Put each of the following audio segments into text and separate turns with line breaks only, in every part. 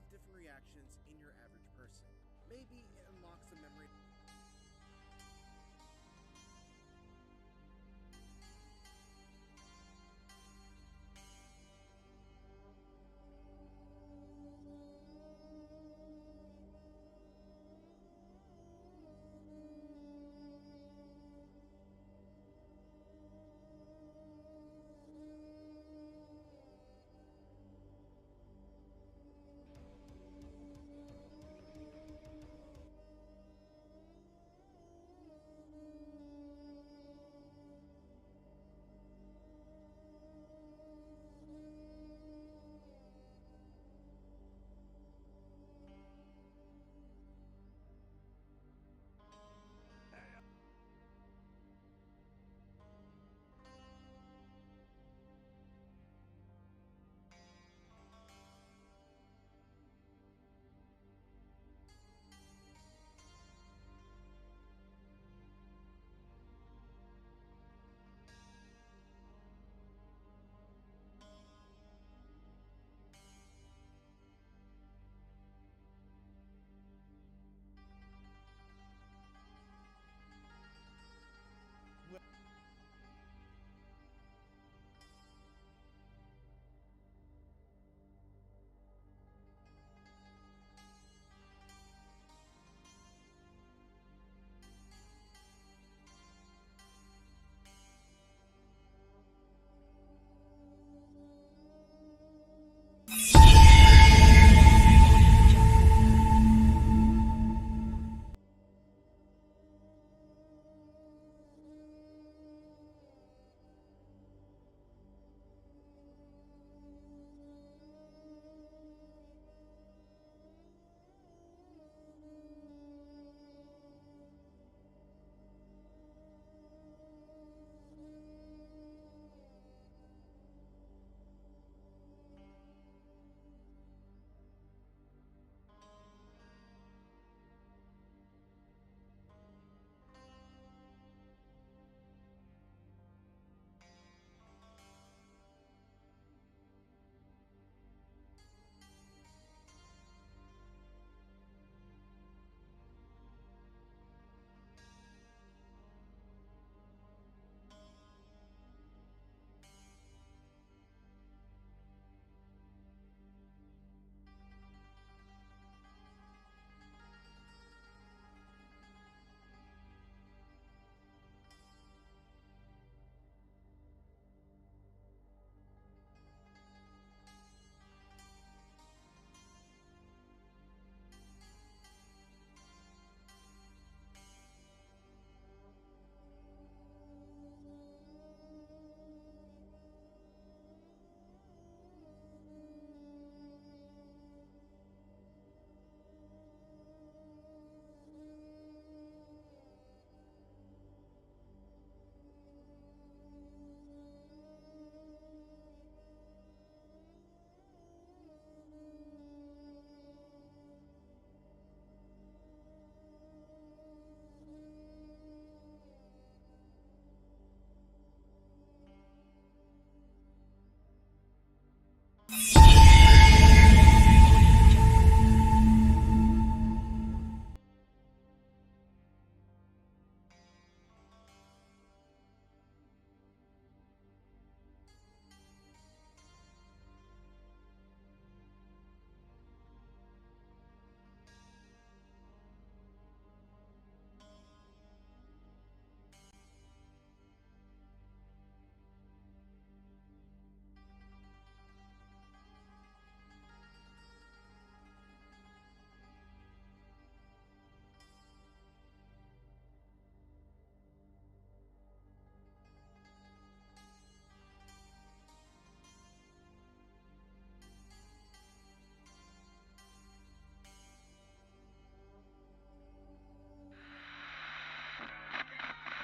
of different reactions in your average person. Maybe it unlocks a memory.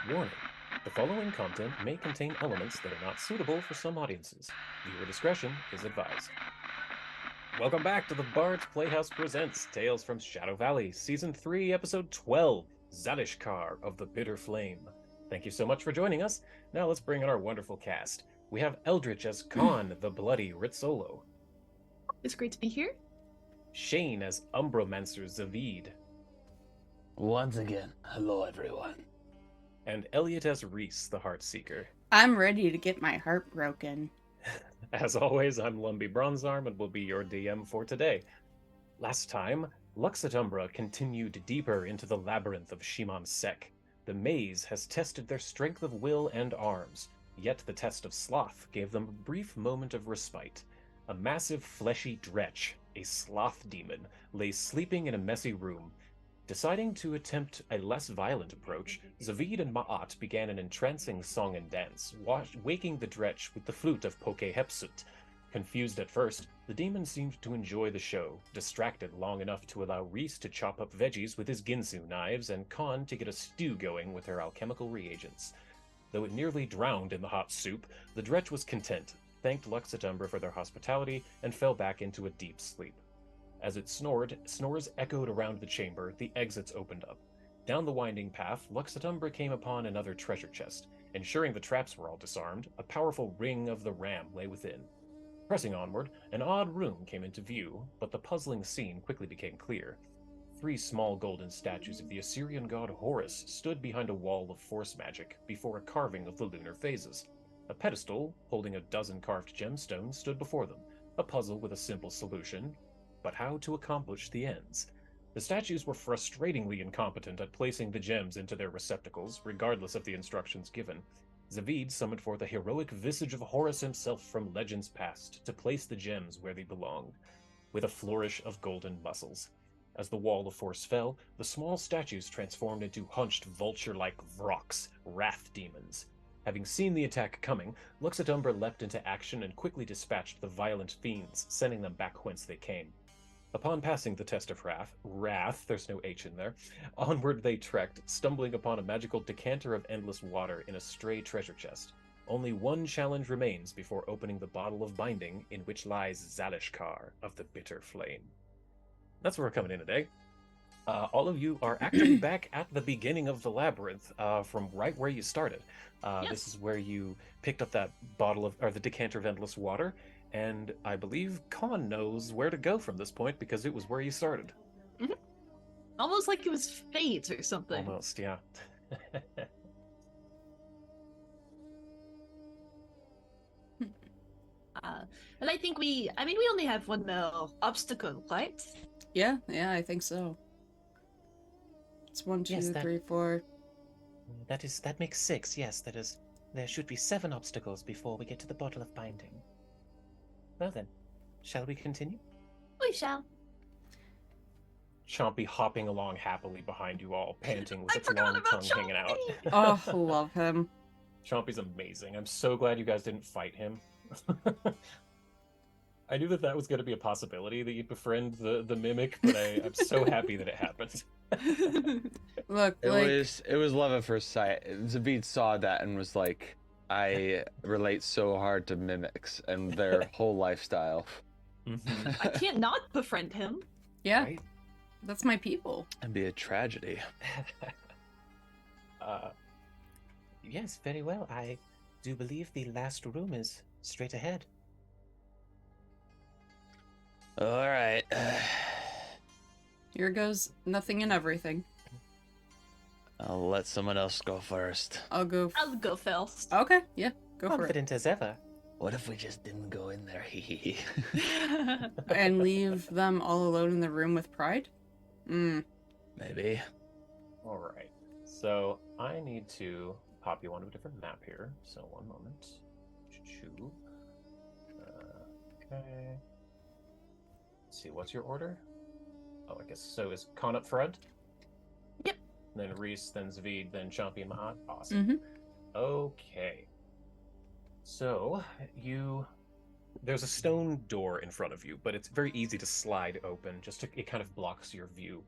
Warning: the following content may contain elements that are not suitable for some audiences. Viewer discretion is advised. Welcome back to the Bard's Playhouse Presents Tales from Shadow Valley, Season 3, Episode 12, Zalishkar of the Bitter Flame. Thank you so much for joining us. Now let's bring in our wonderful cast. We have Eldritch as Khan, the Bloody Rizzolo.
It's great to be here.
Shane as Umbromancer Zavid,
Once again, hello everyone.
and Elliot as Reese, the Heartseeker.
I'm ready to get my heart broken.
As always, I'm Lumbee Bronzearm and will be your DM for today. Last time, Lux Et Umbra continued deeper into the Labyrinth of Shiman-Sekh. The maze has tested their strength of will and arms, yet the test of sloth gave them a brief moment of respite. A massive fleshy dretch, a sloth demon, lay sleeping in a messy room. Deciding to attempt a less violent approach, Zavid and Ma'at began an entrancing song and dance, waking the dretch with the flute of Poke-Hepsut. Confused at first, the demon seemed to enjoy the show, distracted long enough to allow Reese to chop up veggies with his Ginsu knives and Khan to get a stew going with her alchemical reagents. Though it nearly drowned in the hot soup, the dretch was content, thanked Lux Et Umbra for their hospitality, and fell back into a deep sleep. As it snored, snores echoed around the chamber, the exits opened up. Down the winding path, Lux Et Umbra came upon another treasure chest. Ensuring the traps were all disarmed, a powerful ring of the ram lay within. Pressing onward, an odd room came into view, but the puzzling scene quickly became clear. 3 small golden statues of the Assyrian god Horus stood behind a wall of force magic before a carving of the lunar phases. A pedestal, holding a dozen carved gemstones, stood before them, a puzzle with a simple solution, but how to accomplish the ends? The statues were frustratingly incompetent at placing the gems into their receptacles, regardless of the instructions given. Zavid summoned forth a heroic visage of Horus himself from legends past to place the gems where they belonged, with a flourish of golden muscles. As the wall of force fell, the small statues transformed into hunched vulture-like vroks, wrath demons. Having seen the attack coming, Lux Et Umbra leapt into action and quickly dispatched the violent fiends, sending them back whence they came. Upon passing the test of wrath, there's no H in there, onward they trekked, stumbling upon a magical decanter of endless water in a stray treasure chest. Only one challenge remains before opening the bottle of binding, in which lies Zalishkar of the Bitter Flame. That's where we're coming in today. All of you are actually back at the beginning of the labyrinth, from right where you started.
Yes.
This is where you picked up that the decanter of endless water, and I believe Khan knows where to go from this point because it was where you started.
Mm-hmm. Almost like it was fate or something.
Almost, yeah.
And I think we only have one more obstacle, right?
Yeah, I think so. It's 1, 2,
Yes, that-
3, 4.
That makes 6, yes, that is. There should be 7 obstacles before we get to the bottle of binding. Well then, shall we continue?
We shall.
Chompy hopping along happily behind you all, panting with
I
its
forgot
long
about
tongue hanging out.
Oh, love him.
Chompy's amazing. I'm so glad you guys didn't fight him. I knew that was going to be a possibility that you'd befriend the mimic, but I'm so happy that it happened.
Look,
It was love at first sight. Zavid saw that and was like, I relate so hard to mimics and their whole lifestyle.
Mm-hmm.
I can't not befriend him.
yeah,
Right?
that's my people.
It'd be a tragedy.
Yes, very well. I do believe the last room is straight ahead.
All right.
Here goes nothing and everything.
I'll let someone else go first.
I'll go.
I'll go first.
Okay, yeah, go for it.
Confident as ever.
What if we just didn't go in there? Hee.
And leave them all alone in the room with Pride?
Maybe.
Alright. So, I need to pop you onto a different map here. So, one moment. Choo-choo. Okay. Let's see, what's your order? Oh, I guess so. Is Khan up front?
Yep.
Then Reese, then Zavid, then Chompy and Ma'at. Awesome.
Mm-hmm.
Okay. So, there's a stone door in front of you, but it's very easy to slide open. It kind of blocks your view.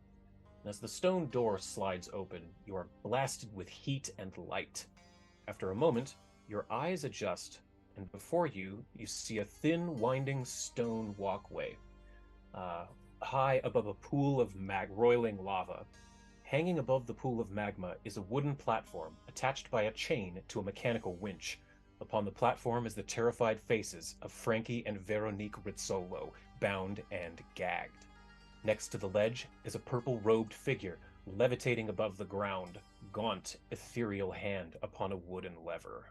And as the stone door slides open, you are blasted with heat and light. After a moment, your eyes adjust, and before you see a thin, winding stone walkway. High above a pool of roiling lava. Hanging above the pool of magma is a wooden platform attached by a chain to a mechanical winch. Upon the platform is the terrified faces of Frankie and Veronique Rizzolo, bound and gagged. Next to the ledge is a purple-robed figure levitating above the ground, gaunt, ethereal hand upon a wooden lever.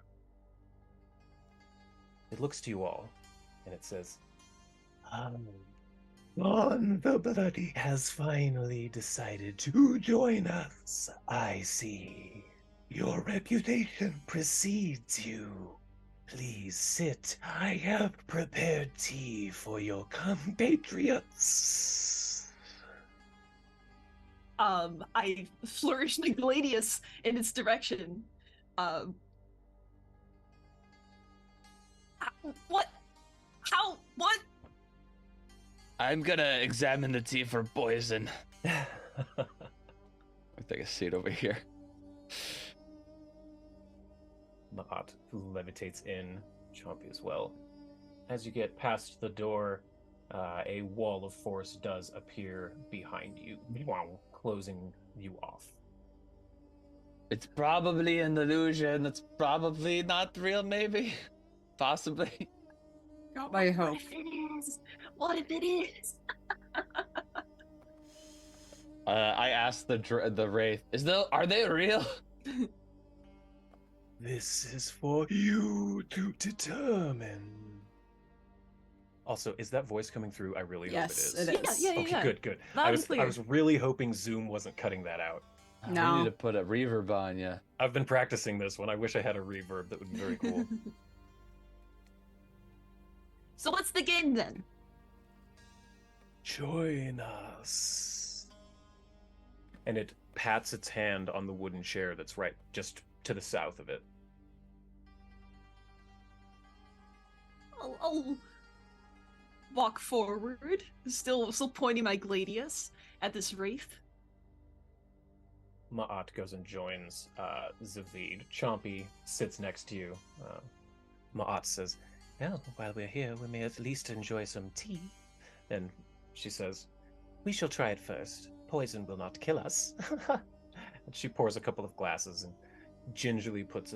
It looks to you all, and it says, Gon the Bloody has finally decided to join us. I see. Your reputation precedes you. Please sit. I have prepared tea for your compatriots.
I flourish my gladius in its direction. What? How? What?
I'm gonna examine the tea for poison. I'll take a seat over here.
Ma'at levitates in, Chompy as well. As you get past the door, a wall of force does appear behind you, closing you off.
It's probably an illusion. It's probably not real, maybe. Possibly.
Got my hope.
What if it is? What if it is?
I asked the wraith, are they real?
This is for you to determine. Also, is that voice coming through? I really
Yes,
hope it is.
it is.
Yeah.
Okay, good.
Loud and
I
clear.
was really hoping Zoom wasn't cutting that out.
No.
We need to put a reverb on you.
I've been practicing this one. I wish I had a reverb. That would be very cool.
So what's the game then?
Join us. And it pats its hand on the wooden chair that's right just to the south of it.
I'll walk forward, still pointing my gladius at this wraith.
Ma'at goes and joins Zavid. Chompy sits next to you. Ma'at says, well, while we're here, we may at least enjoy some tea. Then she says, we shall try it first. Poison will not kill us. And she pours a couple of glasses and gingerly puts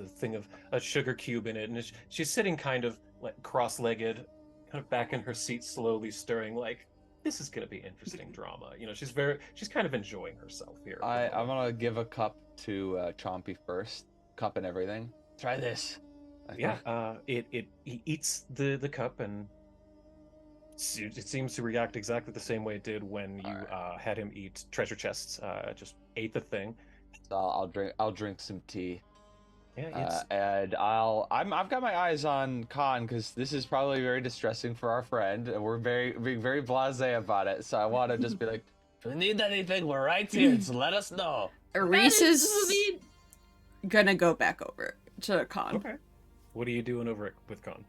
a sugar cube in it. And she's sitting kind of like cross-legged, kind of back in her seat, slowly stirring, like, this is going to be interesting drama. You know, she's kind of enjoying herself here.
I'm gonna give a cup to Chompy first. Cup and everything. Try this.
Yeah, he eats the cup, and it seems to react exactly the same way it did when you had him eat treasure chests. Just ate the thing.
So I'll drink some tea.
Yeah,
And I've got my eyes on Khan because this is probably very distressing for our friend, and we're being very blasé about it. So I want to just be like, if you need anything, we're right here. So let us know.
Reese is gonna go back over to Khan.
Okay. What are you doing over with Khan?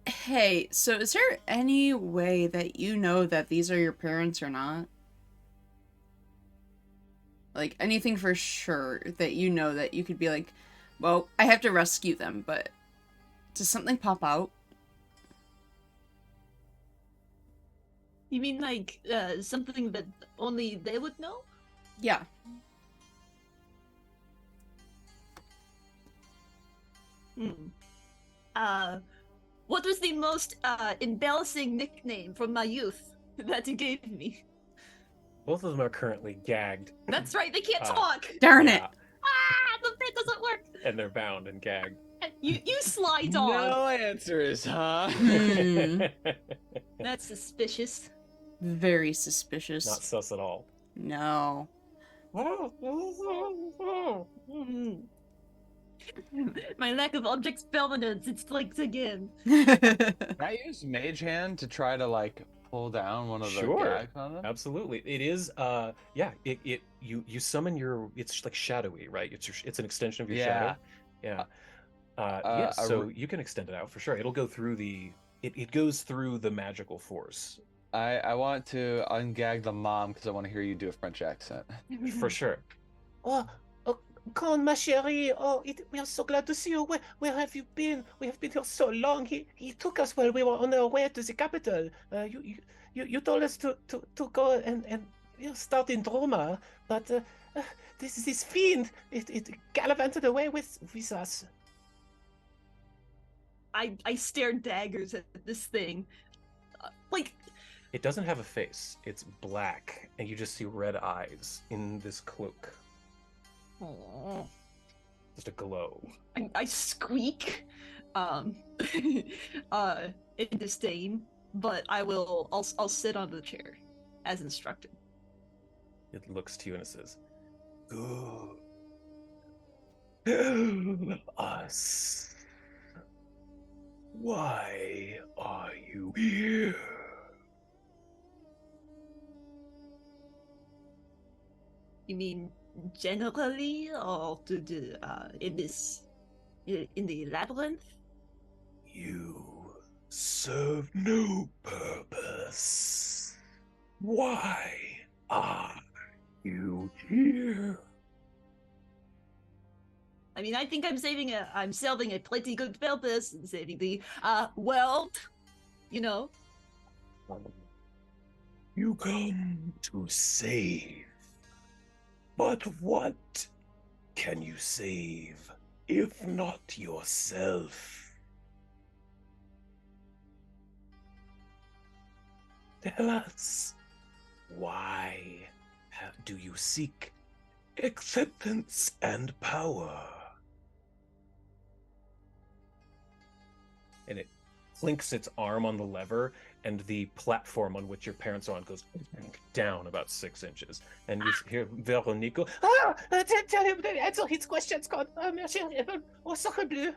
Hey, so is there any way that you know that these are your parents or not? Like, anything for sure that you know that you could be like, well, I have to rescue them, but does something pop out?
You mean like something that only they would know?
Yeah.
What was the most embarrassing nickname from my youth that you gave me?
Both of them are currently gagged.
That's right, they can't talk!
Darn it.
The bit doesn't work!
And they're bound and gagged.
You sly dog!
No answers, huh?
That's suspicious.
Very suspicious.
Not sus at all.
No.
My lack of object dominance, it's like again.
Can I use Mage Hand to try to like pull down one of the gags on them?
Absolutely. It is you summon it's like shadowy, right? It's an extension of your shadow. Yeah. So you can extend it out for sure. It'll go through it goes through the magical force.
I want to ungag the mom because I want to hear you do a French accent.
For sure.
Oh, Con, ma chérie, we are so glad to see you. Where have you been? We have been here so long. He took us while we were on our way to the capital. You told us to go and start in Droma, but this fiend it gallivanted away with us.
I stare daggers at this thing. Like,
It doesn't have a face. It's black, and you just see red eyes in this cloak.
Aw.
Just a glow.
I squeak, in disdain, but I'll sit on the chair, as instructed.
It looks to you and it says, "Good. Tell us. Why are you here?"
You mean generally, or to the in the labyrinth?
You serve no purpose. Why are you here?
I mean, I think I'm serving a pretty good purpose and saving the world, you know.
You come to save. But what can you save if not yourself? Tell us, why do you seek acceptance and power? And it clinks its arm on the lever, and the platform on which your parents are on goes down about 6 inches. And you hear Veronique go,
Tell him to answer his questions, Con. Merci. Oh, sacre bleu.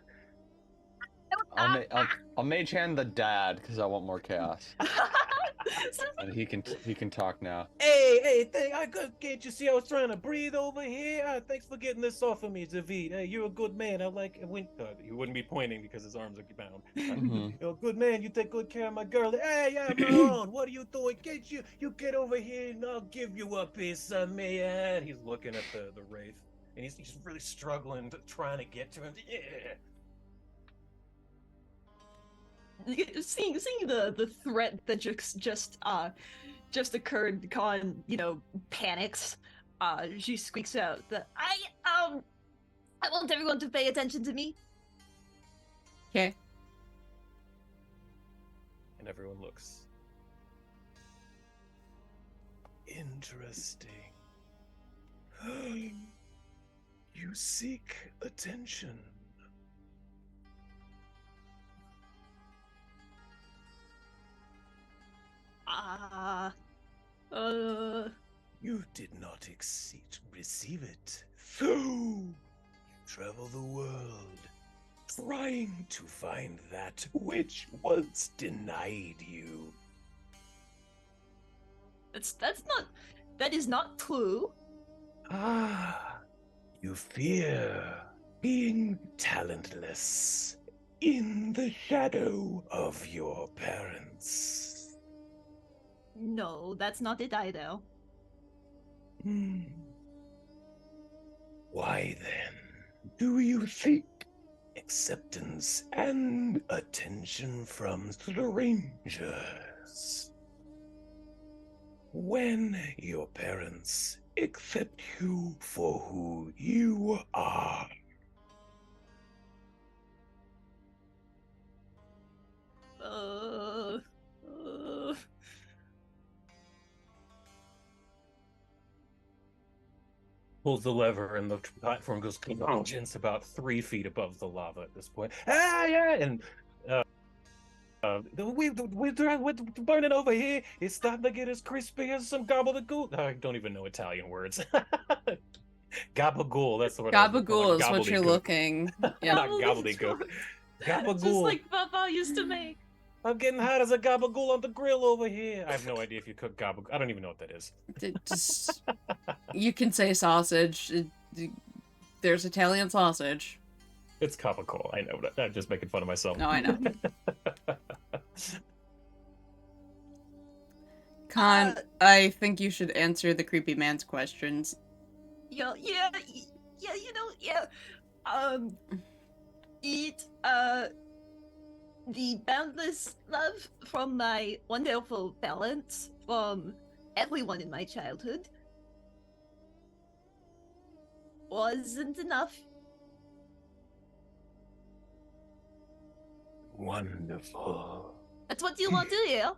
I'll mage hand the dad because I want more chaos. And he can talk now.
Hey, can't you see I was trying to breathe over here? Thanks for getting this off of me, Zavid. Hey, you're a good man. He wouldn't be pointing because his arms are bound. You're a good man. You take good care of my girl. Hey, Maron, what are you doing? You get over here and I'll give you a piece of me. And he's looking at the wraith, and he's really struggling, trying to get to him. Yeah.
Seeing the threat that just occurred, Khan, panics. She squeaks out that I want everyone to pay attention to me.
Okay.
and everyone looks. Interesting. You seek attention. You did not receive it. So, you travel the world, trying to find that which was denied you.
That is not true.
You fear being talentless in the shadow of your parents.
No, that's not it either.
Why then do you seek acceptance and attention from strangers when your parents accept you for who you are? Pulls the lever and the platform goes it's about 3 feet above the lava at this point. And we're burning over here. It's starting to get as crispy as some gobbledygook. I don't even know Italian words. Gabagool, that's the word.
Gabagool is what you're looking. Yeah.
Not gobbledygook. Gabagool.
Just like Papa used to make.
I'm getting hot as a gabagool on the grill over here.
I have no idea if you cook gabagool. I don't even know what that is.
Just, you can say sausage. There's Italian sausage.
It's gabagool. I know, but I'm just making fun of myself.
No, I know. Khan, I think you should answer the creepy man's questions.
The boundless love from my wonderful parents, from everyone in my childhood, wasn't enough.
Wonderful.
That's what you want to hear.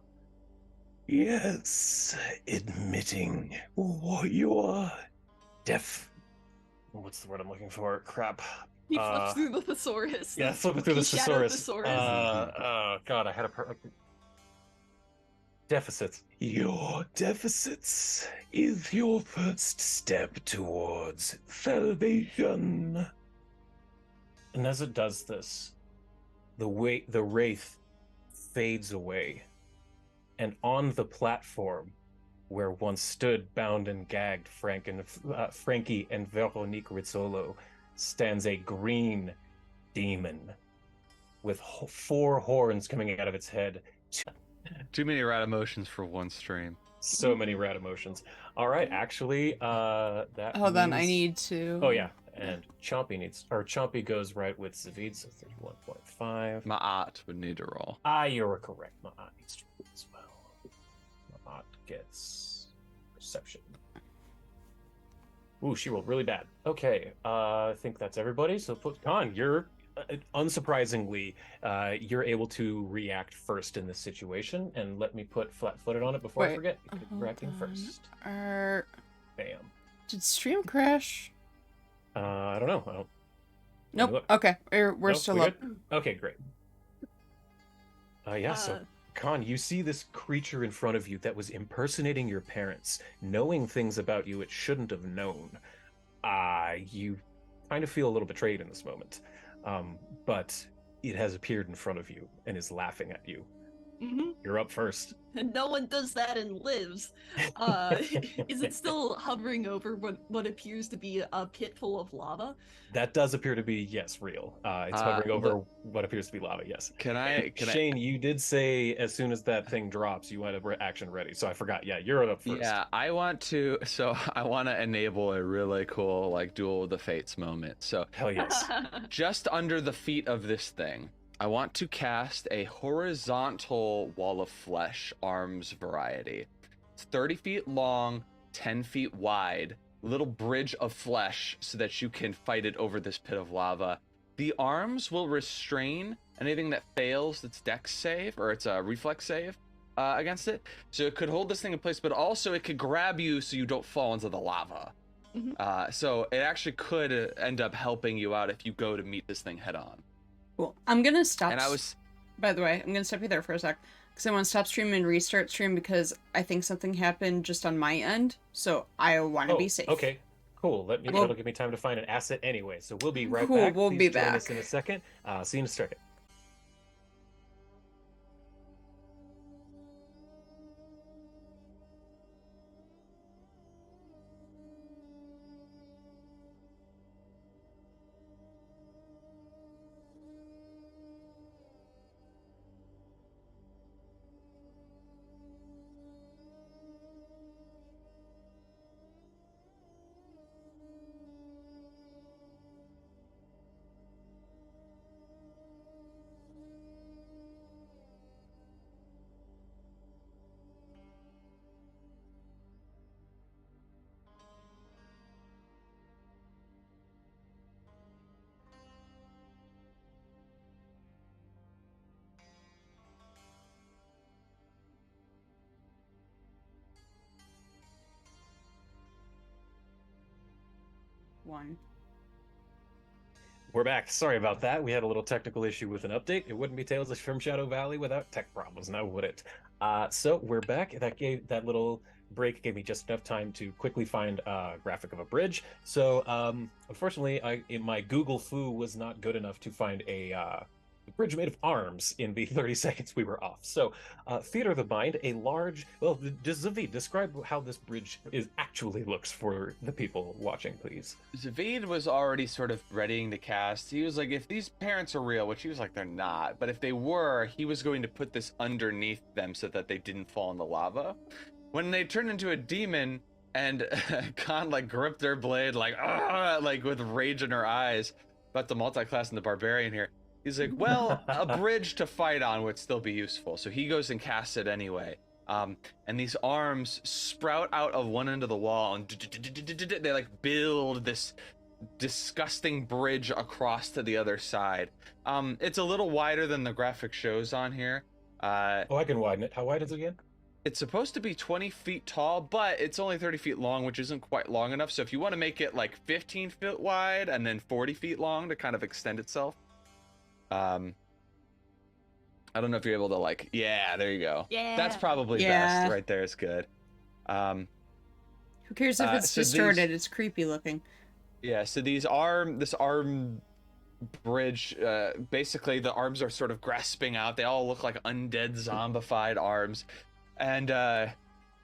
Yes, admitting what you are deaf. What's the word I'm looking for? Crap.
He flips through the thesaurus.
Yeah, flipping through the
Shadow
thesaurus. Oh god, I had a deficits. Your deficits is your first step towards salvation. And as it does this, the wraith fades away, and on the platform where once stood bound and gagged Frankie and Veronique Rizzolo stands a green demon with 4 horns coming out of its head.
Too many rad emotions for one stream.
So many rad emotions. All right, actually, that.
Hold on, I
means-
need to.
Oh yeah, and Chompy goes right with Zavid, so 31.5.
Ma'at would need to roll.
You're correct. Ma'at needs to roll as well. Ma'at gets perception. Ooh, she rolled really bad. Okay, I think that's everybody. So, Khan, you're unsurprisingly, you're able to react first in this situation, and let me put flat-footed on it before I forget. You're reacting first. Bam.
Did stream crash?
I don't know.
Nope.
Look.
Okay, we're still
we
up.
good? Okay, great. So Khan, you see this creature in front of you that was impersonating your parents, knowing things about you it shouldn't have known. You kind of feel a little betrayed in this moment. But it has appeared in front of you and is laughing at you.
Mm-hmm.
You're up first.
And no one does that and lives. Is it still hovering over what appears to be a pit full of lava?
That does appear to be, yes, real. It's hovering over what appears to be lava, yes. Shane, you did say as soon as that thing drops, you want to action ready. So I forgot. Yeah, you're up first.
Yeah, I want to enable a really cool, like, Duel of the Fates moment. So
Hell yes.
just under the feet of this thing, I want to cast a horizontal wall of flesh arms variety. It's 30 feet long, 10 feet wide, little bridge of flesh so that you can fight it over this pit of lava. The arms will restrain anything that fails its dex save or its reflex save against it. So it could hold this thing in place, but also it could grab you so you don't fall into the lava.
Mm-hmm.
So it actually could end up helping you out if you go to meet this thing head on.
Cool. I'm gonna stop.
And I was...
By the way, I'm gonna stop you there for a sec, because I want to stop stream and restart stream because I think something happened just on my end, so I want to be safe.
Okay, cool. It'll give me time to find an asset anyway. So we'll be right
Cool,
back.
we'll
Please
be
join
back.
us in a second. See you in a second. We're back. Sorry about that. We had a little technical issue with an update. It wouldn't be Tales from Shadow Valley without tech problems, now would it? So we're back. That little break gave me just enough time to quickly find a graphic of a bridge. So unfortunately, my Google foo was not good enough to find a bridge made of arms in the 30 seconds we were off. So Theater of the Mind, a large... Well, Zavid, describe how this bridge actually looks for the people watching, please.
Zavid was already sort of readying to cast. He was like, if these parents are real, which he was like, they're not, but if they were, he was going to put this underneath them so that they didn't fall in the lava. When they turned into a demon and Khan like gripped their blade like with rage in her eyes, about to multi-class in the barbarian here, he's like, well, a bridge to fight on would still be useful. So he goes and casts it anyway. And these arms sprout out of one end of the wall and they like build this disgusting bridge across to the other side. It's a little wider than the graphic shows on here.
I can widen it. How wide is it again?
It's supposed to be 20 feet tall, but it's only 30 feet long, which isn't quite long enough. So if you want to make it like 15 feet wide and then 40 feet long to kind of extend itself, I don't know if you're able to like, yeah, there you go.
Yeah.
That's probably
Yeah.
best right there. Is good.
Who cares if it's
so
distorted? It's creepy looking.
Yeah, so this arm bridge, basically the arms are sort of grasping out. They all look like undead zombified arms. And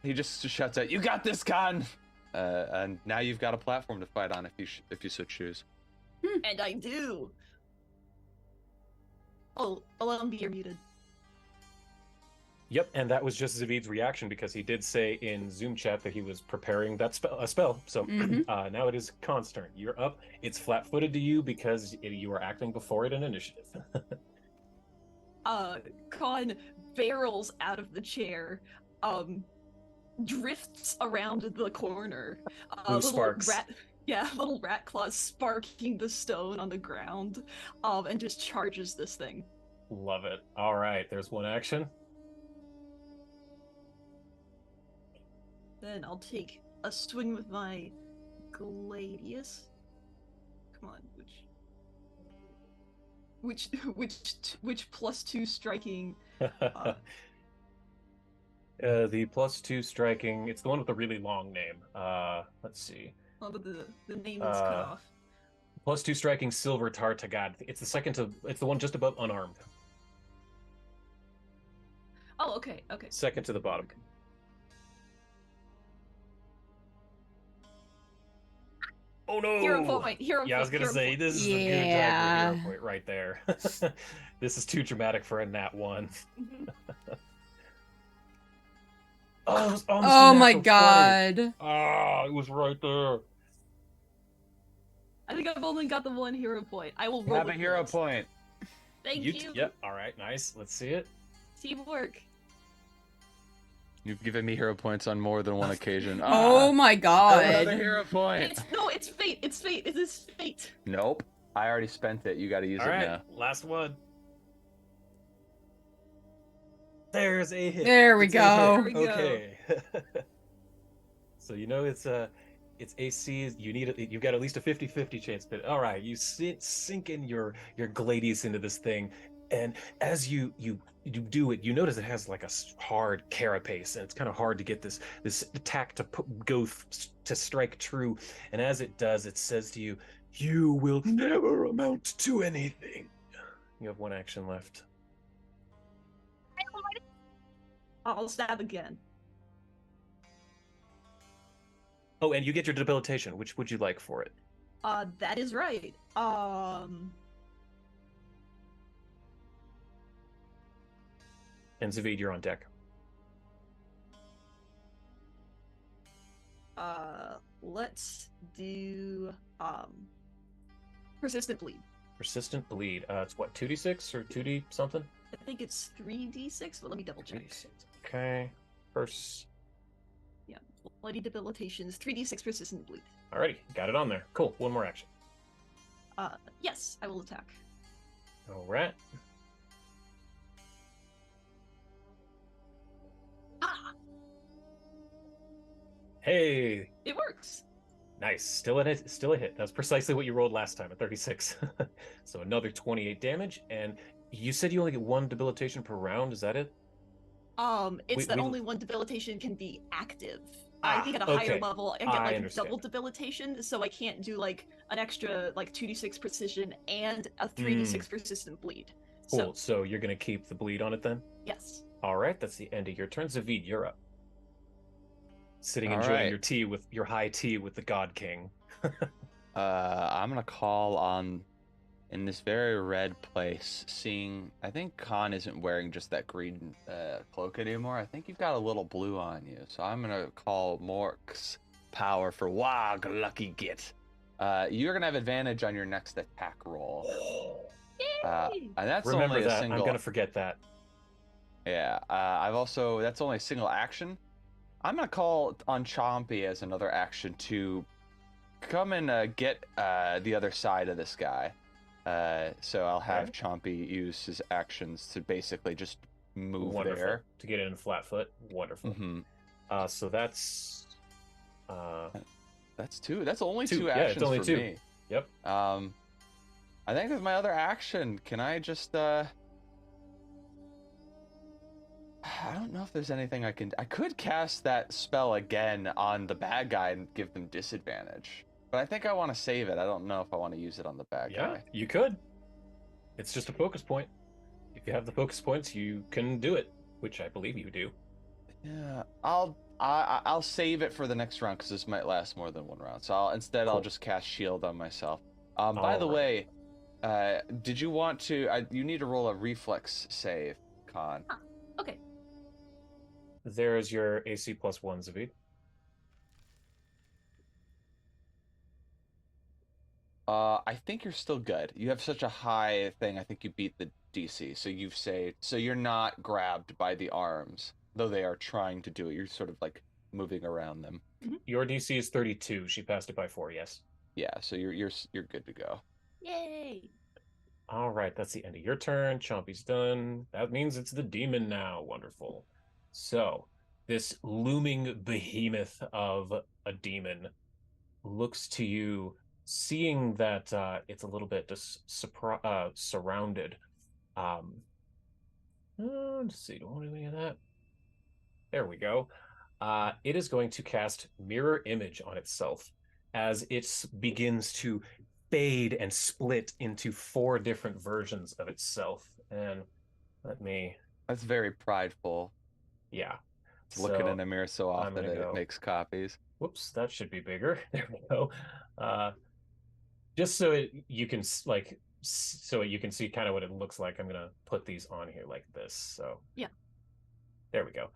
he just shouts out, "You got this, Khan!" And now you've got a platform to fight on if you so choose.
And I do. Oh, Alumbi, you're muted.
Yep, and that was just Zavid's reaction because he did say in Zoom chat that he was preparing that spell. So now it is Khan's turn. You're up. It's flat-footed to you because you are acting before it in initiative.
Khan barrels out of the chair, drifts around the corner.
Blue sparks.
Little rat claws sparking the stone on the ground, and just charges this thing.
Love it. All right, there's one action.
Then I'll take a swing with my Gladius. Come on, which +2 striking?
The +2 striking. It's the one with the really long name. Let's see.
Oh, but the name is cut off.
+2 striking Silver Tartagad. It's the one just above unarmed.
Oh, okay.
Second to the bottom. Oh no!
Hero point.
I was gonna say this is a good time for hero point right there. This is too dramatic for a nat 1. Oh, it was almost
Oh
a
my
natural 20.
god.
Ah, it was right there.
I think I've only got the one hero point. I will roll
Have a
it
hero
once.
point.
Thank you.
Yep. All right. Nice. Let's see it.
Teamwork.
You've given me hero points on more than one occasion.
Oh my
Another
god.
hero point.
It's fate. It's fate. It is fate.
Nope. I already spent it. You got to use
All
it
right.
now.
Last one. There's a hit.
There we
It's a
go.
hit.
There we go.
Okay. So you know it's AC. You've got at least a 50-50 chance. But all right, you sink in your Gladius into this thing, and as you do it, you notice it has like a hard carapace, and it's kind of hard to get this attack to to strike true. And as it does, it says to you, "You will never amount to anything." You have one action left.
I'll stab again.
Oh, and you get your debilitation. Which would you like for it?
That is right.
And Zavid, you're on deck.
Let's do persistent bleed.
Persistent bleed. It's what, 2d6 or 2d something?
I think it's 3d6, but let me double check.
3d6. Okay. First.
Yeah, bloody debilitation is 3d6 persistent bleed.
Alrighty, got it on there. Cool. One more action.
Yes, I will attack.
All right.
Ah,
Hey,
it works.
nice. Still a hit. That's precisely what you rolled last time at 36. So another 28 damage, and you said you only get one debilitation per round. Is that it?
It's that
we-
only one debilitation can be active. I think at a
okay.
higher level, I get
I
like
understand.
double debilitation, so I can't do like an extra like 2d6 precision and a 3d6 persistent bleed.
Cool. So you're gonna keep the bleed on it then?
Yes.
All right. That's the end of your turn. Zavid, you're up. Sitting
All
enjoying
right.
your tea with your high tea with the God King.
I'm gonna call on in this very red place. Seeing, I think Khan isn't wearing just that green cloak anymore. I think you've got a little blue on you. So I'm gonna call Mork's power for Wag Lucky Git. You're gonna have advantage on your next attack roll.
Yay!
And that's
Remember
only a
that.
single.
I'm gonna forget that.
Yeah. That's only a single action. I'm gonna call on Chompy as another action to come and get the other side of this guy. So I'll have Chompy use his actions to basically just move
Wonderful.
there.
To get in flat foot. Wonderful.
Mm-hmm.
So that's
That's two. That's only
two.
two
Yeah,
actions
it's only
for
two.
me.
Yep.
I think with my other action, can I just I don't know if there's anything I could cast that spell again on the bad guy and give them disadvantage. But I think I want to save it. I don't know if I want to use it on the bad guy.
You could. It's just a focus point. If you have the focus points, you can do it, which I believe you do.
Yeah, I'll save it for the next round because this might last more than one round. So I'll just cast shield on myself. By the way, did you want to? You need to roll a reflex save, Con.
Okay.
There's your AC plus 1, Zavid.
I think you're still good. You have such a high thing. I think you beat the DC. So you've saved. So you're not grabbed by the arms, though they are trying to do it. You're sort of like moving around them.
Your DC is 32. She passed it by 4. Yes.
Yeah. So you're good to go.
Yay!
All right, that's the end of your turn. Chompy's done. That means it's the demon now. Wonderful. So this looming behemoth of a demon looks to you, seeing that it's a little bit surrounded. Let's see, do I want to do any of that? There we go. It is going to cast Mirror Image on itself as it begins to fade and split into 4 different versions of itself. And let me...
That's very prideful.
Yeah.
It's looking in a mirror so often that it makes copies.
Whoops, that should be bigger. There we go. Just so you can see kind of what it looks like, I'm gonna put these on here like this. So
yeah,
there we go.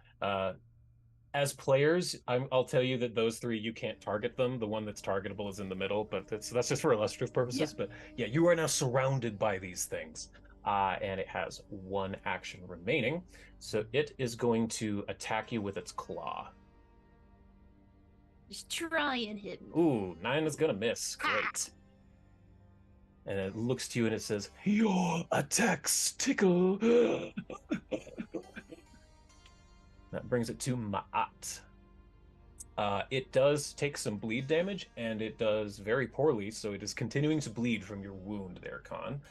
As players, I'll tell you that those 3 you can't target them. The one that's targetable is in the middle, but that's just for illustrative purposes. Yeah. But yeah, you are now surrounded by these things, and it has 1 action remaining. So it is going to attack you with its claw.
Just try and hit me.
Ooh, 9 is gonna miss. Great. And it looks to you and it says, "Your attacks tickle." That brings it to Ma'at. It does take some bleed damage, and it does very poorly, so it is continuing to bleed from your wound there, Con.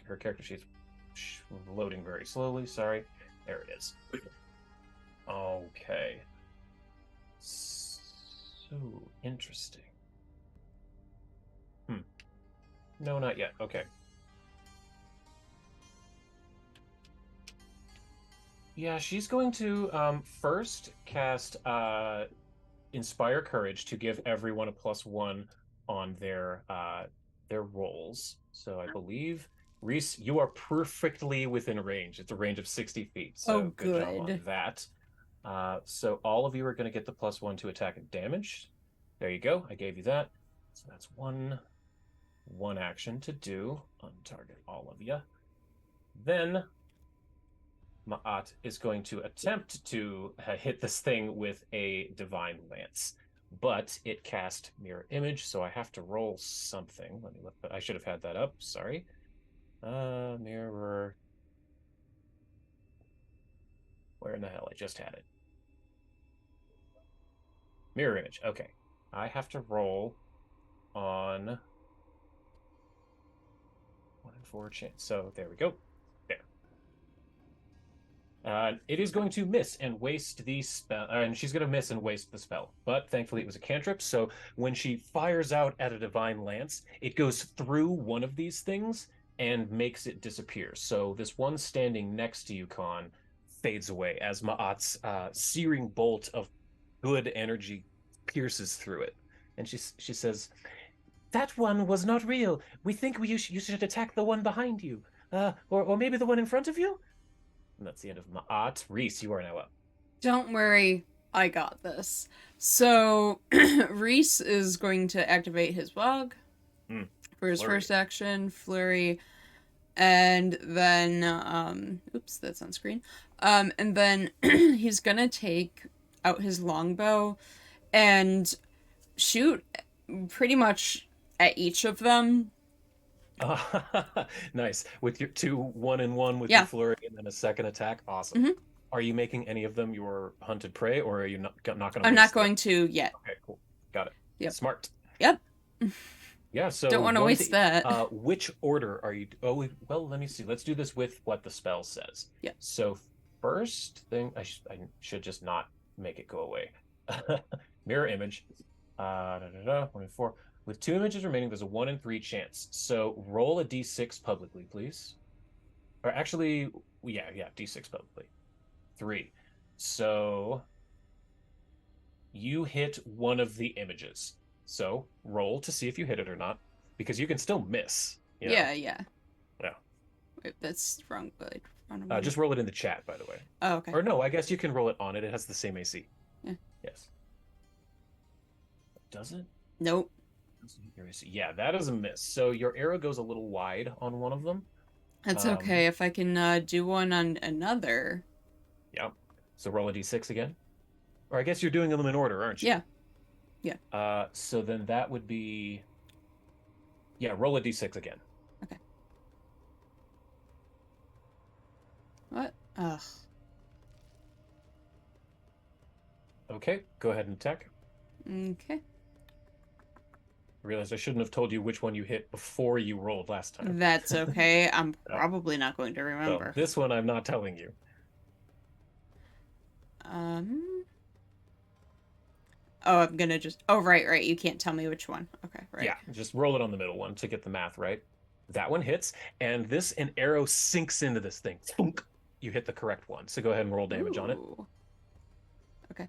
Her character sheet's loading very slowly, sorry. There it is. Okay. So interesting. No, not yet. Okay. Yeah, she's going to first cast Inspire Courage to give everyone a +1 on their rolls. So I believe, Reese, you are perfectly within range. It's a range of 60 feet. So good job on that. So all of you are going to get the +1 to attack and damage. There you go. I gave you that. So that's one action to do. Untarget all of you. Then Ma'at is going to attempt to hit this thing with a Divine Lance, but it cast Mirror Image, so I have to roll something. Let me look. I should have had that up. Sorry. Mirror. Where in the hell? I just had it. Mirror Image. Okay. I have to roll on 1 in 4 chance. So there we go. It is going to miss and waste the spell, and she's going to miss and waste the spell. But thankfully, it was a cantrip. So when she fires out at a Divine Lance, it goes through one of these things and makes it disappear. So this one standing next to you, Con, fades away as Ma'at's searing bolt of good energy pierces through it, and she says, "That one was not real. We think you should attack the one behind you, or maybe the one in front of you." And that's the end of Ma'at. Reese, you are now up.
Don't worry, I got this. So, Reese is going to activate his Wog for his first action, Flurry, and then, oops, that's on screen. And then he's gonna take out his longbow and shoot pretty much at each of them
Nice. With your 1-1 with
Yeah.
your flurry and then a second attack. Awesome.
Mhm.
Are you making any of them your hunted prey, or are you not going to?
I'm not going to yet.
Okay, cool. Got it.
Yep.
Smart.
Yep.
Yeah, so
Don't want to waste that.
Which order are you? Oh, well, let me see. Let's do this with what the spell says.
Yeah.
So first thing, I should just not make it go away. Mirror image. 1 in 4. With 2 images remaining, there's a 1 in 3 chance. So roll a d6 publicly, please. Or actually, yeah, d6 publicly. 3. So you hit one of the images. So roll to see if you hit it or not, because you can still miss. You know?
Yeah.
Yeah.
Wait, that's wrong. But
Just roll it in the chat, by the way.
Oh, okay.
Or no, I guess you can roll it on it. It has the same AC.
Yeah.
Yes. Does it?
Nope.
Yeah, that is a miss. So your arrow goes a little wide on one of them.
That's okay. If I can do one on another.
Yeah. So roll a d6 again. Or I guess you're doing them in order, aren't you?
Yeah. Yeah.
So then that would be... Yeah, roll a d6 again.
Okay. What? Ugh.
Okay, go ahead and attack.
Okay.
I realized I shouldn't have told you which one you hit before you rolled last time.
That's okay. I'm
Yeah.
probably not going to
So
remember.
this one I'm not telling you.
Oh, I'm gonna just. Oh, right. You can't tell me which one. Okay, right.
Yeah, just roll it on the middle one to get the math right. That one hits, and an arrow sinks into this thing. Thunk. You hit the correct one, so go ahead and roll damage on it.
Ooh. Okay.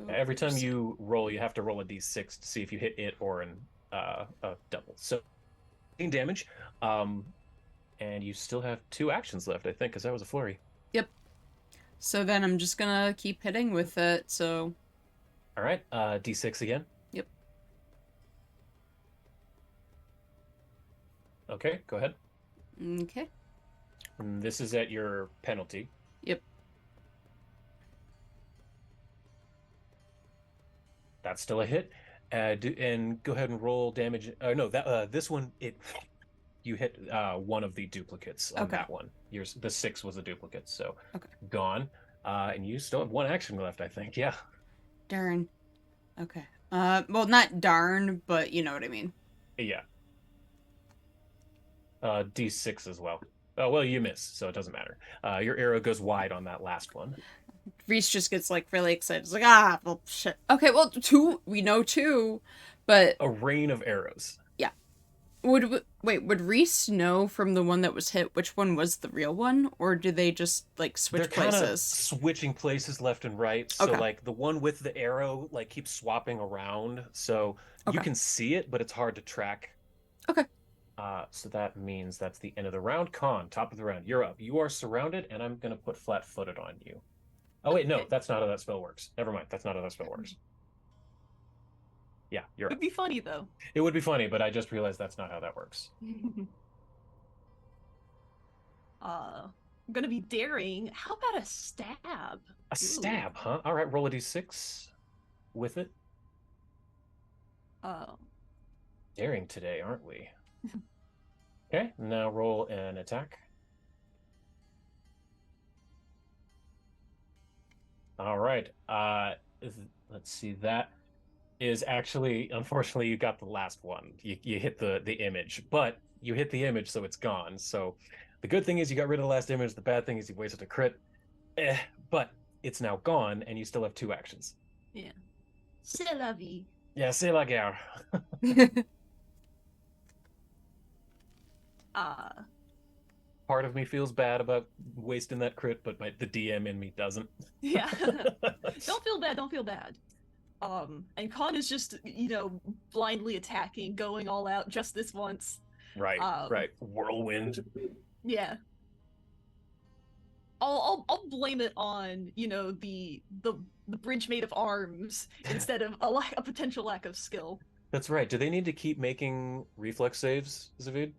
Every time you roll, you have to roll a d6 to see if you hit it or a double. So, 18 damage, and you still have 2 actions left, I think, because that was a flurry.
Yep. So then I'm just gonna keep hitting with it. So.
All right, d6 again.
Yep.
Okay, go ahead.
Okay.
And this is at your penalty.
Yep.
That's still a hit. And go ahead and roll damage. No, this one you hit one of the duplicates on that one. The 6 was a duplicate, so gone. And you still have 1 action left, I think. Yeah.
Darn. Okay. Well, not darn, but you know what I mean.
Yeah. D6 as well. Oh, well, you miss, so it doesn't matter. Your arrow goes wide on that last one.
Reese just gets like really excited. It's like, well, shit. Okay, well, 2. We know 2, but
a rain of arrows.
Yeah. Would Reese know from the one that was hit which one was the real one, or do they just like switch places?
They're kind of switching places left and right. So like the one with the arrow like keeps swapping around, so you can see it, but it's hard to track.
Okay.
So that means that's the end of the round. Con, top of the round. You're up. You are surrounded, and I'm gonna put flat-footed on you. Oh wait, no, that's not how that spell works. Never mind, that's not how that spell works. Yeah, you're up.
It'd be funny though.
It would be funny, but I just realized that's not how that works.
I'm gonna be daring. How about a stab?
A stab, huh? All right, roll a d6 with it. Daring today, aren't we? Okay, now roll an attack. All right. Let's see. That is actually, unfortunately, you got the last one. You hit the image, but you hit the image, so it's gone. So the good thing is you got rid of the last image. The bad thing is you wasted a crit. But it's now gone, and you still have 2 actions.
Yeah. C'est la vie.
Yeah, c'est la guerre. Part of me feels bad about wasting that crit, but the DM in me doesn't.
Yeah. Don't feel bad. And Con is just, blindly attacking, going all out just this once.
Right. Whirlwind.
Yeah. I'll blame it on, the bridge made of arms instead of a potential lack of skill.
That's right. Do they need to keep making reflex saves, Zavid?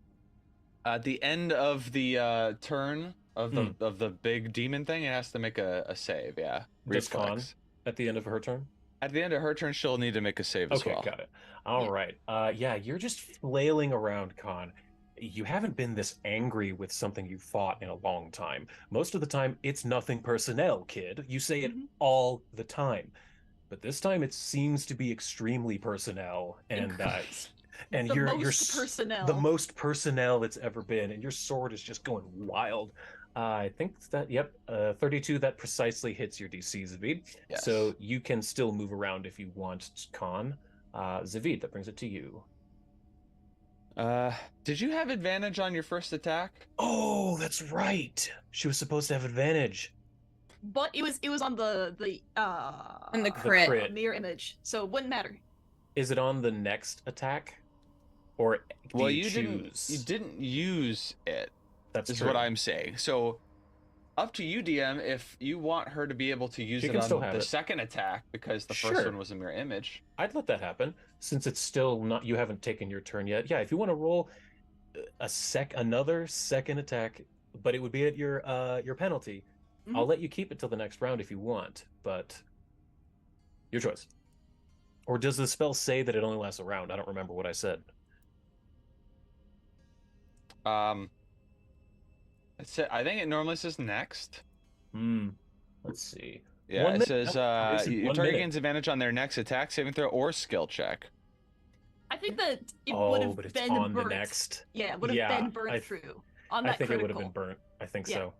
At the end of the turn of the big demon thing, it has to make a save. Yeah.
Does Con at the end of her turn?
At the end of her turn, she'll need to make a save as well.
Okay, got it. All right. Yeah, you're just flailing around, Khan. You haven't been this angry with something you fought in a long time. Most of the time, it's nothing personnel, kid. You say it all the time. But this time, it seems to be extremely personnel, and
the
you're
personnel.
the most personnel it's ever been, and your sword is just going wild. I think that 32. That precisely hits your DC, Zavid.
Yes.
So you can still move around if you want, Khan. Zavid, that brings it to you.
Did you have advantage on your first attack?
Oh, that's right. She was supposed to have advantage.
But it was on the
crit.
mirror image, so it wouldn't matter.
Is it on the next attack, or do you
choose? You didn't use it.
That's
is
true.
what I'm saying. So, up to you, DM, if you want her to be able to use it on the second attack because the first one was a mirror image.
I'd let that happen since it's still not. You haven't taken your turn yet. Yeah, if you want to roll another second attack, but it would be at your penalty. Mm-hmm. I'll let you keep it till the next round if you want, but your choice. Or does the spell say that it only lasts a round? I don't remember what I said.
I think it normally says next.
Let's see.
Yeah, it says your target gains advantage on their next attack, saving throw, or skill check.
I think that it would have been
on
burnt.
The next.
Yeah, it would have been burnt through on that
I think
critical.
It would have been burnt. I think so.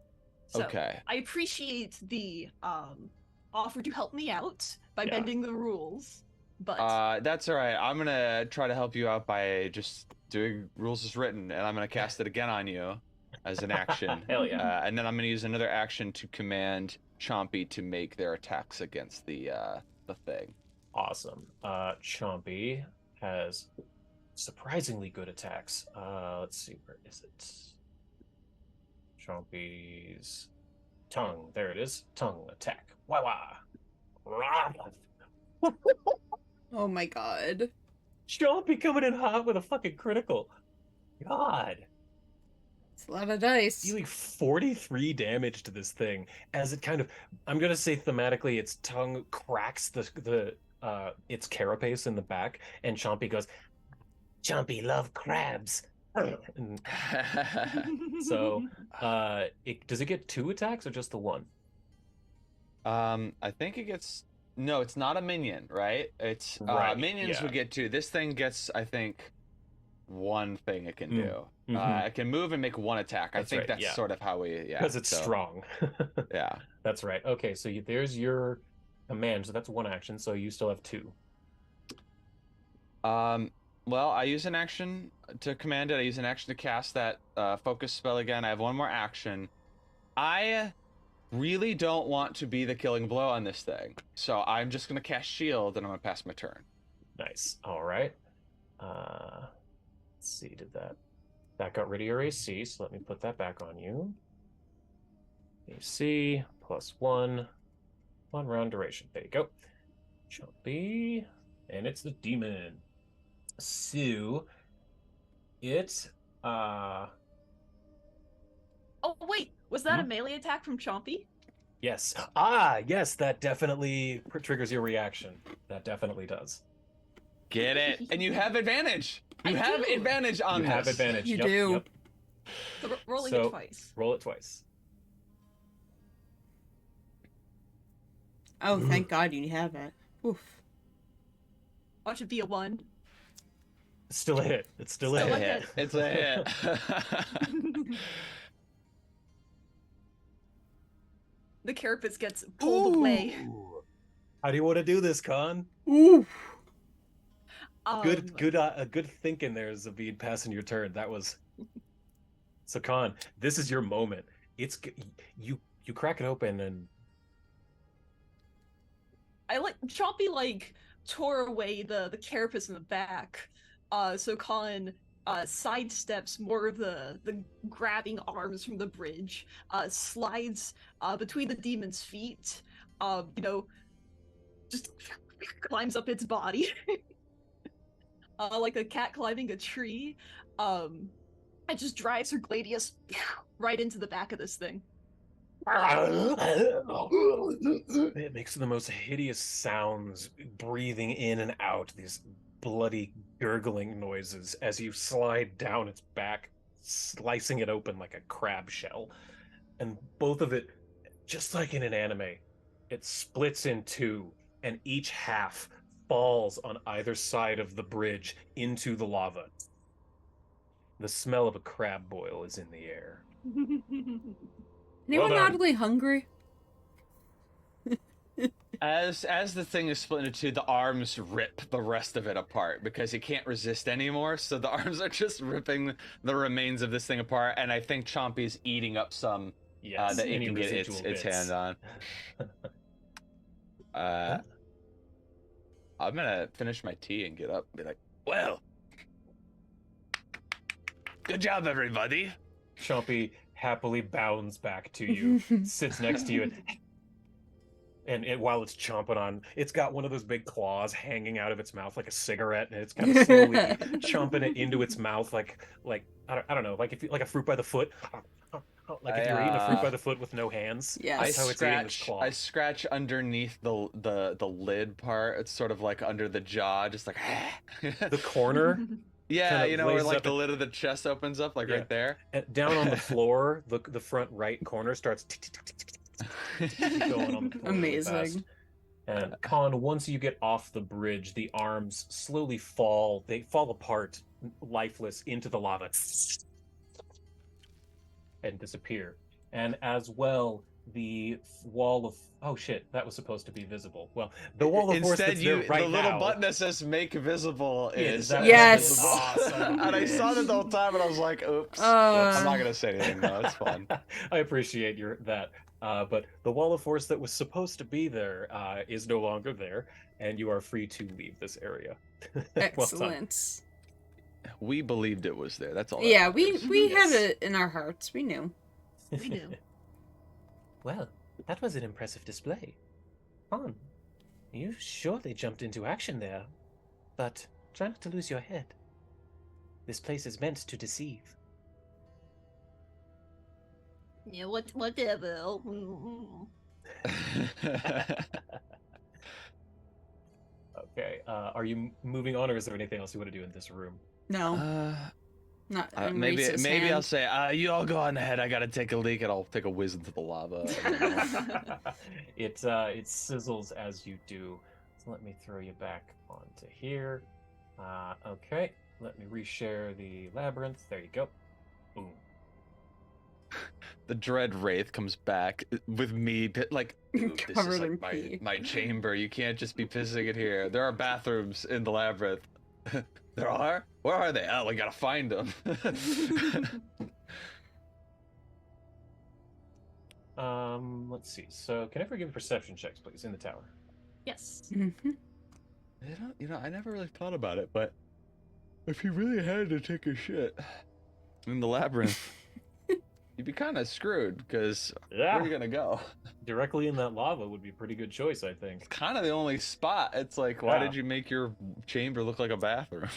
Okay.
I appreciate the offer to help me out by bending the rules, but
that's all right. I'm gonna try to help you out by just doing rules as written, and I'm gonna cast it again on you as an action.
Hell yeah!
And then I'm gonna use another action to command Chompy to make their attacks against the thing.
Awesome. Chompy has surprisingly good attacks. Let's see, where is it? Chompy's tongue. There it is. Tongue attack. Wah.
Oh my god.
Chompy coming in hot with a fucking critical. God.
It's a lot of dice.
Dealing 43 damage to this thing as it kind of, I'm gonna say thematically, its tongue cracks its carapace in the back, and Chompy goes, "Chompy love crabs." So, does it get 2 attacks or just the 1?
I think it gets. No, it's not a minion, right? It's minions would get 2. This thing gets, I think, 1 thing it can do. Mm-hmm. It can move and make 1 attack. I think that's sort of how we. Yeah,
because it's strong.
Yeah,
that's right. Okay, so there's your command. So that's 1 action. So you still have 2.
Well, I use an action to command it. I use an action to cast that focus spell again. I have 1 more action. I really don't want to be the killing blow on this thing, so I'm just going to cast shield and I'm going to pass my turn.
Nice. All right. Let's see. That got rid of your AC, so let me put that back on you. AC +1, 1 round duration. There you go. Chompy, and it's the demon. So it
Oh wait, was that a melee attack from Chompy?
Yes. Yes, that definitely triggers your reaction. That definitely does.
Get it. And you have advantage. You have advantage on this.
You have advantage.
You do.
Yep.
So rolling it twice.
Roll it twice.
Oh, thank God you have it. Oof.
Watch it be a 1.
It's still a hit. It's still a hit.
It's a hit.
The carapace gets pulled away.
How do you want to do this, Khan?
Ooh.
Good thinking there, Zavid, passing your turn. That was... So, Khan, this is your moment. It's you crack it open and...
Chompy tore away the carapace in the back. So Khan sidesteps more of the grabbing arms from the bridge, slides between the demon's feet, just climbs up its body like a cat climbing a tree, and just drives her gladius right into the back of this thing.
It makes the most hideous sounds, breathing in and out, these bloody gurgling noises as you slide down its back, slicing it open like a crab shell. And both of it, just like in an anime, it splits in two, and each half falls on either side of the bridge into the lava. The smell of a crab boil is in the air.
Anyone
done.
oddly hungry?
As the thing is split into two, the arms rip the rest of it apart because it can't resist anymore. So the arms are just ripping the remains of this thing apart, and I think Chompy's eating up some that it
any
can get
residual
its
bits.
hand on. I'm gonna finish my tea and get up and be like, well, good job, everybody.
Chompy happily bounds back to you, sits next to you, and while it's chomping on, it's got one of those big claws hanging out of its mouth like a cigarette, and it's kind of slowly chomping it into its mouth like I don't know, like a fruit by the foot. Like if you're eating a fruit by the foot with no hands.
Yes.
That's how it's eating this claw.
I scratch underneath the lid part. It's sort of like under the jaw, just like
The corner.
Yeah,
kind of
you know, where
lays
like
up
the lid of the chest opens up, like right there.
And down on the floor, the front right corner starts going on the floor.
Amazing.
Really fast. And Khan, once you get off the bridge, the arms slowly fall. They fall apart, lifeless, into the lava and disappear. And as well, the wall of that was supposed to be visible. Well, the wall of force that's there right
the little
now,
button that says "Make Visible" is
Yes.
Awesome.
And I saw that the whole time, and I was like, "Oops." I'm not gonna say anything though. It's fun.
I appreciate that. But the wall of force that was supposed to be there is no longer there, and you are free to leave this area.
Excellent.
We believed it was there. That's all.
Yeah, we had it in our hearts. We knew.
We do.
Well, that was an impressive display. Khan, you surely jumped into action there. But try not to lose your head. This place is meant to deceive.
Yeah, whatever.
Okay. Are you moving on, or is there anything else you want to do in this room?
No. Not in
maybe
Reese's
I'll
hand.
say, you all go on ahead. I gotta take a leak, and I'll take a whiz into the lava.
It sizzles as you do. So let me throw you back onto here. Okay. Let me reshare the labyrinth. There you go. Boom.
The dread wraith comes back with me, like, "Ooh, this is
Covered in
like
pee.
my chamber. You can't just be pissing it here. There are bathrooms in the labyrinth." There are? Where are they? Oh, we gotta find them.
Let's see. So, can everyone give me perception checks, please, in the tower?
Yes.
I never really thought about it, but if you really had to take a shit in the labyrinth, you'd be kind of screwed, because where are you gonna go?
Directly in that lava would be a pretty good choice, I think.
Kind of the only spot. It's like, why did you make your chamber look like a bathroom?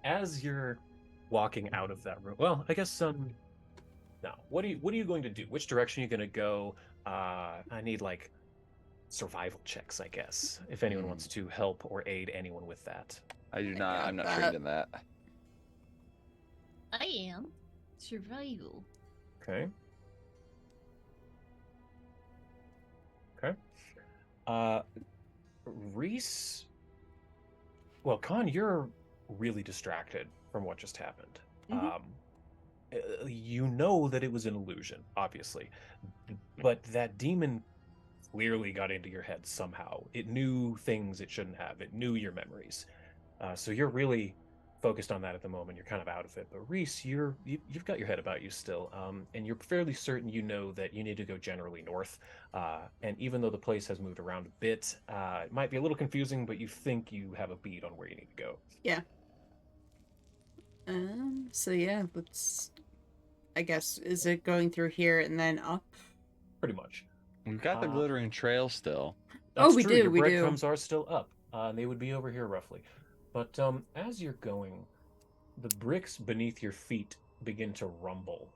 As you're walking out of that room, well, I guess now, what are you going to do? Which direction are you going to go? I need like survival checks, I guess, if anyone wants to help or aid anyone with that.
I do not. I'm not trained in that.
I am. Survival.
Okay. Reese. Well, Khan, you're really distracted from what just happened. You know that it was an illusion, obviously, but that demon clearly got into your head somehow. It knew things it shouldn't have. It knew your memories. So you're really focused on that at the moment. You're kind of out of it. But Reese, you've got your head about you still, and you're fairly certain you know that you need to go generally north. And even though the place has moved around a bit, it might be a little confusing, but you think you have a beat on where you need to go.
Yeah. So yeah, let's. I guess, is it going through here and then up?
Pretty much.
We've got the glittering trail still.
That's
we
true.
do.
Your
We do.
breadcrumbs are still up. They would be over here roughly. But as you're going, the bricks beneath your feet begin to rumble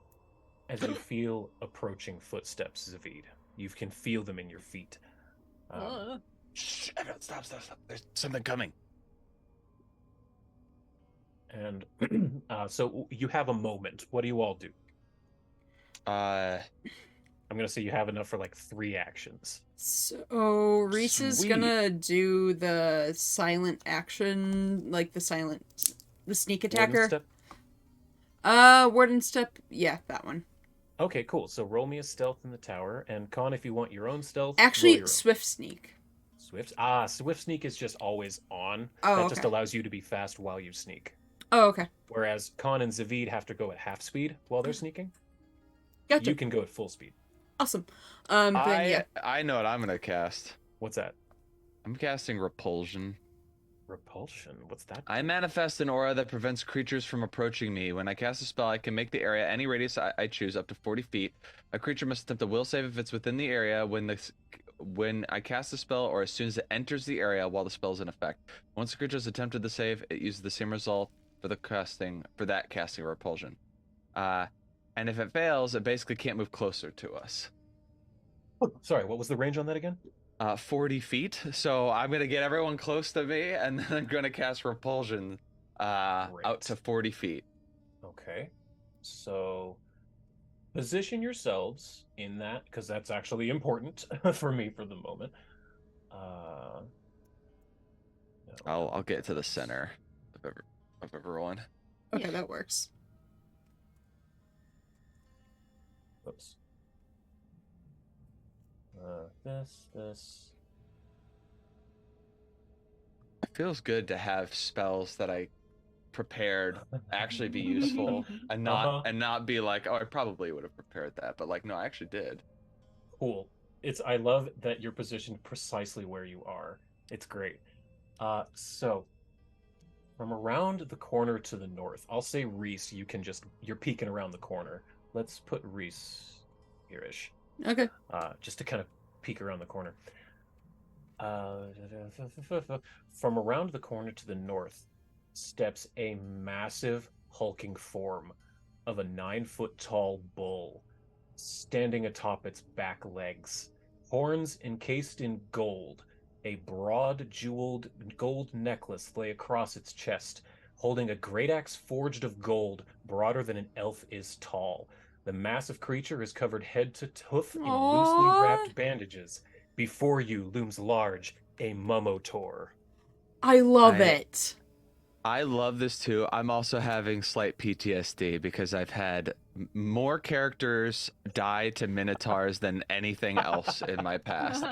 as you feel approaching footsteps, Zavid. You can feel them in your feet.
Shh, stop. There's something coming.
And so you have a moment. What do you all do? I'm going to say you have enough for like 3 actions.
So Reese is
Sweet.
gonna do the silent action, like the sneak attacker. Warden step. Yeah, that one.
Okay, cool. So roll me a stealth in the tower, and Con, if you want your own stealth,
Actually,
roll your own.
swift sneak.
Swift sneak is just always on.
Oh,
that
okay.
just allows you to be fast while you sneak.
Oh, okay.
Whereas Con and Zavid have to go at half speed while they're sneaking.
Gotcha.
You can go at full speed.
Awesome. Then yeah.
I know what I'm gonna cast.
What's that?
I'm casting Repulsion.
Repulsion? What's that?
I manifest an aura that prevents creatures from approaching me. When I cast a spell, I can make the area any radius I choose up to 40 feet. A creature must attempt a will save if it's within the area when I cast a spell or as soon as it enters the area while the spell is in effect. Once the creature has attempted the save, it uses the same result for that casting Repulsion. And if it fails, it basically can't move closer to us.
Oh, sorry, what was the range on that again?
40 feet. So I'm going to get everyone close to me, and then I'm going to cast Repulsion out to 40 feet.
Okay. So position yourselves in that, because that's actually important for me for the moment.
I'll get to the center of everyone.
Okay, that works.
Oops. This.
It feels good to have spells that I prepared actually be useful and not be like, oh, I probably would have prepared that, but like, no, I actually did.
Cool. I love that you're positioned precisely where you are. It's great. So from around the corner to the north, I'll say Reese, you're peeking around the corner. Let's put Reese here-ish.
Okay.
Just to kind of peek around the corner. From around the corner to the north steps a massive hulking form of a 9-foot-tall bull, standing atop its back legs, horns encased in gold. A broad jeweled gold necklace lay across its chest, holding a great axe forged of gold, broader than an elf is tall. The massive creature is covered head to hoof in loosely wrapped bandages. Before you looms large a Mummotor.
I love it.
I love this too. I'm also having slight PTSD because I've had more characters die to minotaurs than anything else in my past.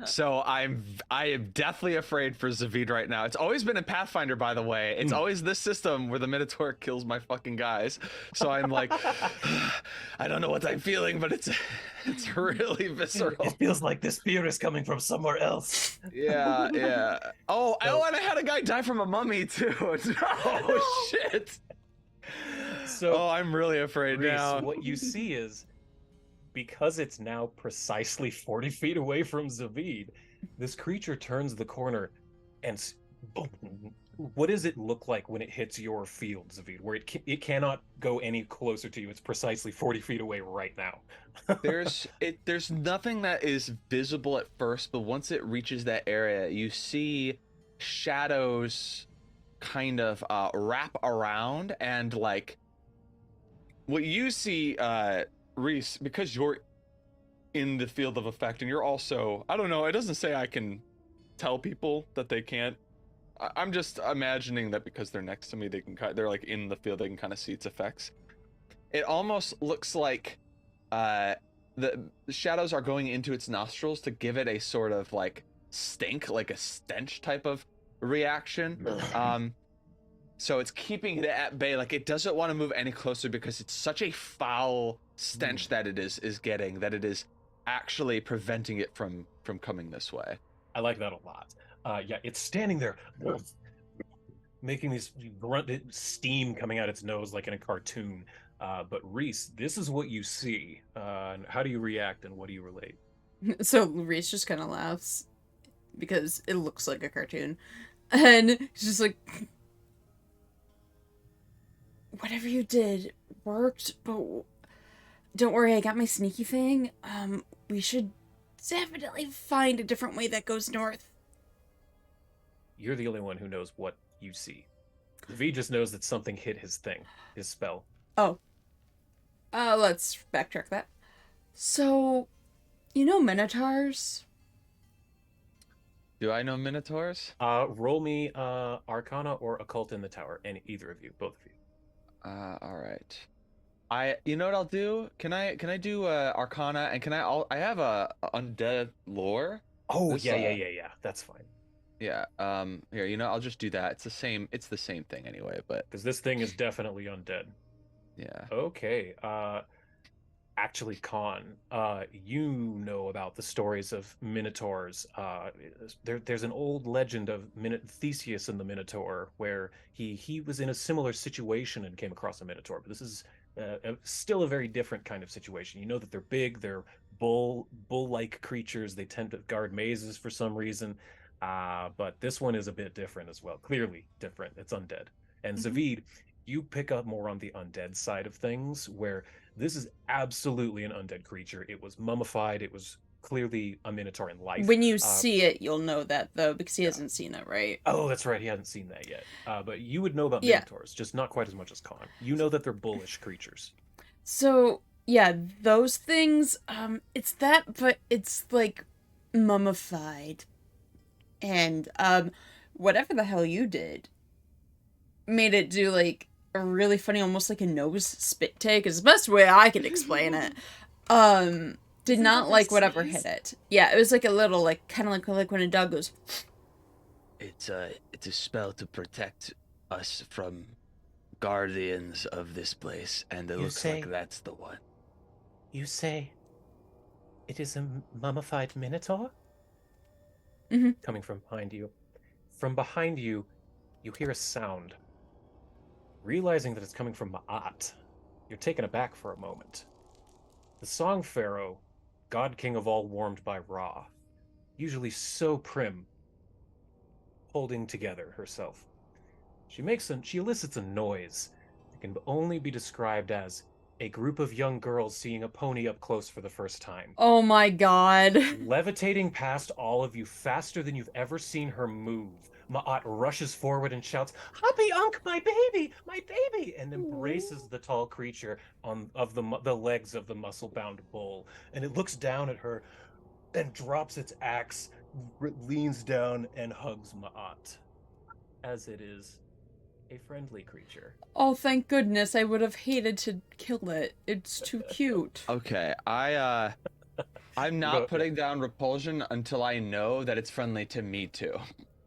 So I am definitely afraid for Zavid right now. It's always been in Pathfinder, by the way. It's always this system where the minotaur kills my fucking guys. So I'm like, I don't know what I'm feeling, but it's really visceral.
It feels like this fear is coming from somewhere else.
Yeah. Oh, and I had a guy die from a mummy too. Oh shit.
So
I'm really afraid
Reese,
now.
what you see is, because it's now precisely 40 feet away from Zavid, this creature turns the corner and what does it look like when it hits your field, Zavid, where it cannot go any closer to you? It's precisely 40 feet away right now.
There's nothing that is visible at first, but once it reaches that area, you see shadows kind of wrap around, and like what you see, Reese, because you're in the field of effect and you're also, I don't know, it doesn't say I can tell people that they can't. I'm just imagining that because they're next to me, they're like in the field, they can kind of see its effects. It almost looks like the shadows are going into its nostrils to give it a sort of like stink, like a stench type of reaction. So it's keeping it at bay. Like it doesn't want to move any closer because it's such a foul stench that it is getting, that it is actually preventing it from coming this way.
I like that a lot. Yeah, it's standing there making these steam coming out its nose like in a cartoon. But Reese, this is what you see. How do you react and what do you relate?
So Reese just kind of laughs because it looks like a cartoon. And she's just like, whatever you did worked, but don't worry, I got my sneaky thing. We should definitely find a different way that goes north.
You're the only one who knows what you see. V just knows that something hit his thing, his spell.
Oh. Let's backtrack that. So, you know Minotaurs?
Do I know Minotaurs?
Roll me Arcana or Occult in the Tower. Either of you, both of you.
All right. You know what I'll do? Can I do Arcana, and I have a undead lore.
Oh, yeah. That's fine.
Yeah. Here, I'll just do that. It's the same thing anyway, but
because this thing is definitely undead.
Yeah.
Okay. Actually, Khan, you know about the stories of Minotaurs. There's an old legend of Theseus and the Minotaur, where he was in a similar situation and came across a Minotaur. But this is still a very different kind of situation. You know that they're big, they're bull-like creatures. They tend to guard mazes for some reason. But this one is a bit different as well. Clearly different. It's undead. And Zavid, you pick up more on the undead side of things, where this is absolutely an undead creature. It was mummified. It was clearly a Minotaur in life.
When you see it, you'll know that, though, because he hasn't seen it, right?
Oh, that's right. He hasn't seen that yet. But you would know about Minotaurs, just not quite as much as Khan. You know that they're bullish creatures.
So, yeah, those things, it's that, but it's, like, mummified. And, whatever the hell you did made it do, like, a really funny, almost like a nose spit take is the best way I can explain it. Did not like whatever hit it. Yeah, it was like a little, like, kind of like when a dog goes.
It's a spell to protect us from guardians of this place, and it looks like that's the one.
You say it is a mummified Minotaur?
Mm-hmm.
Coming from behind you. From behind you, you hear a sound. Realizing that it's coming from Ma'at, you're taken aback for a moment. The Song Pharaoh, god king of all warmed by Ra, usually so prim, holding together herself. She elicits a noise that can only be described as a group of young girls seeing a pony up close for the first time.
Oh my god.
Levitating past all of you faster than you've ever seen her move. Ma'at rushes forward and shouts, "Happy Unk, my baby, and embraces the tall creature of the legs of the muscle-bound bull. And it looks down at her and drops its axe, leans down and hugs Ma'at, as it is a friendly creature.
Oh, thank goodness. I would have hated to kill it. It's too cute.
Okay, I'm not putting down repulsion until I know that it's friendly to me too.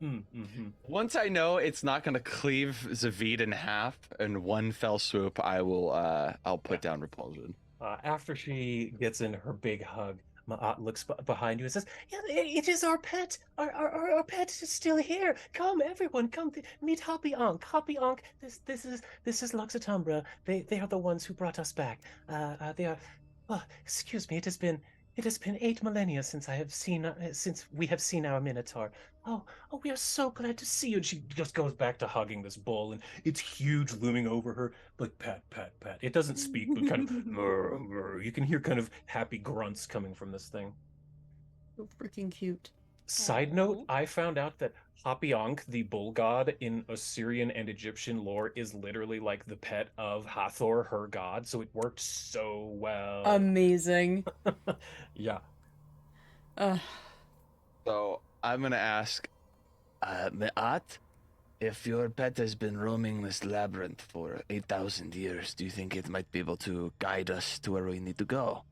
Mm-hmm.
Once I know it's not going to cleave Zavid in half in one fell swoop, I'll put down repulsion.
After she gets in her big hug, Ma'at looks behind you and says,
"Yeah, it is our pet. Our pet is still here. Come, everyone, come meet Happy Ankh. Happy Ankh. This is Lux Et Umbra. They are the ones who brought us back. They are. Oh, excuse me. It has been 8 millennia since we have seen our Minotaur. Oh, we are so glad to see you."
and she just goes back to hugging this bull, and it's huge, looming over her, like pat, pat, pat. It doesn't speak, but kind of you can hear kind of happy grunts coming from this thing.
So freaking cute.
Side note, I found out that Happy Ankh, the bull god in Assyrian and Egyptian lore, is literally like the pet of Hathor, her god, so it worked so well.
Amazing.
Yeah.
So I'm gonna ask,
Me'at, if your pet has been roaming this labyrinth for 8,000 years, do you think it might be able to guide us to where we need to go?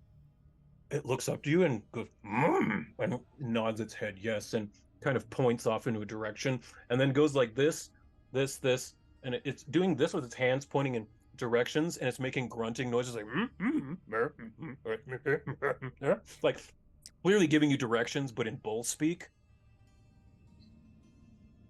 It looks up to you and goes, and nods its head yes, and kind of points off into a direction, and then goes like this, and it's doing this with its hands pointing in directions, and it's making grunting noises like clearly giving you directions, but in bull speak.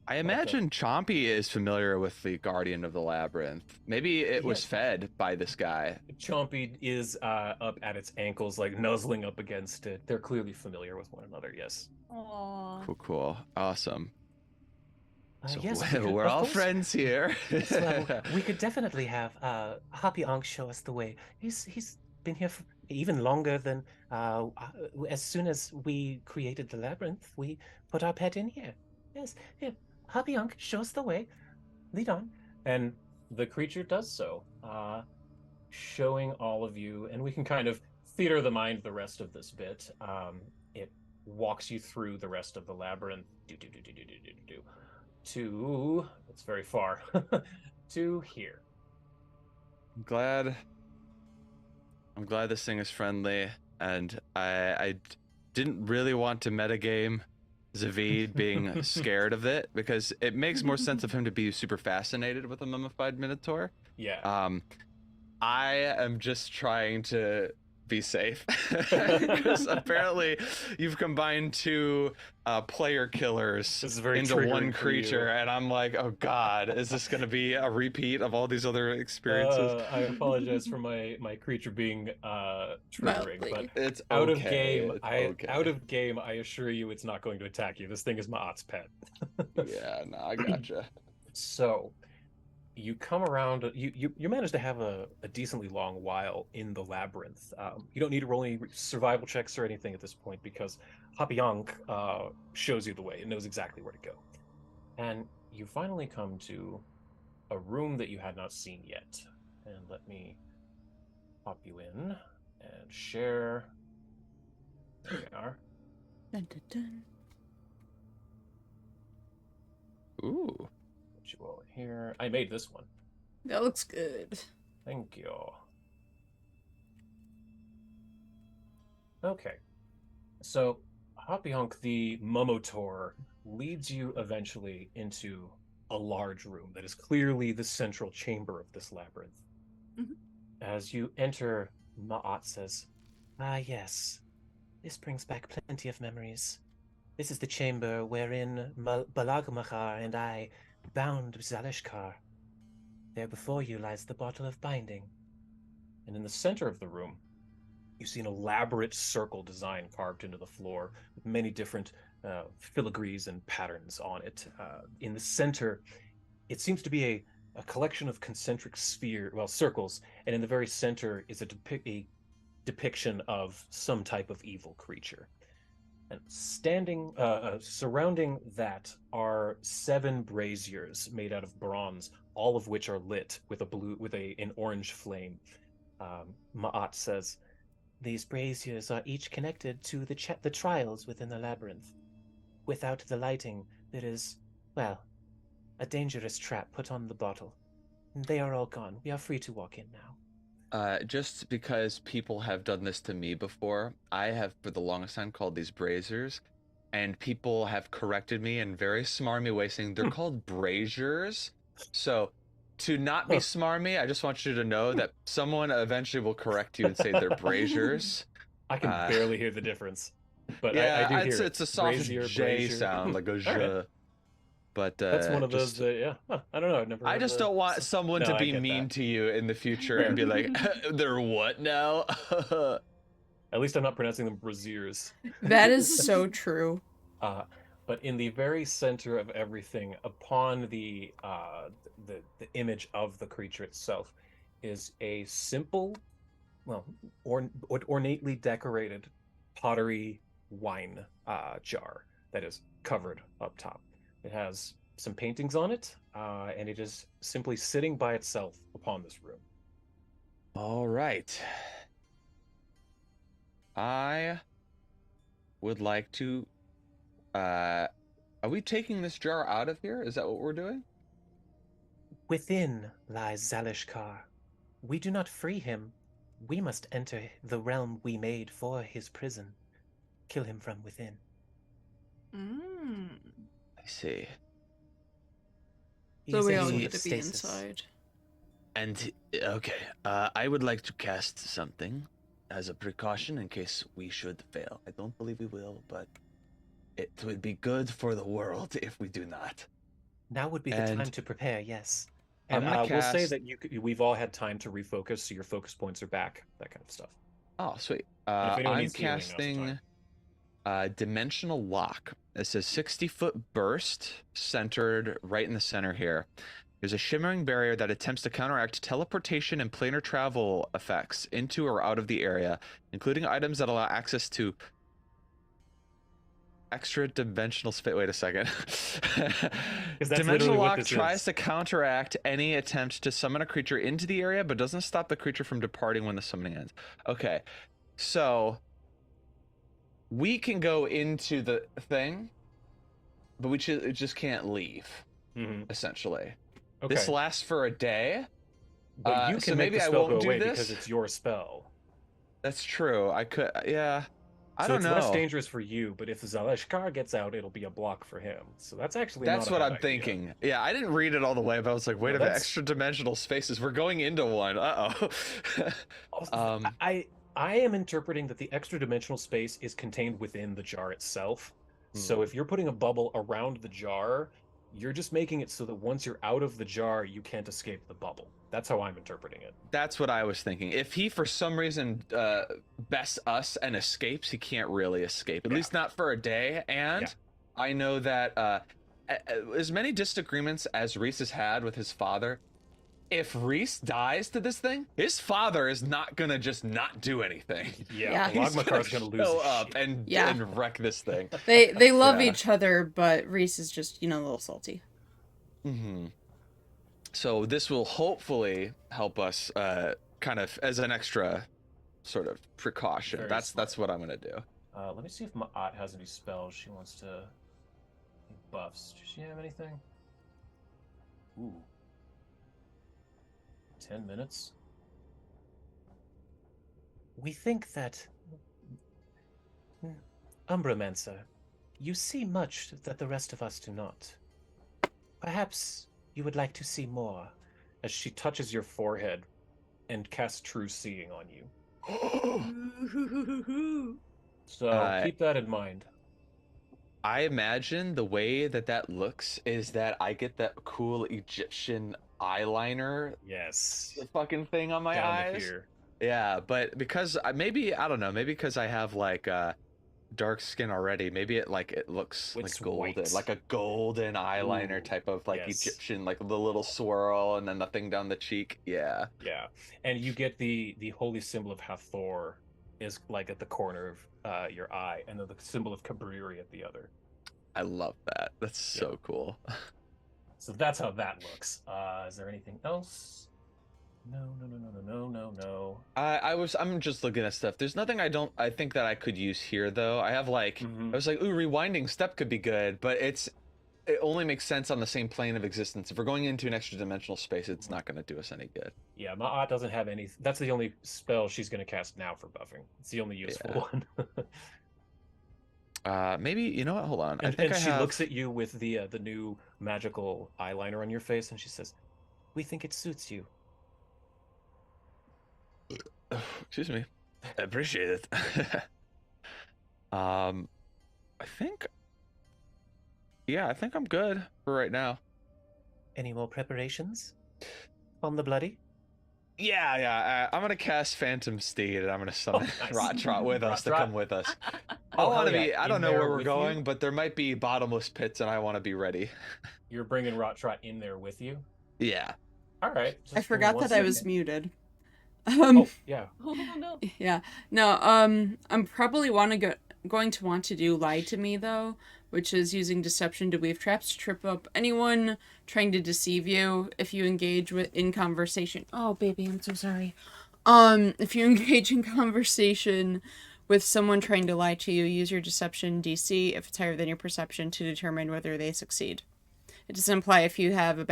I imagine Chompy is familiar with the Guardian of the Labyrinth. Maybe it was fed by this guy.
Chompy is up at its ankles, like nuzzling up against it. They're clearly familiar with one another, yes.
Aww.
Cool. Awesome.
So
yes,
we're
of
all
course.
friends here.
Yes, we could definitely have Happy Ankh show us the way. He's been here for even longer than as soon as we created the labyrinth, we put our pet in here. Yes, here, Happy Ankh, show us the way. Lead on.
And the creature does so, showing all of you, and we can kind of theater the mind the rest of this bit. It walks you through the rest of the labyrinth. To it's very far to here.
I'm glad this thing is friendly, and I didn't really want to metagame Zavid being scared of it, because it makes more sense of him to be super fascinated with a mummified minotaur.
Yeah.
I am just trying to be safe, because apparently you've combined two player killers
This is very
into
triggering
one
for you.
creature, and I'm like, oh god, is this going to be a repeat of all these other experiences?
I apologize for my creature being triggering, but
Mildly.
It's
out of
okay,
game,
it's
out
okay.
of game, I assure you, it's not going to attack you. This thing is Ma'at's pet.
Yeah, no, I gotcha.
So you come around. You manage to have a decently long while in the labyrinth. You don't need to roll any survival checks or anything at this point, because Hapiyank shows you the way and knows exactly where to go. And you finally come to a room that you had not seen yet. And let me pop you in and share. There we are.
Dun, dun, dun.
Ooh.
Put you all here. I made this one.
That looks good.
Thank you. Okay. So, Hopyonk the Momotor leads you eventually into a large room that is clearly the central chamber of this labyrinth.
Mhm.
As you enter,
Ma'at says, "Ah, yes. This brings back plenty of memories. This is the chamber wherein Balagmachar and I bound Zalishkar. There before you lies the bottle of binding."
and in the center of the room, you see an elaborate circle design carved into the floor with many different filigrees and patterns on it. In the center, it seems to be a collection of concentric circles, and in the very center is a depiction of some type of evil creature. And surrounding that are 7 braziers made out of bronze, all of which are lit with an orange flame.
Ma'at says, "These braziers are each connected to the trials within the labyrinth. Without the lighting, there is, well, a dangerous trap put on the bottle. They are all gone. We are free to walk in now."
Just because people have done this to me before, I have for the longest time called these braziers, and people have corrected me in very smarmy ways, saying they're called braziers. So, to not be smarmy, I just want you to know that someone eventually will correct you and say they're braziers.
I can barely hear the difference, but
yeah,
I do hear
it's a soft
brazier,
J
brazier.
sound, like a J.
Right.
But
That's one of
just,
those. Yeah, I don't know. I've never.
I
heard
just
the-
don't want someone
No,
to
I
be
get
mean
that.
to you in the future
Fair.
and be like, "They're what now?"
At least I'm not pronouncing them braziers.
That is so true.
But in the very center of everything, upon the image of the creature itself, is a simple, well, ornately decorated pottery wine jar that is covered up top. It has some paintings on it, and it is simply sitting by itself upon this room.
All right. I would like to. Are we taking this jar out of here? Is that what we're doing?
Within lies Zalishkar. We do not free him. We must enter the realm we made for his prison. Kill him from within.
Mm.
I see.
He
So
is
we
in
all
sort
get
of
to be
stasis.
inside.
And okay, I would like to cast something as a precaution in case we should fail. I don't believe we will, but it would be good for the world if we do not.
Now would be the
And-
time to prepare, yes.
And
I'm gonna
we'll say
cast-
that we've all had time to refocus, so your focus points are back, that kind of stuff.
Oh, sweet.
And if anyone
I'm
needs healing, now's the
casting
time.
Dimensional lock. It says 60-foot burst, centered right in the center here. There's a shimmering barrier that attempts to counteract teleportation and planar travel effects into or out of the area, including items that allow access to extra dimensional space. Wait a second. Dimensional lock tries to counteract any attempt to summon a creature into the area, but doesn't stop the creature from departing when the summoning ends. Okay, so we can go into the thing, but we just can't leave, essentially. Okay. This lasts for a day.
But you can
so
make
maybe
the spell
I won't
go away
do this
because it's your spell.
That's true. I could, yeah. I don't know.
So it's less dangerous for you, but if Zalishkar gets out, it'll be a block for him. So that's actually
that's
not
what
a
I'm
bad idea.
Thinking. Yeah, I didn't read it all the way, but I was like, wait a minute, extra dimensional spaces. We're going into one.
I am interpreting that the extra dimensional space is contained within the jar itself. So if you're putting a bubble around the jar, you're just making it so that once you're out of the jar, you can't escape the bubble. That's how I'm interpreting it.
That's what I was thinking. If he, for some reason, bests us and escapes, he can't really escape. At least not for a day. And I know that as many disagreements as Reese has had with his father, if Reese dies to this thing, his father is not gonna just not do anything.
Logmakar's gonna lose
go up and wreck this thing.
They love each other, but Reese is just, a little salty.
So this will hopefully help us kind of as an extra sort of precaution. That's what I'm gonna do.
Let me see if Ma'at has any spells she wants to buffs. Does she have anything? Ooh. 10 minutes.
We think that, Umbramancer, you see much that the rest of us do not. Perhaps you would like to see more.
As she touches your forehead and casts True Seeing on you. So keep that in mind.
I imagine the way that looks is that I get that cool Egyptian eyeliner fucking thing on my eyes. Yeah, but because maybe I don't know, maybe because I have like dark skin already, maybe it looks like golden, white. Like a golden eyeliner type of Egyptian, like the little swirl and then the thing down the cheek. Yeah
And you get the holy symbol of Hathor is like at the corner of your eye, and then the symbol of Cabriri at the other.
I love that. That's so cool.
So that's how that looks. Is there anything else? No.
I'm just looking at stuff. There's nothing I think that I could use here though. I have I was like, ooh, rewinding step could be good, but it only makes sense on the same plane of existence. If we're going into an extra dimensional space, it's not going to do us any good.
Yeah, Ma'at doesn't have any. That's the only spell she's going to cast now for buffing. It's the only useful one.
Maybe, you know what? Hold on.
And she looks at you with the new magical eyeliner on your face, and she says, "We think it suits you."
Excuse me. I appreciate it. I think I'm good for right now.
Any more preparations on the bloody?
Yeah. I'm gonna cast Phantom Steed, and I'm gonna summon Rot Trot with us to come with us. I want to be. I don't know where we're going, but there might be bottomless pits, and I want to be ready.
You're bringing Rot Trot in there with you?
Yeah.
All right.
I forgot that I was muted.
Oh yeah.
Oh no.
Yeah. No. I'm probably going to want to do Lie to Me though, which is using deception to weave traps to trip up anyone trying to deceive you. If you engage in conversation. Oh baby, I'm so sorry. If you engage in conversation with someone trying to lie to you, use your deception DC if it's higher than your perception to determine whether they succeed. It doesn't imply if you have a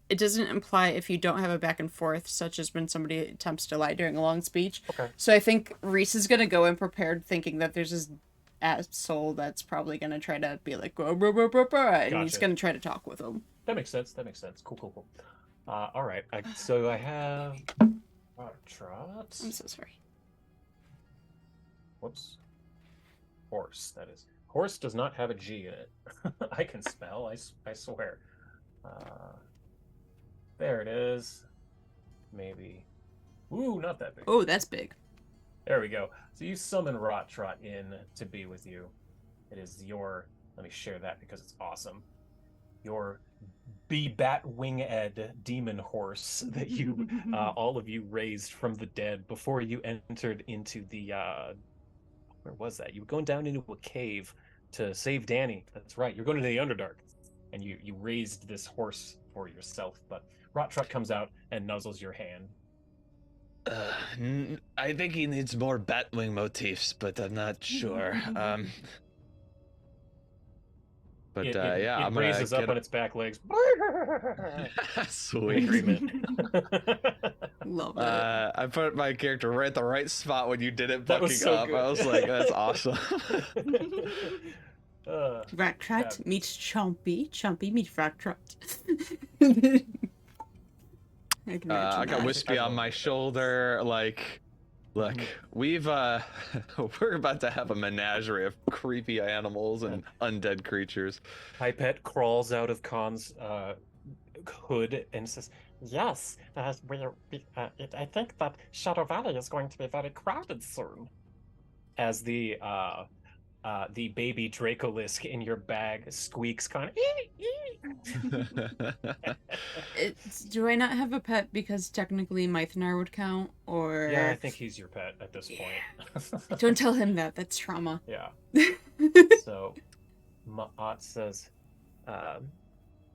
It doesn't imply if you don't have a back and forth, such as when somebody attempts to lie during a long speech.
Okay.
So I think Reese is going to go in prepared thinking that there's this asshole that's probably going to try to be like, and he's going to try to talk with him.
That makes sense. Cool. All right. So I have Trot.
I'm so sorry.
Whoops. Horse, that is. Horse does not have a G in it. I can spell, I swear. There it is. Maybe. Ooh, not that big.
Oh, that's big.
There we go. So you summon Rot Trot in to be with you. It is your, let me share that because it's awesome, your bat winged demon horse that you, all of you raised from the dead before you entered into the, where was that? You were going down into a cave to save Danny. That's right. You're going to the Underdark. And you raised this horse for yourself. But Rottruck comes out and nuzzles your hand.
I think he needs more Batwing motifs, but I'm not sure.
It
I'm gonna
raises up
get
on its back legs.
Sweet.
Agreement.
Love it.
I put my character right at the right spot when you did it
That was
bucking
so
up.
good.
I was like, that's awesome.
Ratrat meets Chompy. Chompy meets Ratrat. I can
I
imagine
got
that.
Wispy on my shoulder. Like, look, we're about to have a menagerie of creepy animals and undead creatures.
Pipette crawls out of Khan's hood and says,
Yes, I think that Shadow Valley is going to be very crowded soon.
as the baby Dracolisk in your bag squeaks kind of.
Do I not have a pet because technically Mythanar would count, or...
Yeah, I think he's your pet at this point.
Don't tell him that, that's trauma.
Yeah. So, Ma'at says,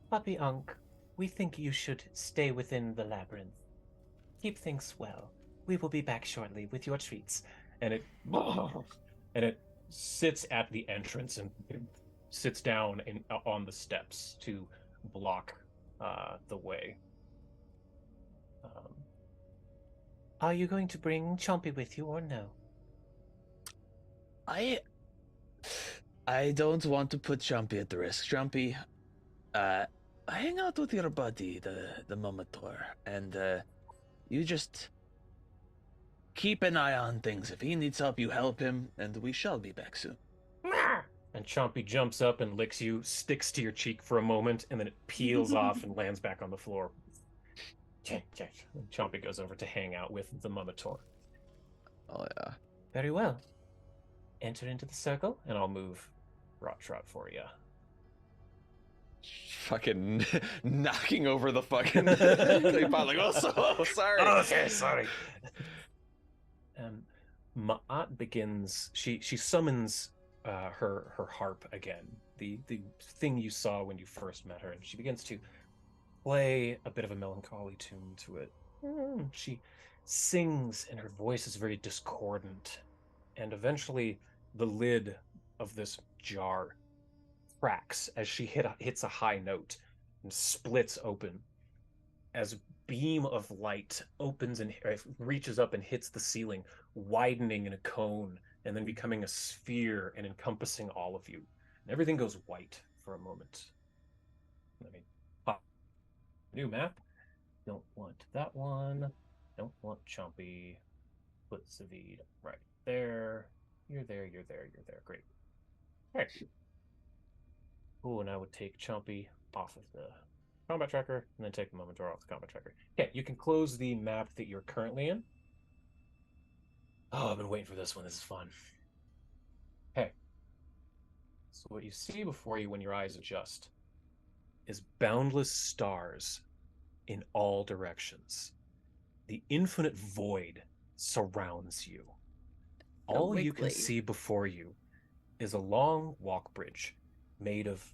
Puppy Unk, we think you should stay within the labyrinth. Keep things well. We will be back shortly with your treats.
and it sits at the entrance and sits down on the steps to block the way.
Are you going to bring Chompy with you or no?
I don't want to put Jumpy at the risk. Jumpy, hang out with your buddy, the Momator, and you just keep an eye on things. If he needs help, you help him, and we shall be back soon.
And Chompy jumps up and licks you, sticks to your cheek for a moment, and then it peels off and lands back on the floor. And Chompy goes over to hang out with the Mummator.
Oh yeah.
Very well. Enter into the circle.
And I'll move Rottrot for you.
Fucking knocking over the fucking pot, like, oh, sorry.
Okay, sorry. Ma'at begins. She summons her harp again, the thing you saw when you first met her, and she begins to play a bit of a melancholy tune to it. She sings, and her voice is very discordant. And eventually, the lid of this jar cracks as she hits a high note and splits open as a beam of light opens and reaches up and hits the ceiling, widening in a cone and then becoming a sphere and encompassing all of you. And everything goes white for a moment. Let me pop new map. Don't want that one. Don't want Chompy. Put Zavid right there. You're there, you're there, you're there. Great. All right. Oh, and I would take Chompy off of the combat tracker and then take the Momator off the combat tracker. Okay, you can close the map that you're currently in. Oh, I've been waiting for this one. This is fun. Okay. So what you see before you when your eyes adjust is boundless stars in all directions. The infinite void surrounds you. All you can see before you is a long walk bridge made of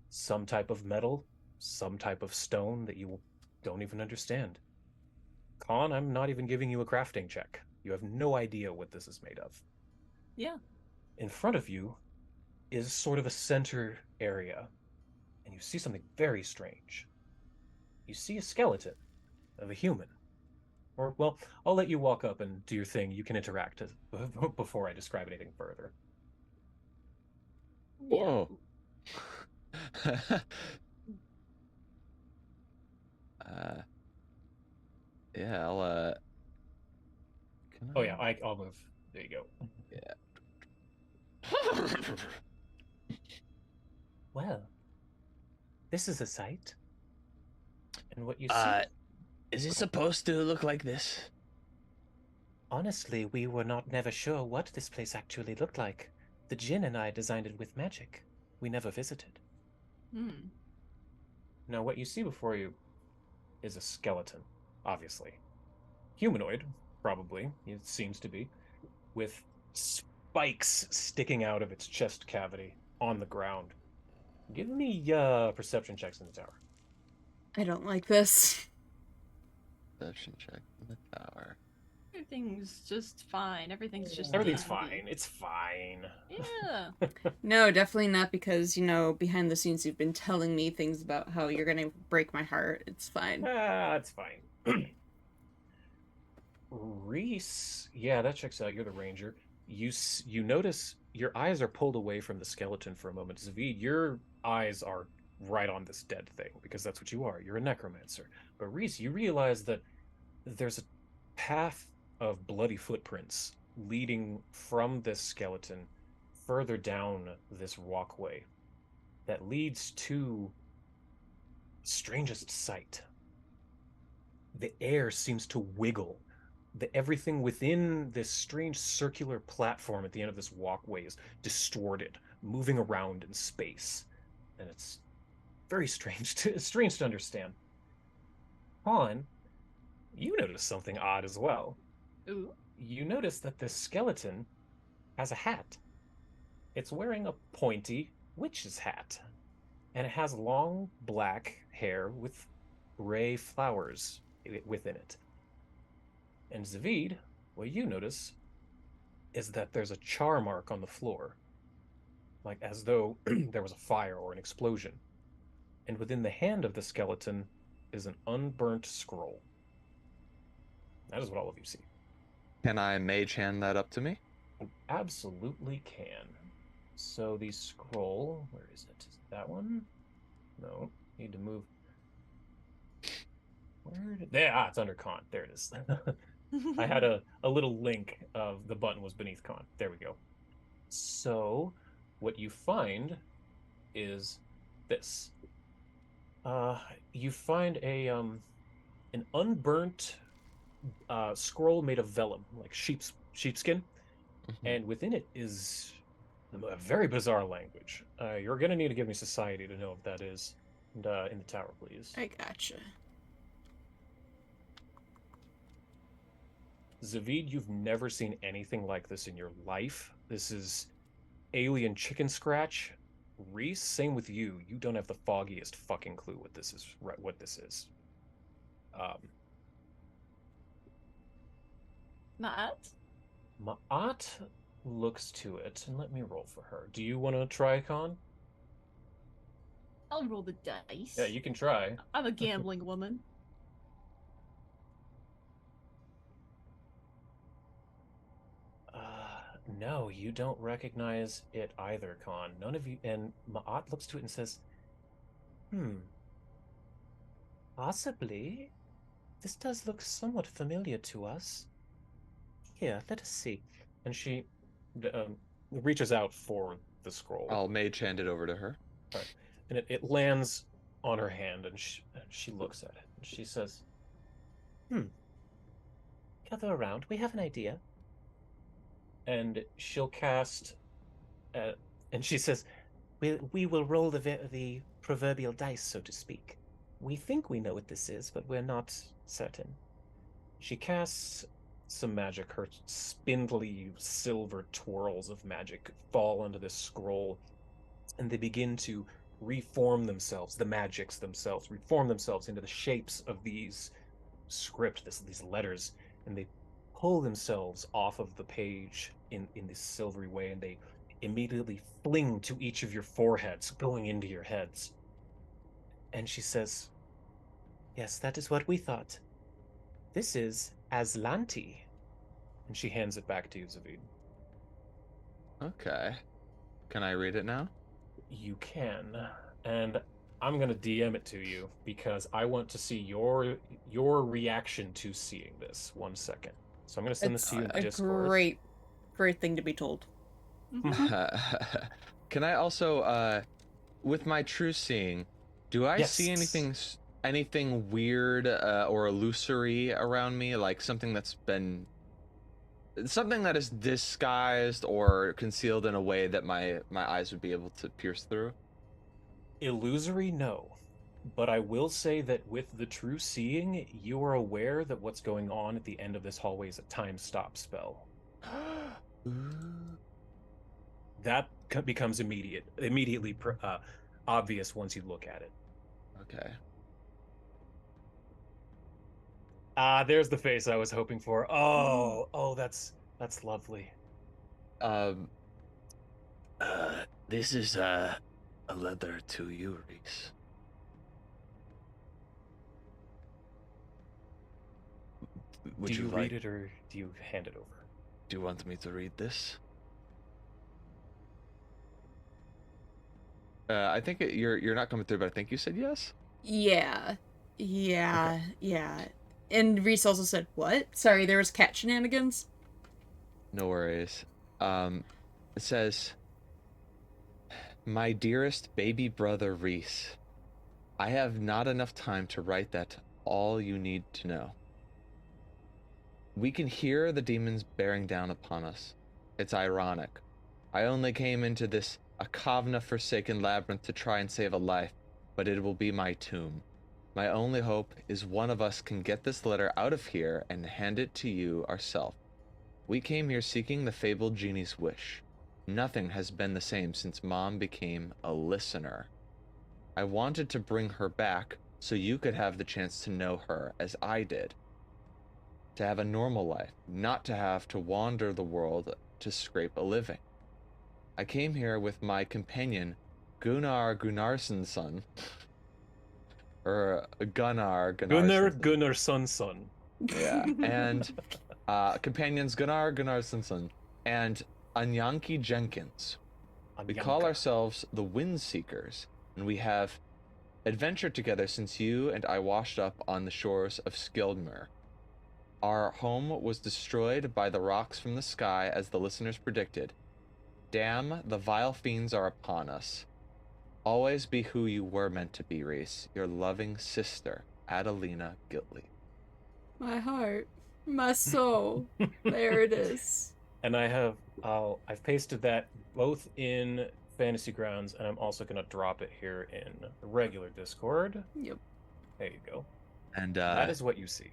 some type of metal, some type of stone that you don't even understand. Khan, I'm not even giving you a crafting check. You have no idea what this is made of.
Yeah.
In front of you is sort of a center area, and you see something very strange. You see a skeleton of a human. Or, well, I'll let you walk up and do your thing. You can interact before I describe anything further.
Whoa. Yeah, I'll
Oh yeah, I'll move. There you go.
Yeah.
Well, this is a sight. And what you see...
Is it supposed to look like this?
Honestly, we were never sure what this place actually looked like.
The djinn and I designed it with magic. We never visited.
Hmm.
Now, what you see before you is a skeleton, obviously. Humanoid, probably, it seems to be, with spikes sticking out of its chest cavity on the ground. Give me perception checks in the tower.
I don't like this.
Perception check in the tower.
Everything's just fine. Everything's just
Everything's
dandy.
fine. It's fine.
Yeah.
No, definitely not, because, you know, behind the scenes you've been telling me things about how you're gonna break my heart. It's fine.
It's fine. Reese, yeah, that checks out. You're the ranger. You notice your eyes are pulled away from the skeleton for a moment. Zavid, your eyes are right on this dead thing because that's what you are. You're a necromancer. But Reese, you realize that there's a path of bloody footprints leading from this skeleton further down this walkway that leads to strangest sight. The air seems to wiggle. Everything within this strange circular platform at the end of this walkway is distorted, moving around in space. And it's very strange to understand. Han, you notice something odd as well.
Ooh.
You notice that this skeleton has a hat. It's wearing a pointy witch's hat. And it has long black hair with gray flowers within it. And Zavid, what you notice is that there's a char mark on the floor, like as though there was a fire or an explosion. And within the hand of the skeleton is an unburnt scroll. That is what all of you see.
Can I mage hand that up to me?
You absolutely can. So the scroll, where is it? Is it that one? No, need to move. Where did there? It's under con. There it is. I had a little link of the button was beneath con. There we go. So what you find is this. You find an unburnt scroll made of vellum, like sheepskin, and within it is a very bizarre language. You're gonna need to give me society to know what that is. And, in the tower, please.
I gotcha.
Zavid, you've never seen anything like this in your life. This is alien chicken scratch. Reese, same with you. You don't have the foggiest fucking clue what this is. What this is. Ma'at looks to it, and let me roll for her. Do you want to try, Con?
I'll roll the dice.
Yeah, you can try.
I'm a gambling woman.
No, you don't recognize it either, Con. None of you. And Ma'at looks to it and says, possibly. This does look somewhat familiar to us. Here, let us see. And she reaches out for the scroll.
I'll mage hand it over to her.
Right. And it lands on her hand, and she looks at it. And she says, gather around. We have an idea. And she'll cast, and she says, we will roll the proverbial dice, so to speak. We think we know what this is, but we're not certain. She casts some magic. Her spindly silver twirls of magic fall onto this scroll, and they begin to reform themselves, the magics themselves, reform themselves into the shapes of these script, these letters, and they pull themselves off of the page in this silvery way, and they immediately fling to each of your foreheads, going into your heads. And she says, yes, that is what we thought. This is Aslanti. And she hands it back to you, Zavid.
Okay. Can I read it now?
You can. And I'm going to DM it to you because I want to see your reaction to seeing this. 1 second. So I'm going to send this to you in Discord.
Great thing to be told.
Can I also, with my true seeing, do I
Yes.
see anything weird or illusory around me, like something that's been something that is disguised or concealed in a way that my eyes would be able to pierce through?
Illusory, no. But I will say that with the true seeing, you are aware that what's going on at the end of this hallway is a time stop spell. That becomes immediately obvious once you look at it.
Okay.
There's the face I was hoping for. Oh, that's lovely.
This is a letter to you, Reese.
Do you read it or do you hand it over?
Do you want me to read this?
I think you're not coming through, but I think you said yes.
Yeah. And Reese also said, what? Sorry, there was cat shenanigans.
No worries. It says, "My dearest baby brother Reese, I have not enough time to write that all you need to know. We can hear the demons bearing down upon us. It's ironic. I only came into this Akavna-forsaken labyrinth to try and save a life, but it will be my tomb. My only hope is one of us can get this letter out of here and hand it to you ourselves. We came here seeking the fabled genie's wish. Nothing has been the same since Mom became a listener. I wanted to bring her back so you could have the chance to know her as I did. To have a normal life, not to have to wander the world to scrape a living. I came here with my companion, Gunnar Gunnarsson, or Gunnar
Gunnarsson.
Yeah, and companions Gunnar Gunnarsson and Anyanki Jenkins. We call ourselves the Wind Seekers, and we have adventured together since you and I washed up on the shores of Skildmere. Our home was destroyed by the rocks from the sky, as the listeners predicted. Damn, the vile fiends are upon us. Always be who you were meant to be, Reese. Your loving sister, Adelina Gitley."
My heart. My soul. There it is.
And I've pasted that both in Fantasy Grounds, and I'm also going to drop it here in the regular Discord.
Yep.
There you go.
And
that is what you see.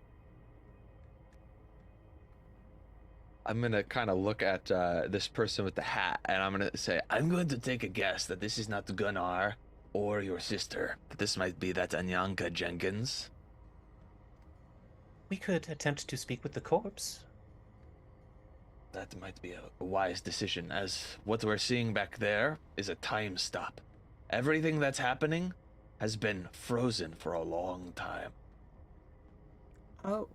I'm going to kind of look at this person with the hat, and I'm going to say,
I'm going to take a guess that this is not Gunnar or your sister. That this might be that Anyanka Jenkins.
We could attempt to speak with the corpse.
That might be a wise decision, as what we're seeing back there is a time stop. Everything that's happening has been frozen for a long time.
Oh.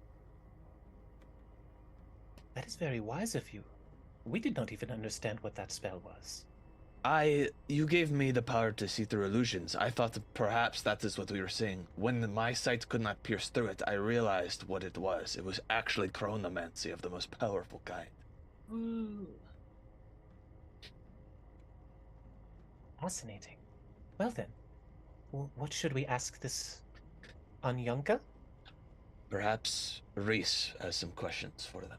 That is very wise of you. We did not even understand what that spell was.
You gave me the power to see through illusions. I thought that perhaps that is what we were seeing. When my sight could not pierce through it, I realized what it was. It was actually chronomancy of the most powerful kind.
Ooh.
Fascinating. Well then, what should we ask this Anyanka?
Perhaps Reese has some questions for them.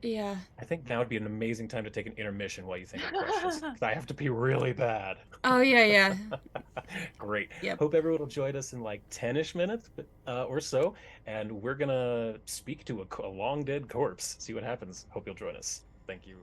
Yeah.
I think now would be an amazing time to take an intermission while you think of questions. 'Cause I have to pee really bad.
Oh, yeah.
Great.
Yep.
Hope everyone will join us in like 10-ish minutes or so. And we're going to speak to a long dead corpse. See what happens. Hope you'll join us. Thank you.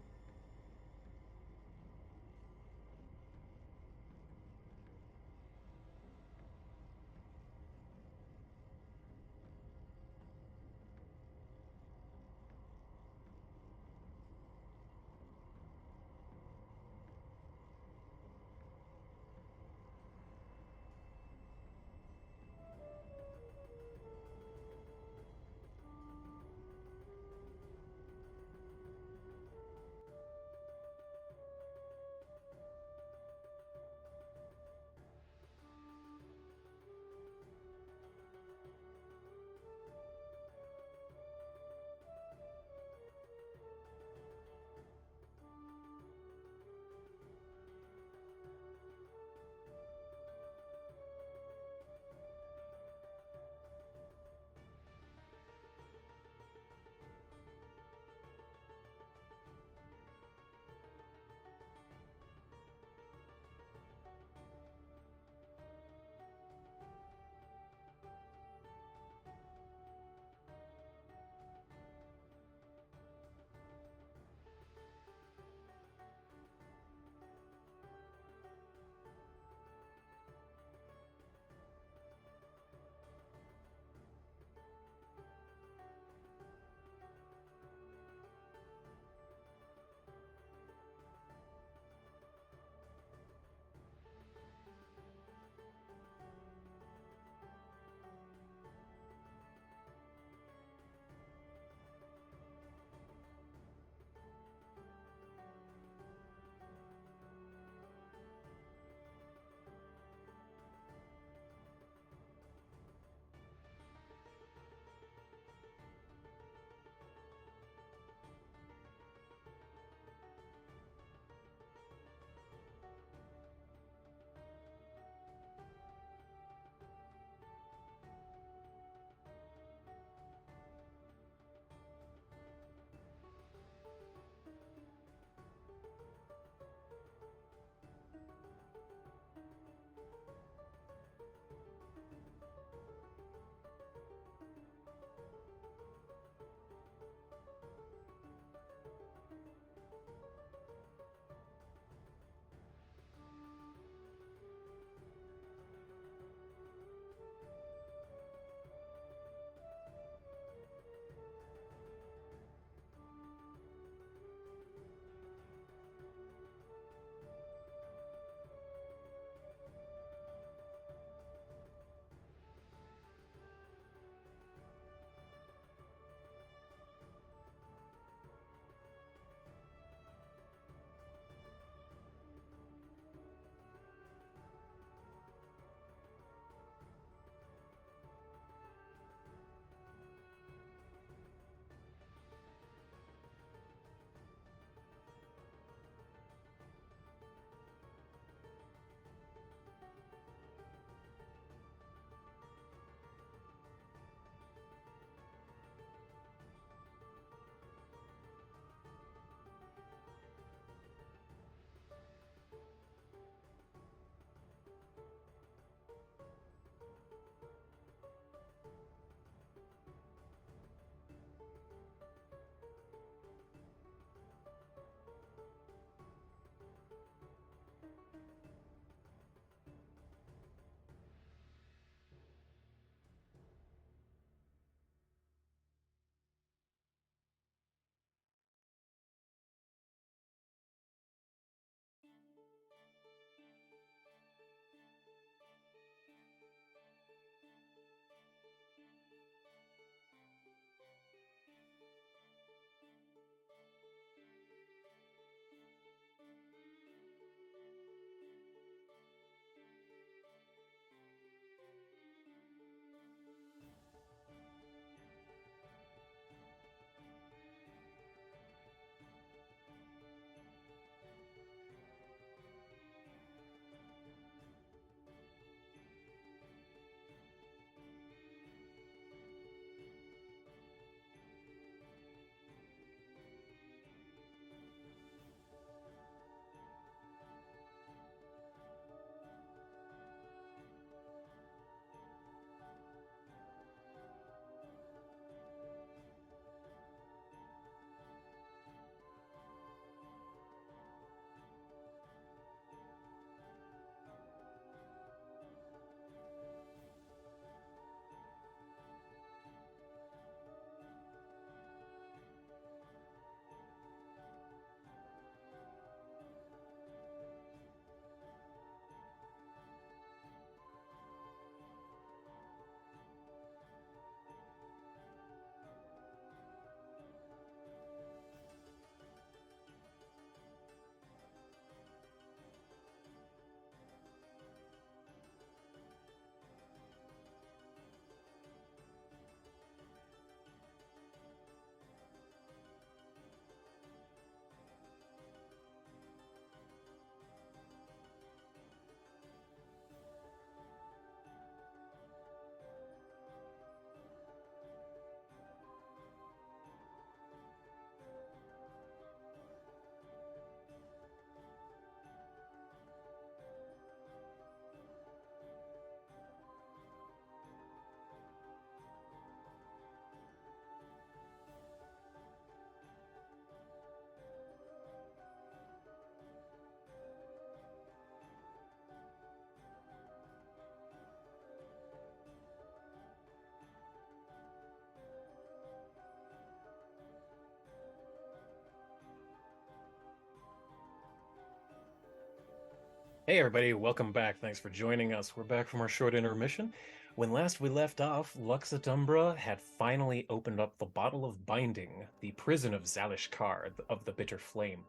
Hey everybody, welcome back. Thanks for joining us. We're back from our short intermission. When last we left off, Lux Et Umbra had finally opened up the bottle of binding, the prison of Zalishkar, of the bitter flame.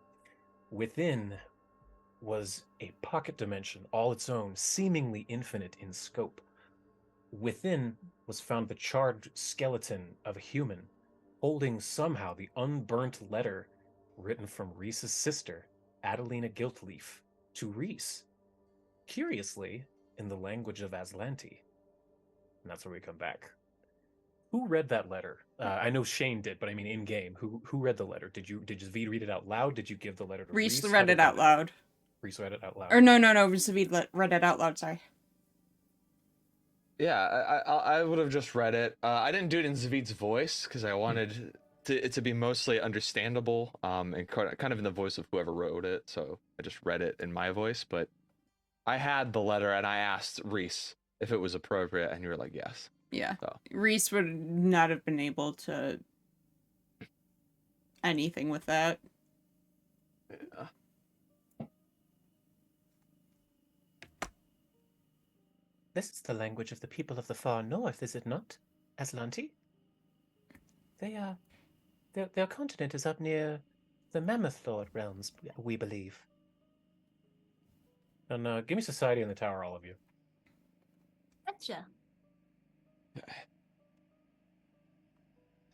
Within was a pocket dimension, all its own, seemingly infinite in scope. Within was found the charred skeleton of a human, holding somehow the unburnt letter written from Reese's sister, Adelina Giltleaf, to Reese. Curiously, in the language of Aslanti. And that's where we come back. Who read that letter? I know Shane did, but I mean in game. Who read the letter? Did Zavid read it out loud? Did you give the letter to Reese?
Reese read it out loud.
Reese read it out loud.
Or no, Zavid read it out loud. Sorry.
Yeah, I would have just read it. I didn't do it in Zavid's voice because I wanted it to be mostly understandable, and kind of in the voice of whoever wrote it. So I just read it in my voice. But I had the letter and I asked Reese if it was appropriate, and you were like, yes.
Yeah.
So.
Reese would not have been able to anything with that.
Yeah.
This is the language of the people of the far north, is it not, Aslanti? Their continent is up near the Mammoth Lord realms, we believe.
And give me society in the tower, all of you.
Gotcha.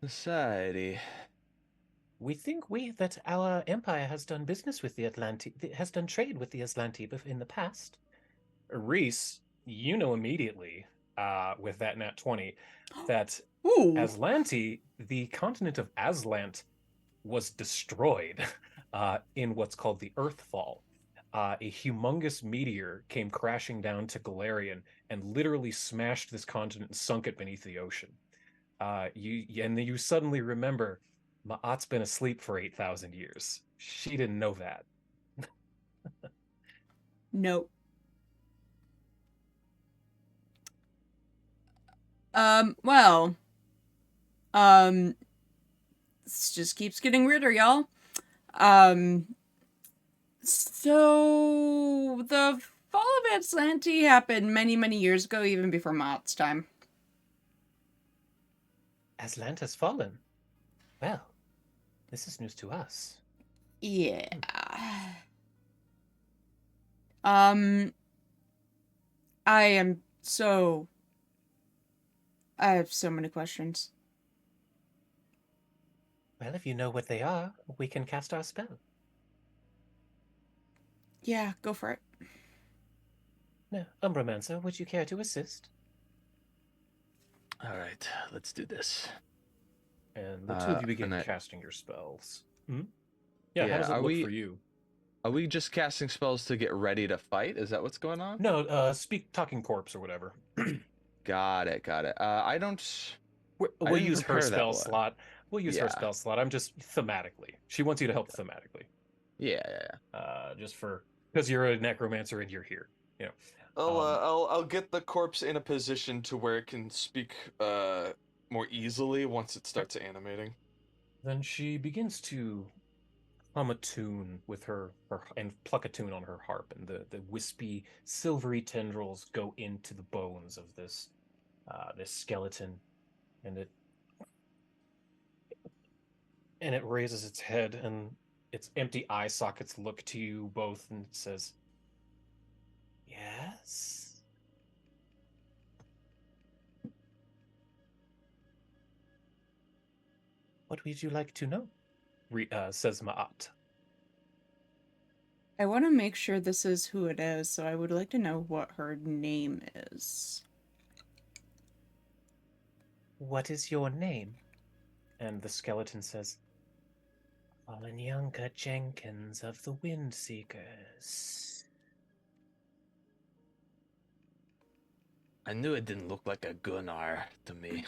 Society.
We think that our empire has done business with the Atlanti, has done trade with the Aslanti in the past.
Reese, you know immediately, with that nat 20, that
Ooh.
Aslanti, the continent of Aslant, was destroyed in what's called the Earthfall. A humongous meteor came crashing down to Galarian and literally smashed this continent and sunk it beneath the ocean. You suddenly remember Ma'at's been asleep for 8,000 years. She didn't know that.
Nope. This just keeps getting weirder, y'all. So the fall of Atlanti happened many, many years ago, even before Mott's time.
Aslant has fallen. Well, this is news to us.
Yeah. I have so many questions.
Well, if you know what they are, we can cast our spell.
Yeah, go for it.
Now, Umbramancer, would you care to assist?
All right, let's do this.
And the two of you begin casting your spells. Hmm? Yeah, how does it look for you?
Are we just casting spells to get ready to fight? Is that what's going on?
No, speak talking corpse or whatever.
Got it. I don't...
We'll use her spell slot. We'll use her spell slot. I'm just thematically. She wants you to help thematically.
Yeah.
Just because you're a necromancer and you're here. You know.
I'll get the corpse in a position to where it can speak more easily once it starts animating.
Then she begins to hum a tune with her and pluck a tune on her harp, and the wispy, silvery tendrils go into the bones of this skeleton, and it raises its head, and its empty eye sockets look to you both, and it says, "Yes."
What would you like to know?
Says Ma'at.
I want to make sure this is who it is, so I would like to know what her name is.
What is your name?
And the skeleton says,
Fallen Younger Jenkins of the Windseekers.
I knew it didn't look like a Gunnar to me.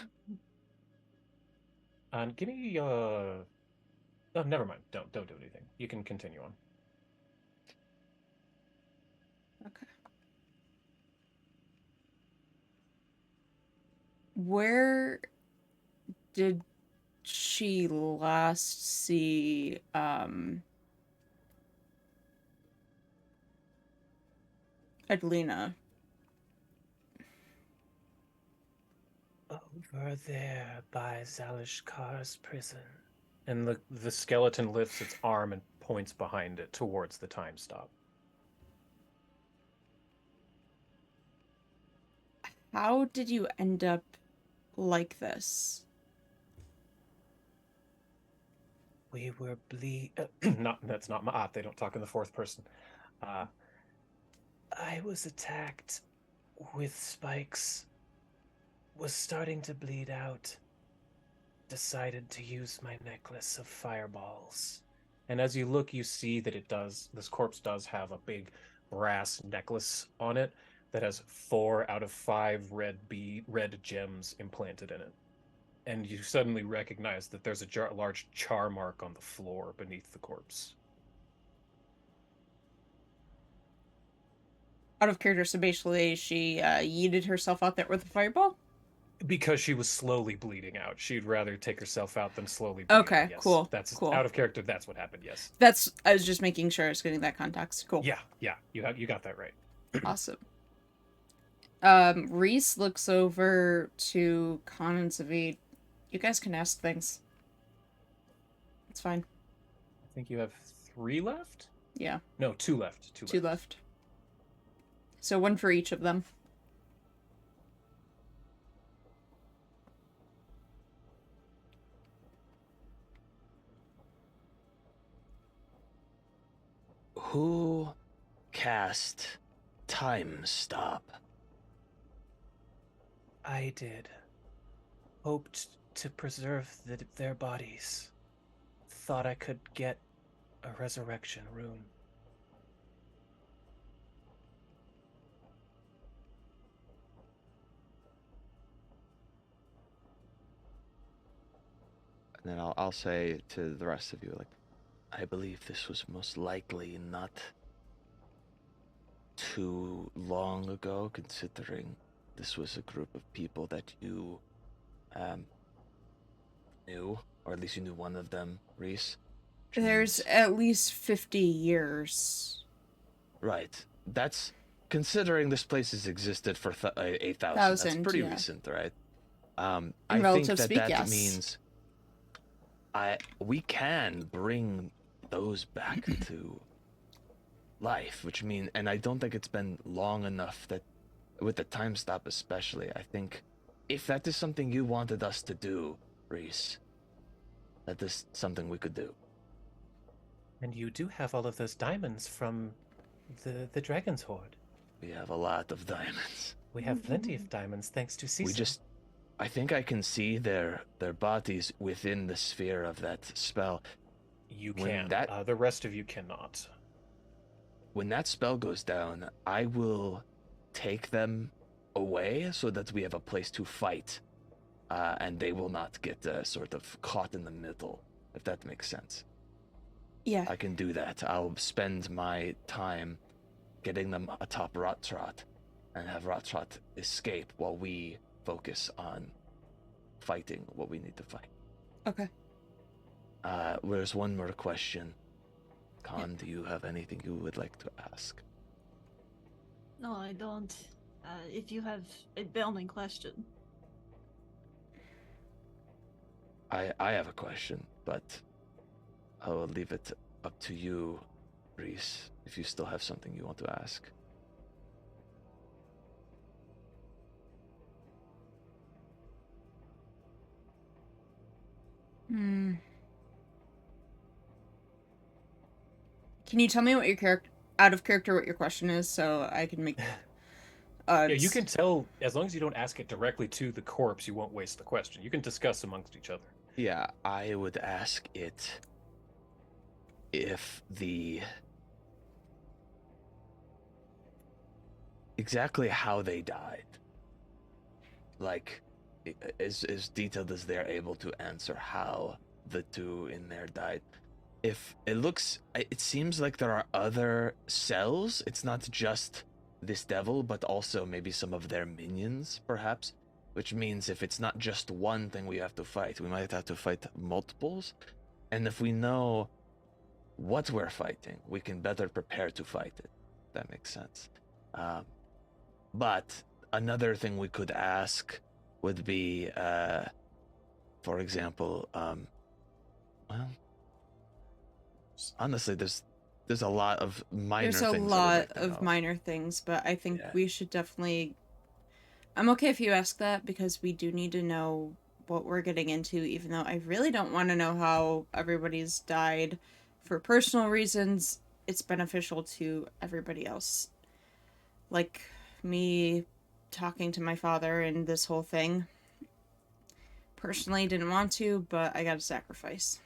And give me oh, never mind. Don't do anything. You can continue on.
Okay. Where did she last see Adelina.
Over there by Zalishkar's prison. And the skeleton lifts its arm and points behind it towards the time stop.
How did you end up like this?
We were that's not Ma'at. They don't talk in the fourth person. I was attacked with spikes. Was starting to bleed out. Decided to use my necklace of fireballs. And as you look, you see that this corpse does have a big brass necklace on it that has 4 out of 5 red gems implanted in it. And you suddenly recognize that there's a large char mark on the floor beneath the corpse.
Out of character, so basically she yeeted herself out there with a fireball?
Because she was slowly bleeding out. She'd rather take herself out than slowly bleed
Okay,
out. Yes.
cool.
That's
cool.
Out of character, that's what happened, yes.
I was just making sure I was getting that context. Cool.
Yeah, you got that right.
Awesome. Reese looks over to Khan and Zavid. You guys can ask things. It's fine.
I think you have 3 left?
Yeah.
No, 2 left.
2 left. So 1 for each of them.
Who cast Time Stop?
I did. Hoped to preserve their bodies. Thought I could get a resurrection rune.
And then I'll say to the rest of you, like, I believe this was most likely not too long ago, considering this was a group of people that you knew, or at least you knew one of them, Reese.
There's at least 50 years.
Right. That's considering this place has existed for 8,000. That's pretty recent, right? I think that means we can bring those back to life, which means, and I don't think it's been long enough that, with the time stop especially, I think if that is something you wanted us to do, Reese, that is something we could do.
And you do have all of those diamonds from the Dragon's Hoard.
We have a lot of diamonds.
We have plenty of diamonds thanks to Cecil.
I think I can see their bodies within the sphere of that spell.
You can. The rest of you cannot.
When that spell goes down, I will take them away so that we have a place to fight, and they will not get sort of caught in the middle, if that makes sense.
Yeah.
I can do that. I'll spend my time getting them atop Rottrot and have Rottrot escape while we focus on fighting what we need to fight.
Okay.
There's one more question. Khan, do you have anything you would like to ask?
No, I don't. If you have a burning question.
I have a question, but I will leave it up to you, Reese, if you still have something you want to ask.
Can you tell me what your out of character what your question is, so I can make
yeah, you can tell, as long as you don't ask it directly to the corpse, you won't waste the question. You can discuss amongst each other.
Yeah, I would ask it if exactly how they died. Like, as detailed as they're able to answer how the two in there died. If it seems like there are other cells. It's not just this devil, but also maybe some of their minions, perhaps. Which means if it's not just one thing we have to fight, we might have to fight multiples. And if we know what we're fighting, we can better prepare to fight it. That makes sense. But another thing we could ask would be, for example, well, honestly, there's a lot of minor
There's
things.
a
I would
lot
like to
of
know.
minor things, but I think
Yeah.
we should definitely... I'm okay if you ask that, because we do need to know what we're getting into, even though I really don't want to know how everybody's died. For personal reasons, it's beneficial to everybody else. Like me talking to my father and this whole thing. Personally, didn't want to, but I gotta sacrifice.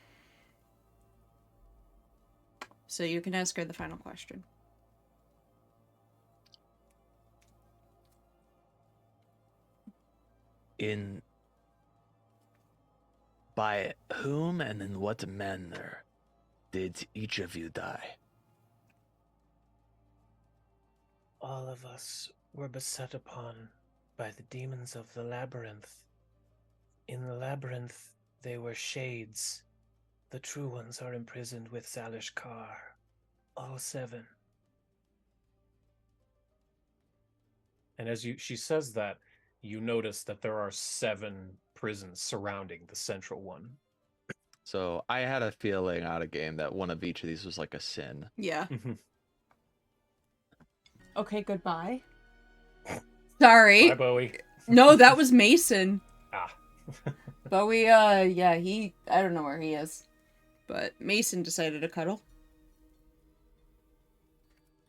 So you can ask her the final question.
By whom and in what manner did each of you die?
All of us were beset upon by the demons of the labyrinth. In the labyrinth, they were shades. The true ones are imprisoned with Zalishkar. All 7.
And as she says that, you notice that there are 7 prisons surrounding the central one.
So I had a feeling out of game that one of each of these was like a sin.
Yeah.
Mm-hmm.
Okay, goodbye. Sorry.
Bye, Bowie.
No, that was Mason.
Ah.
Bowie, yeah, I don't know where he is. But Mason decided to cuddle.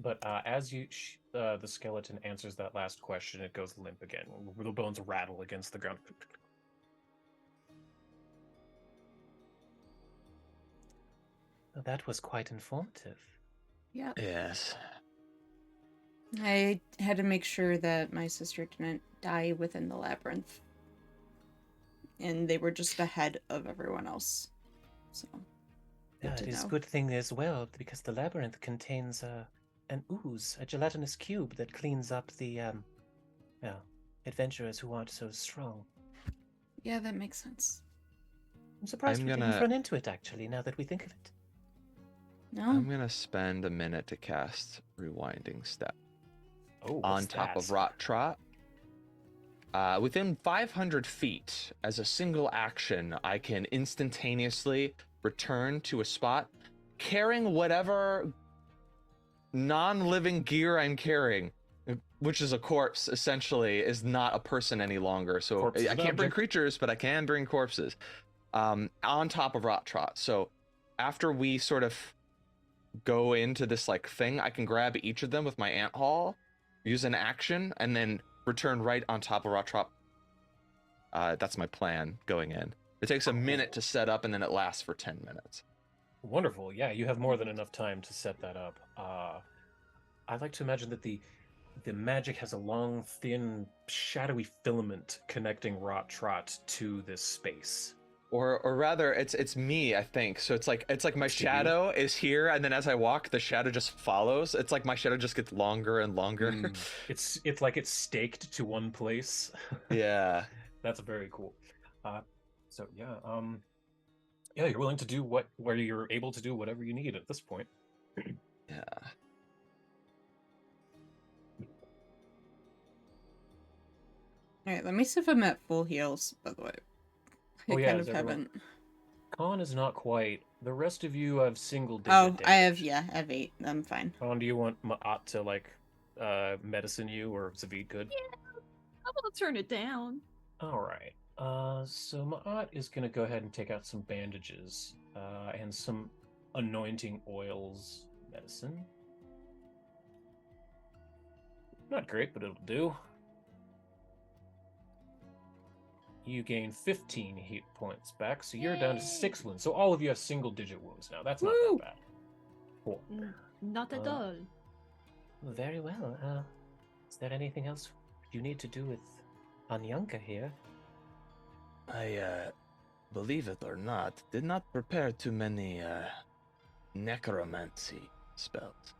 But as the skeleton answers that last question, it goes limp again. The bones rattle against the ground.
That was quite informative.
Yeah.
Yes.
I had to make sure that my sister didn't die within the labyrinth. And they were just ahead of everyone else. So,
Yeah,
good
it
to
is a
know.
good thing as well, because the labyrinth contains an ooze, a gelatinous cube that cleans up the, adventurers who aren't so strong.
Yeah, that makes sense.
I'm surprised we didn't run into it, actually, now that we think of it.
No?
I'm gonna spend a minute to cast Rewinding Step
Oh,
on top of Rot Trot. Within 500 feet, as a single action, I can instantaneously return to a spot carrying whatever non-living gear I'm carrying, which is a corpse, essentially, is not a person any longer. So
Corpse is
I
an
can't bring
object.
creatures, but I can bring corpses on top of Rot Trot. So after we sort of go into this like thing, I can grab each of them with my ant haul, use an action, and then return right on top of Rot Trot. That's my plan going in. It takes a minute to set up, and then it lasts for 10 minutes.
Wonderful. Yeah, you have more than enough time to set that up. I'd like to imagine that the magic has a long, thin, shadowy filament connecting Rot Trot to this space.
Or rather, it's me, I think. So it's like my shadow is here, and then as I walk, the shadow just follows. It's like my shadow just gets longer and longer.
It's like it's staked to one place.
Yeah.
That's very cool. So yeah, you're willing to do where you're able to do whatever you need at this point.
Yeah.
Alright, let me see if I'm at full heals, by the way. I kind of haven't.
Khan is not quite. The rest of you have single digit
Oh,
damage.
I have 8. I'm fine.
Khan, do you want Ma'at to like medicine you, or Zavid could?
Yeah, I'm gonna turn it down.
All right. So Ma'at is gonna go ahead and take out some bandages and some anointing oils medicine. Not great, but it'll do. You gain 15 hit points back, so you're down to 6 wounds. So all of you have single-digit wounds now. That's not that bad. Cool.
Not at all.
Very well. Is there anything else you need to do with Anyanka here?
I, believe it or not, did not prepare too many, necromancy spells.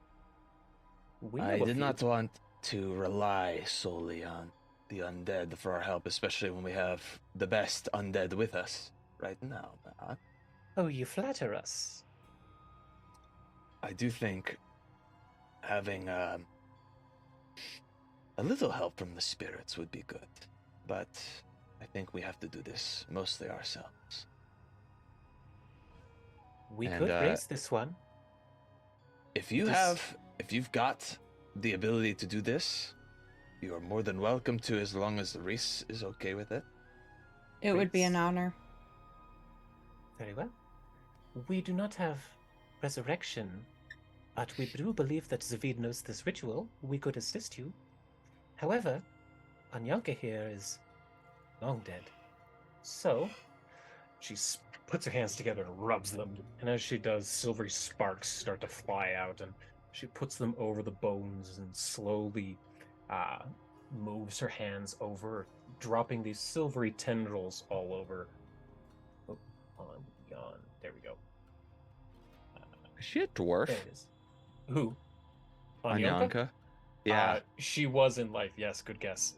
I did not want to rely solely on the undead for our help, especially when we have the best undead with us right now.
Oh, you flatter us.
I do think having A little help from the spirits would be good, but I think we have to do this mostly ourselves.
We
And,
could raise this one.
If you've got the ability to do this, you are more than welcome to, as long as Reese is okay with it.
It would be an honor.
Very well. We do not have resurrection, but we do believe that Zavid knows this ritual. We could assist you. However, Anyanka here is long dead. So,
She puts her hands together and rubs them, and as she does, silvery sparks start to fly out, and she puts them over the bones and slowly moves her hands over, dropping these silvery tendrils all over. Oh, on, yawn. There we go.
Is she a dwarf?
There it is. Who?
Anyanka? Yeah.
She was in life. Yes, good guess.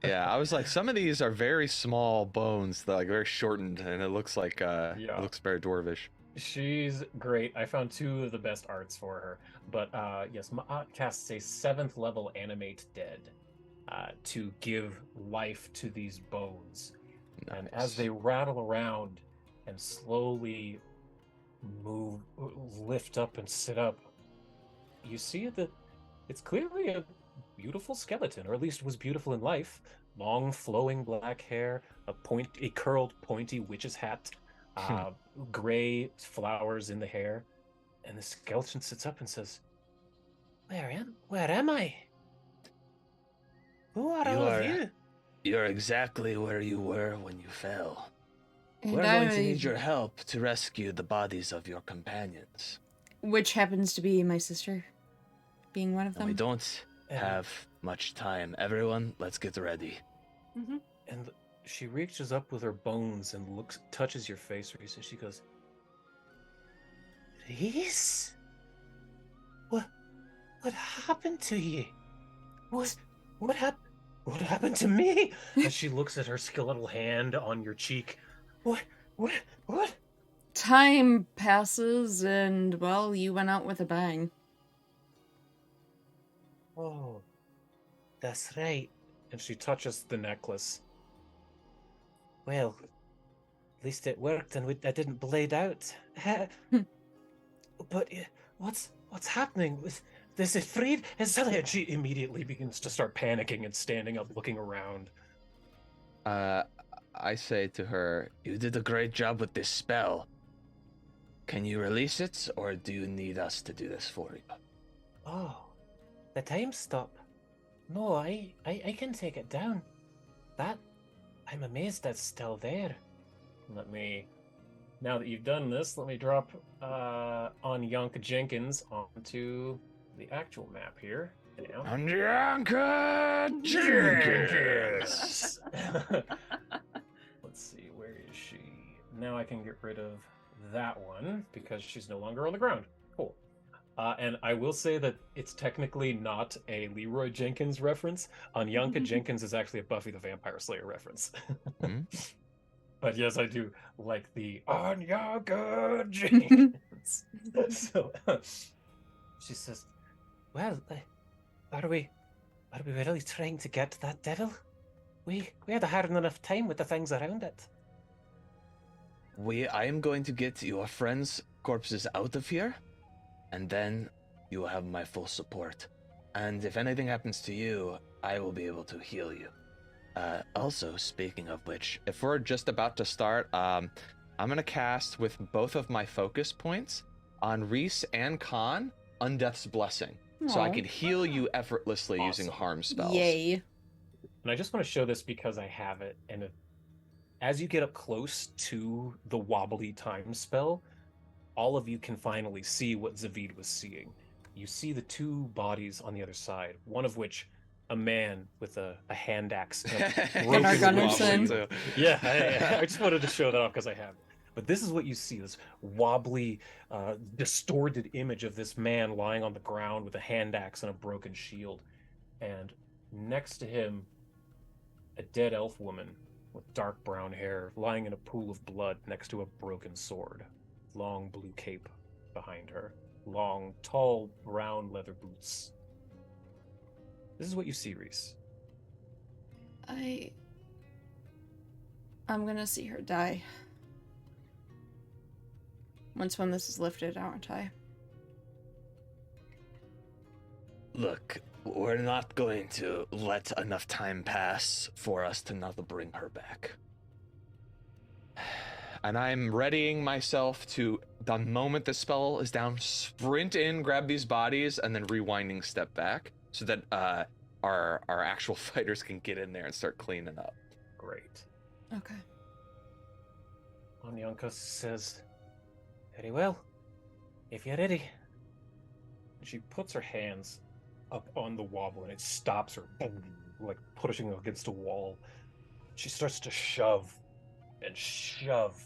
Yeah, I was like, some of these are very small bones, they're like very shortened, and it looks like it looks very dwarvish.
She's great. I found 2 of the best arts for her. But yes, Ma'at casts a 7th level Animate Dead to give life to these bones.
Nice.
And as they rattle around and slowly lift up and sit up, you see that it's clearly a beautiful skeleton, or at least was beautiful in life. Long, flowing black hair, a curled, pointy witch's hat, gray flowers in the hair, and the skeleton sits up and says,
where am I? Who are all of you?
You're exactly where you were when you fell.
And
We're going to need your help to rescue the bodies of your companions.
Which happens to be my sister, being one of them.
We don't have much time. Everyone, let's get ready.
Mm-hmm.
and she reaches up with her bones and touches your face, Reese, and she goes,
Reese? What happened to you? What happened to me?
as she looks at her skeletal hand on your cheek.
What?
Time passes, and, well, you went out with a bang.
Oh, that's right.
And she touches the necklace.
Well, at least it worked and I didn't blade out. But what's happening? This is freed?
And she immediately begins to start panicking and standing up, looking around.
I say to her,
You did a great job with this spell. Can you release it, or do you need us to do this for you?
Oh, the time stop. No, I can take it down. I'm amazed that's still there.
Now that you've done this, let me drop Anyanka Jenkins onto the actual map here. Now.
Anyanka Jenkins!
Let's see, where is she? Now I can get rid of that one because she's no longer on the ground. Cool. And I will say that it's technically not a Leroy Jenkins reference. Anyanka Jenkins is actually a Buffy the Vampire Slayer reference. But yes, I do like the Anyanka Jenkins. So
She says, well, are we really trying to get that devil? We had a hard enough time with the things around it.
I am going to get your friends' corpses out of here, and then you will have my full support. And if anything happens to you, I will be able to heal you. Also, speaking of which,
if we're just about to start, I'm going to cast with both of my focus points on Reese and Khan, Undeath's Blessing. So I can heal you effortlessly using harm spells.
Yay.
And I just want to show this because I have it. And as you get up close to the wobbly time spell, all of you can finally see what Zavid was seeing. You see the 2 bodies on the other side, one of which a man with a hand axe.
Gunnar Gunnarsson.
Yeah, I just wanted to show that off because I have it. But this is what you see, this wobbly, distorted image of this man lying on the ground with a hand axe and a broken shield. And next to him, a dead elf woman with dark brown hair lying in a pool of blood next to a broken sword. Long blue cape behind her. Long, tall, brown leather boots. This is what you see, Reese.
I'm gonna see her die. Once when this is lifted, aren't I?
Look, we're not going to let enough time pass for us to not bring her back.
And I'm readying myself to, the moment the spell is down, sprint in, grab these bodies, and then rewinding step back so that our actual fighters can get in there and start cleaning up.
Great.
Okay.
Anyanka says, very well, if you're ready. She puts her hands up on the wobble and it stops her, boom, like pushing her against a wall. She starts to shove and shove.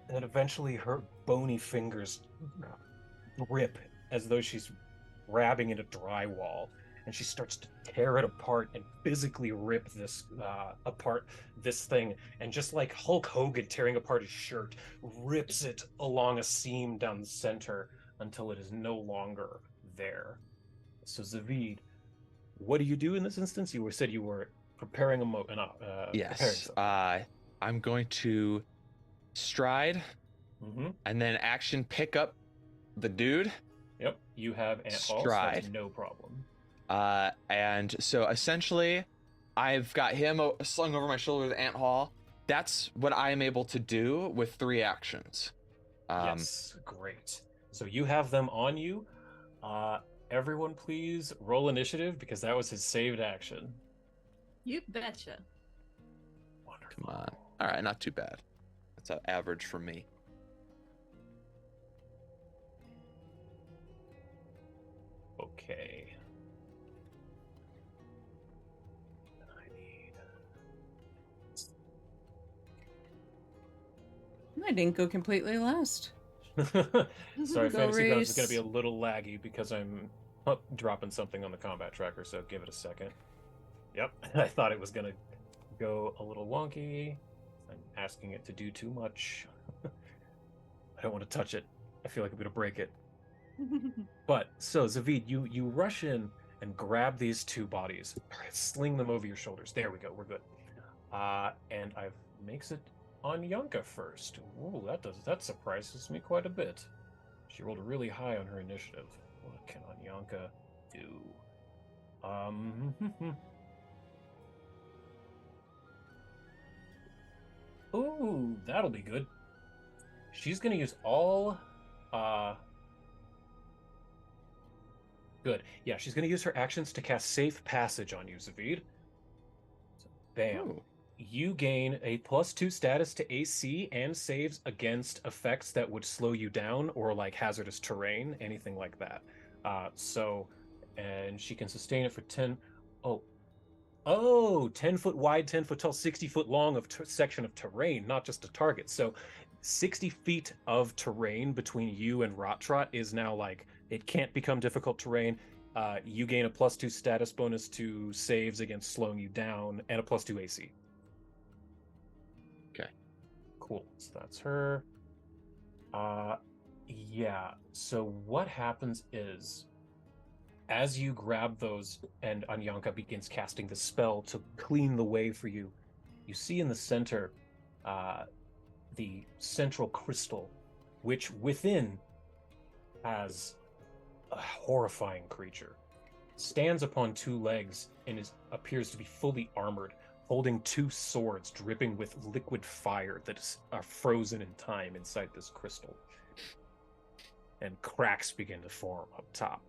And then eventually her bony fingers grip as though she's grabbing into drywall. And she starts to tear it apart and physically rip this apart, this thing. And just like Hulk Hogan tearing apart his shirt, rips it along a seam down the center until it is no longer there. So Zavid, what do you do in this instance? You said you were preparing
Yes, I'm going to stride and then action pick up the dude.
Yep, you have ant hall, so that's no problem.
And so essentially, I've got him slung over my shoulder with ant hall. That's what I am able to do with 3 actions.
Yes, great. So you have them on you. Everyone please roll initiative because that was his saved action.
You betcha.
Wonderful.
Come on. All right, not too bad. That's an average for me.
Okay.
I didn't go completely last.
Sorry,
Go
Fantasy Grounds is
Reese.
going to be a little laggy because I'm dropping something on the combat tracker, so give it a second. Yep, I thought it was going to go a little wonky. I'm asking it to do too much. I don't want to touch it. I feel like I'm going to break it. But, so, Zavid, you rush in and grab these 2 bodies, sling them over your shoulders. There we go, we're good. And I've makes it Anyanka first. Ooh, that surprises me quite a bit. She rolled really high on her initiative. What can Anyanka do? Ooh, that'll be good. She's gonna use all good. Yeah, she's gonna use her actions to cast Safe Passage on you, Zavid. So, bam.
Ooh.
You gain a +2 status to AC and saves against effects that would slow you down or like hazardous terrain, anything like that. And she can sustain it for 10. 10 foot wide, 10 foot tall, 60 foot long of section of terrain, not just a target. So 60 feet of terrain between you and Rottrot is now like, it can't become difficult terrain. You gain a +2 status bonus to saves against slowing you down and a +2 AC. Cool, so that's her. Yeah, so what happens is, as you grab those and Anyanka begins casting the spell to clean the way for you, you see in the center the central crystal, which within has a horrifying creature. Stands upon 2 legs and appears to be fully armored, holding 2 swords dripping with liquid fire that are frozen in time inside this crystal. And cracks begin to form up top.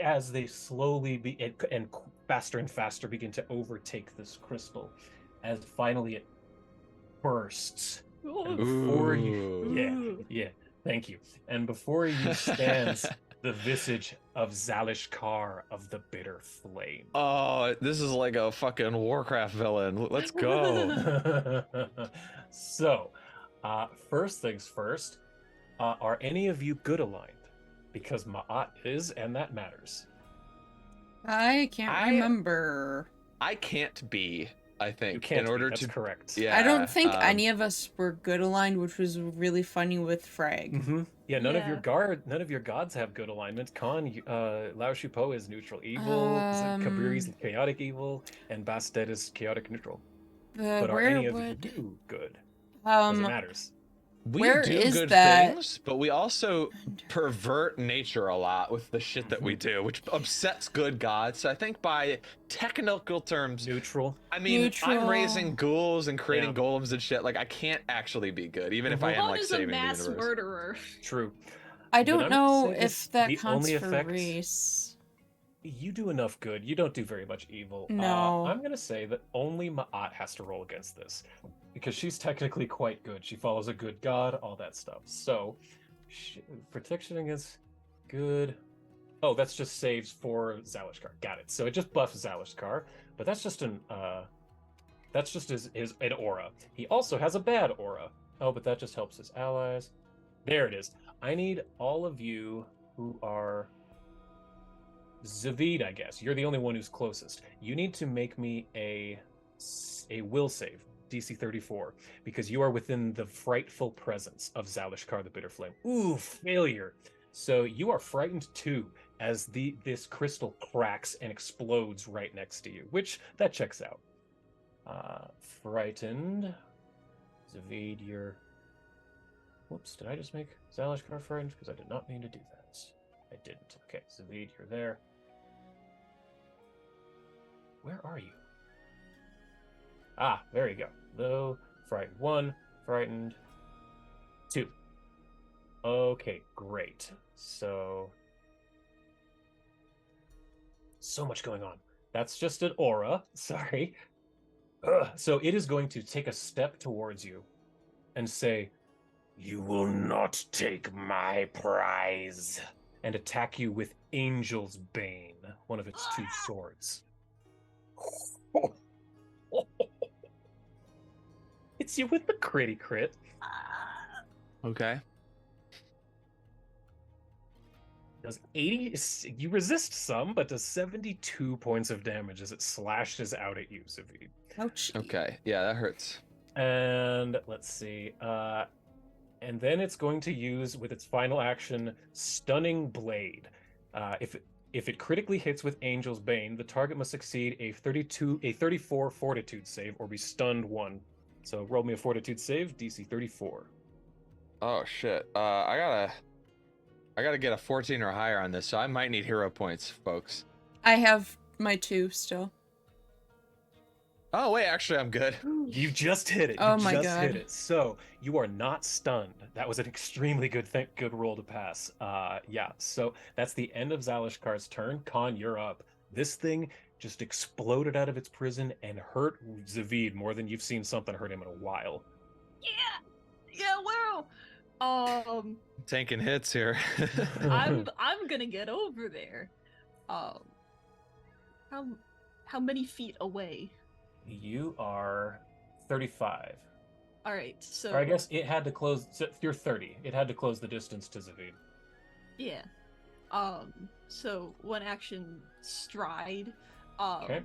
As they slowly and faster and faster begin to overtake this crystal, as finally it bursts. And before you, yeah, thank you. And before you stands the visage of Zalishkar of the Bitter Flame.
Oh, this is like a fucking Warcraft villain. Let's go.
So, first things first, are any of you good aligned? Because Ma'at is, and that matters.
I can't remember.
I can't be. I think.
You can't
in order
that's
to
correct.
Yeah.
I don't think any of us were good aligned, which was really funny with Frag.
Mm-hmm. Yeah, none of
Yeah.
your gods have good alignment. Lao Shupo is neutral evil, Kabiri's chaotic evil, and Bastet is chaotic neutral. But are any of you good? Because it matters.
We
Where
do
is
good
that?
things, but we also pervert nature a lot with the shit that we do, which upsets good gods. So I think by technical terms,
Neutral.
I mean,
Neutral.
I'm raising ghouls and creating golems and shit. Like, I can't actually be good, even if I am
Con
like
is
saving
a mass
the universe.
murderer.
True.
I
Then
don't
I'm gonna
know
say this,
if that
the
counts
only
for
effect-
Reese.
You do enough good. You don't do very much evil.
No.
I'm going to say that only Ma'at has to roll against this. Because she's technically quite good. She follows a good god, all that stuff. So, protection against good... Oh, that's just saves for Zalishkar. Got it. So it just buffs Zalishkar. But that's just an aura. He also has a bad aura. Oh, but that just helps his allies. There it is. I need all of you who are... Zavid, I guess. You're the only one who's closest. You need to make me a will save, DC 34, because you are within the frightful presence of Zalishkar the Bitter Flame. Ooh, failure. So you are frightened too, as this crystal cracks and explodes right next to you, which that checks out. Frightened. Zavid, you're... Whoops, did I just make Zalishkar frightened? Because I did not mean to do that. I didn't. Okay, Zavid, you're there. Where are you? Ah, there you go. Though, frightened 1, frightened 2. Okay, great. So much going on. That's just an aura. Sorry. So it is going to take a step towards you and say, "You will not take my prize," and attack you with Angel's Bane, one of its 2 swords. It's you with the critty crit.
Okay.
Does 80... You resist some, but does 72 points of damage as it slashes out at you, Zavid.
Ouch.
Okay. Yeah, that hurts.
And let's see. And then it's going to use, with its final action, Stunning Blade. If it critically hits with Angel's Bane, the target must succeed a 34 Fortitude save or be stunned 1. So roll me a Fortitude save, DC 34.
Oh shit. I gotta get a 14 or higher on this, so I might need hero points, folks.
I have my 2 still.
Oh wait, actually I'm good.
You just hit it.
Oh
You
my
just
God.
hit it. So you are not stunned. That was an extremely good roll to pass. Yeah. So that's the end of Zalishkar's turn. Khan, you're up. This thing just exploded out of its prison and hurt Zavid more than you've seen something hurt him in a while.
Yeah, wow.
Tanking hits here.
I'm gonna get over there. How many feet away?
You are 35.
All right, so
Or I guess it had to close. So you're 30. It had to close the distance to Zavid.
yeah. So one action stride.
Okay.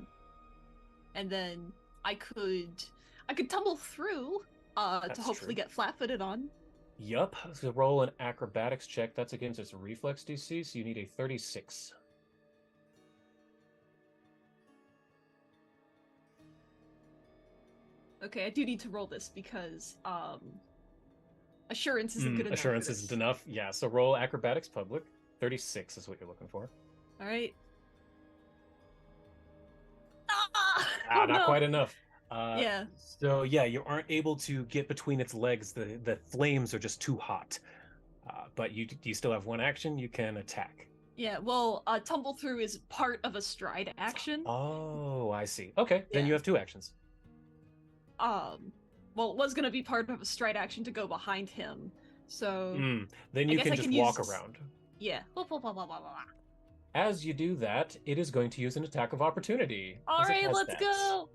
And then I could tumble through to
That's
hopefully
true.
get flat-footed on.
Yup. So roll an acrobatics check. That's against its reflex DC, so you need a 36.
Okay, I do need to roll this because assurance isn't good enough.
Assurance
for
isn't
this.
enough. Yeah, so roll acrobatics public. 36 is what you're looking for.
All right.
Not
no.
quite enough.
Yeah.
So yeah, you aren't able to get between its legs. The flames are just too hot. But you still have one action. You can attack.
Yeah, well, tumble through is part of a stride action.
Oh, I see. Okay, then
Yeah.
you have 2 actions.
Well, it was gonna be part of a stride action to go behind him. So
Then
I
you
guess
can
I
just
can
walk
use-
around.
yeah. Blah, blah, blah, blah, blah, blah.
As you do that, it is going to use an attack of opportunity.
All
as it
right,
has
let's
that.
go.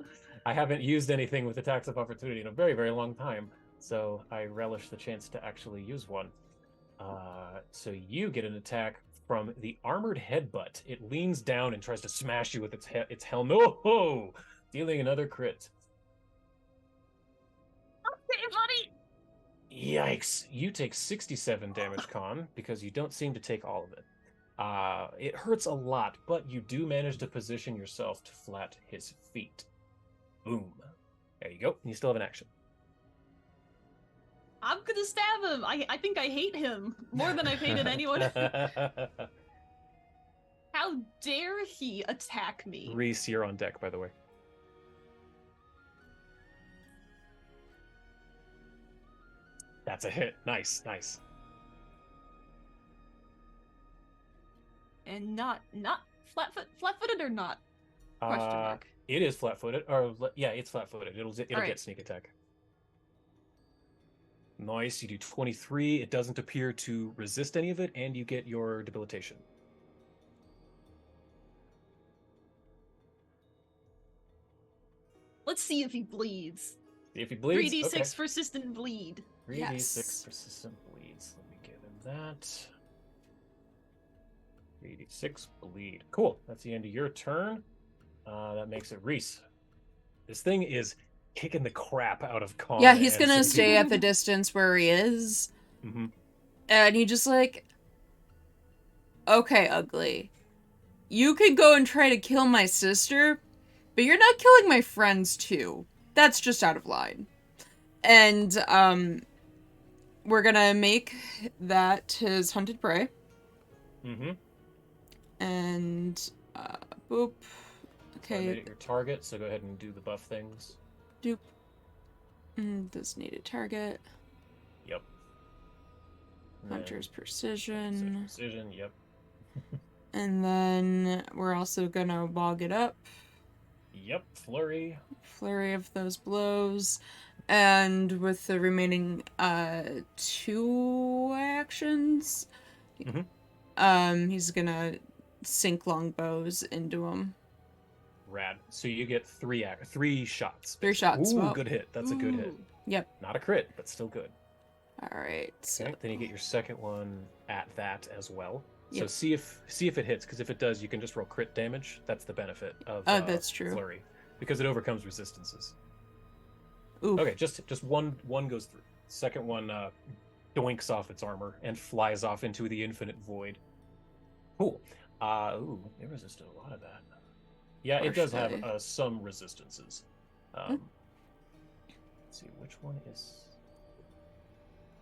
I haven't used anything with attacks of opportunity in a very, very long time, so I relish the chance to actually use one. So you get an attack from the armored headbutt. It leans down and tries to smash you with its helmet. Oh, dealing another crit.
Hey, buddy!
Yikes! You take 67 damage, Con, because you don't seem to take all of it. It hurts a lot, but you do manage to position yourself to flat his feet. Boom. There you go. You still have an action.
I'm gonna stab him. I think I hate him more than I've hated anyone. How dare he attack me?
Reese, you're on deck, by the way. That's a hit. Nice, nice.
And not flat-footed or not? Question mark.
It is flat-footed. Or yeah, it's flat-footed. It'll
Alright.
get sneak attack. Nice. You do 23. It doesn't appear to resist any of it, and you get your debilitation.
Let's see if he bleeds.
See if he bleeds.
3d6
Okay.
persistent bleed.
3d6
Yes.
persistent bleeds. Let me give him that. 3d6 bleed. Cool. That's the end of your turn. That makes it Reese. This thing is kicking the crap out of Con.
Yeah, he's
and
gonna
Sabine.
stay at the distance where he is.
Mm-hmm.
And he just like, okay, ugly. You can go and try to kill my sister, but you're not killing my friends too. That's just out of line. And we're gonna make that his hunted prey.
Mm-hmm.
And boop.
So I made
Okay,
it your target, so go ahead and do the buff things.
doop. Designated target.
Yep. And then
Hunter's
set
precision.
precision, yep.
And then we're also gonna bog it up.
Yep, flurry.
Flurry of those blows. And with the remaining 2 actions, he's gonna sink longbows into him.
Rad. So you get 3 shots.
3 shots.
Ooh,
Well,
good hit. That's a good hit.
Ooh.
Yep.
Not a crit, but still good.
Alright. So,
Okay. Then you get your second one at that as well. So
Yep.
see if it hits, because if it does, you can just roll crit damage. That's the benefit of
that's true.
flurry, because it overcomes resistances.
oof.
Okay, just one goes through. Second one doinks off its armor and flies off into the infinite void. Cool. Ooh, it resisted a lot of that. Yeah, it does have
Partially.
some resistances. Let's see which one is.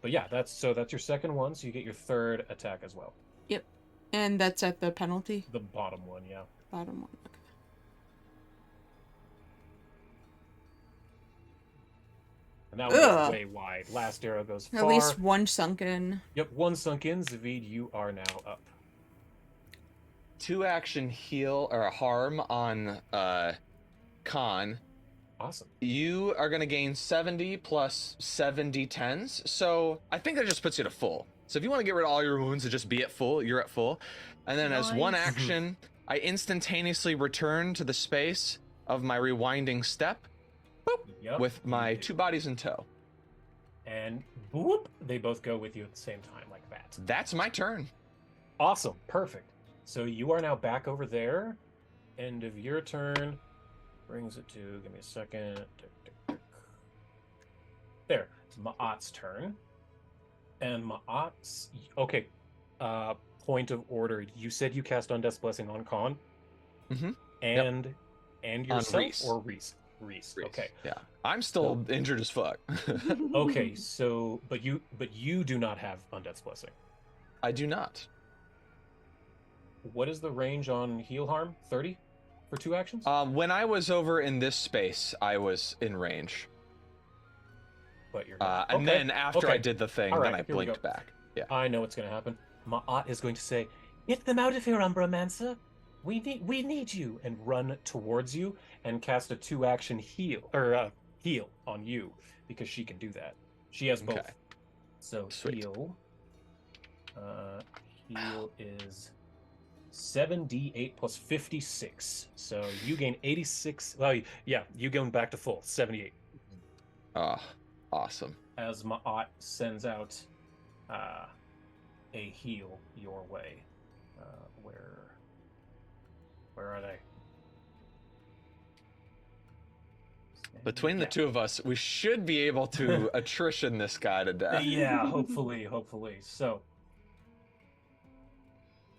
But yeah, that's your second one, so you get your third attack as well.
Yep. And that's at the penalty.
The bottom one, yeah.
Bottom one. Okay.
And that one
Ugh.
goes way wide. Last arrow goes far.
At least one sunken.
Yep, one sunk in. Zavid, you are now up.
2 action heal or harm on Khan.
Awesome.
You are gonna gain 70 plus 70 tens. So I think that just puts you to full. So if you want to get rid of all your wounds and just be at full, you're at full. And then as one
Nice.
action, I instantaneously return to the space of my rewinding step
Yep.
with my
you do.
2 bodies in tow.
And boop, they both go with you at the same time, like that.
That's my turn.
Awesome, perfect. So you are now back over there. End of your turn. Brings it to, give me a second. Tick, tick, tick. There, it's Ma'at's turn. And Ma'at's, okay, point of order. You said you cast Undeath's Blessing on Khan?
Mhm.
And yourself?
Reese.
Or Reese? Reese, okay.
Yeah. I'm still injured as fuck.
Okay, so, but you do not have Undeath's Blessing.
I do not.
What is the range on heal harm? 30 for 2 actions?
When I was over in this space, I was in range.
But you're
And then after I did the thing,
All
then
right,
I
here we
blinked
go.
back. Yeah.
I know what's going to happen. Ma'at is going to say, "Get them out of here, Umbramancer. We need you," and run towards you and cast a 2-action heal on you, because she can do that. She has both.
Okay.
So
Sweet.
heal. Heal is 7d8 plus 56. So you gain 86. Well, yeah, you going back to full 78.
Oh, awesome.
As Ma'at sends out a heal your way. Where are they?
Between the two of us, we should be able to attrition this guy to death.
Yeah, hopefully. So,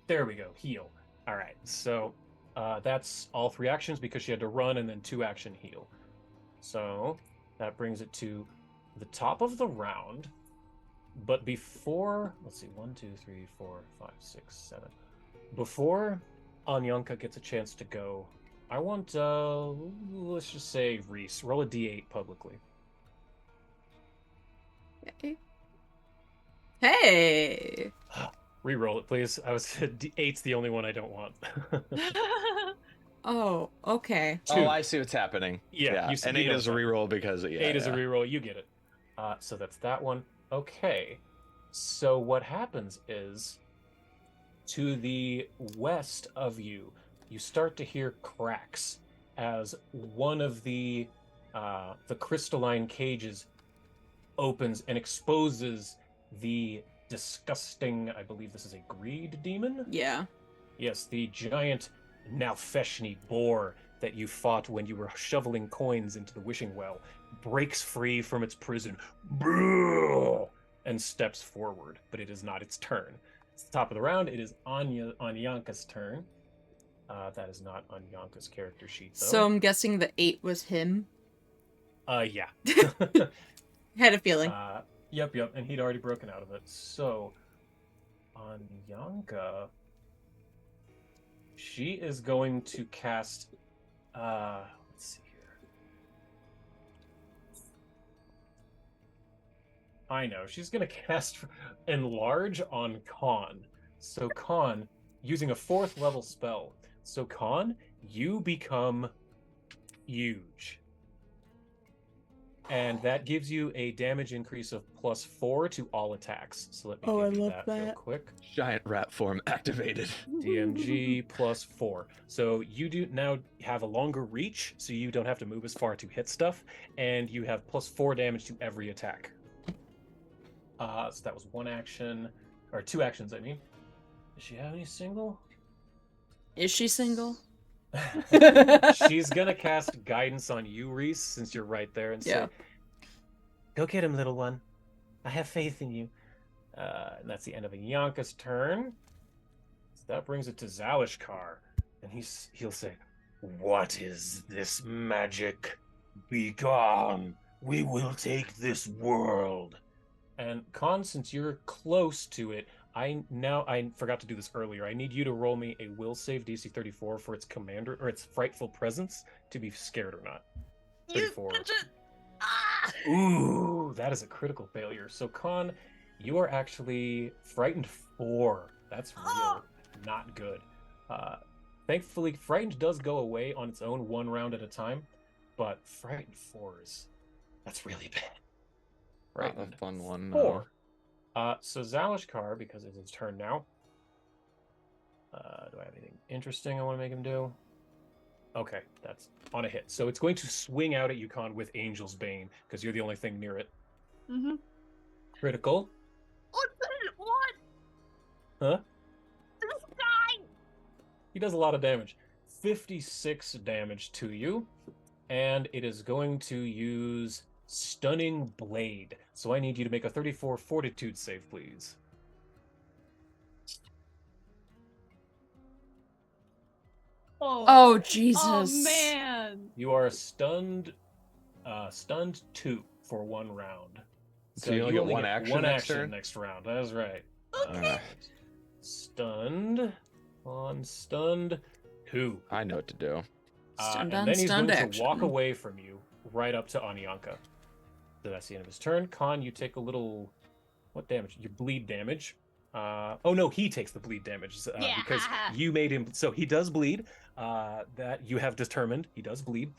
there we go. Heal. All right. So, that's all 3 actions because she had to run and then 2 action heal. So, that brings it to the top of the round. But before, let's see, 1, 2, 3, 4, 5, 6, 7. Before Anyanka gets a chance to go, I want, let's just say Reese. Roll a d8 publicly.
Hey!
Reroll it, please. D8's the only one I don't want.
Oh, okay.
2.
Oh, I see what's happening.
Yeah,
and 8 is a reroll because 8
is a reroll. You get it. So that's that one. Okay. So what happens is, to the west of you, you start to hear cracks as one of the crystalline cages opens and exposes the disgusting, I believe this is a greed demon?
Yeah.
Yes, the giant Nalfeshni boar that you fought when you were shoveling coins into the wishing well breaks free from its prison and steps forward, but it is not its turn. It's the top of the round. It is Anyanka's turn. That is not Anyanka's character sheet, though.
So I'm guessing the 8 was him?
Yeah.
Had a feeling.
Yep, and he'd already broken out of it. So, Anyanka, she is going to cast, let's see here. I know, she's going to cast Enlarge on Khan. So Khan, using a 4th level spell. So Khan, you become huge. And that gives you a damage increase of +4 to all attacks. So let me give you that real quick.
Giant rat form activated.
DMG +4. So you do now have a longer reach, so you don't have to move as far to hit stuff, and you have +4 damage to every attack. So that was 1 action, or 2 actions, I mean. Does she have any single?
Is she single?
She's gonna cast guidance on you, Reese, since you're right there, and say, "Go get him, little one. I have faith in you." And that's the end of Anyanka's turn. So that brings it to Zalishkar, and he'll say, "What is this magic? Be gone. We will take this world." And Khan, since you're close to it, I forgot to do this earlier. I need you to roll me a will save DC 34 for its commander or its frightful presence to be scared or not. 34. Ooh, that is a critical failure. So Khan, you are actually frightened 4. That's real not good. Thankfully, frightened does go away on its own 1 round at a time, but frightened 4s, that's really bad.
Frightened 4.
So Zalishkar, because it's his turn now. Do I have anything interesting I want to make him do? Okay, that's on a hit. So it's going to swing out at Yukon with Angel's Bane, because you're the only thing near it.
Mm-hmm.
Critical.
What?
Huh?
This guy!
He does a lot of damage. 56 damage to you. And it is going to use Stunning Blade. So I need you to make a 34 Fortitude save, please.
Oh, Jesus.
Oh, man.
You are stunned 2 for 1 round.
So you only get
only
1
get
action
1
next
action
turn?
next round. That is right.
Okay.
Stunned on stunned 2.
I know what to do.
Stunned
and
on
then he's
stunned
going
action.
to walk away from you right up to Anyanka. So that's the end of his turn. Khan, you take a little... What damage? You bleed damage. Oh no, he takes the bleed damage because you made him... So he does bleed. That you have determined. He does bleed.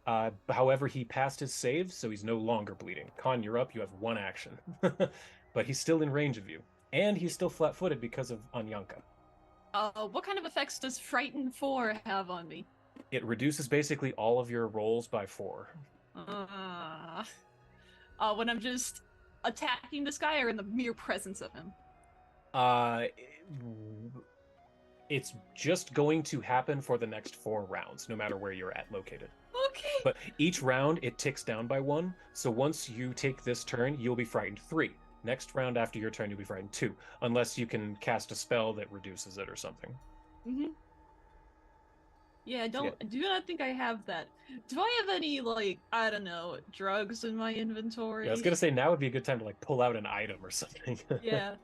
However, he passed his save, so he's no longer bleeding. Khan, you're up. You have 1 action. But he's still in range of you. And he's still flat-footed because of Anyanka.
What kind of effects does Frighten 4 have on me?
It reduces basically all of your rolls by 4.
When I'm just attacking this guy or in the mere presence of him?
It's just going to happen for the next 4 rounds, no matter where you're located.
Okay.
But each round, it ticks down by 1. So once you take this turn, you'll be frightened 3. Next round after your turn, you'll be frightened 2. Unless you can cast a spell that reduces it or something.
Mm-hmm. Yeah, I do not think I have that. Do I have any, like, I don't know, drugs in my inventory?
Yeah, I was going to say, now would be a good time to, like, pull out an item or something.
Yeah.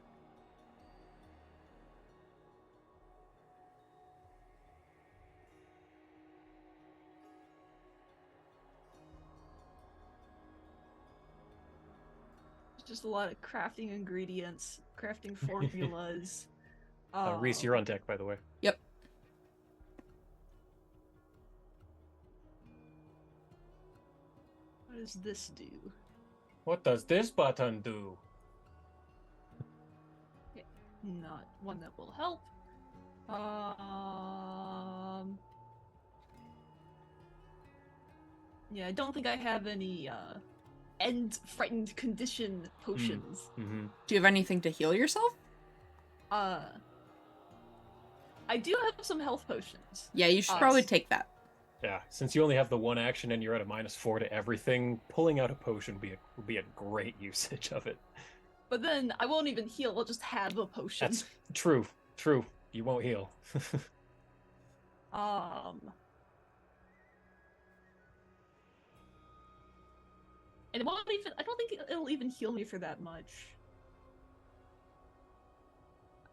Just a lot of crafting ingredients, crafting formulas.
Reese, you're on deck, by the way.
Yep.
What does this do?
What does this button do?
Yeah, not one that will help. Yeah, I don't think I have any end frightened condition potions.
Mm-hmm.
Do you have anything to heal yourself?
I do have some health potions.
Yeah, you should probably take that.
Yeah, since you only have the 1 action and you're at a -4 to everything, pulling out a potion would be a great usage of it.
But then I won't even heal, I'll just have a potion.
That's true. True. You won't heal.
And it won't even, I don't think it'll even heal me for that much.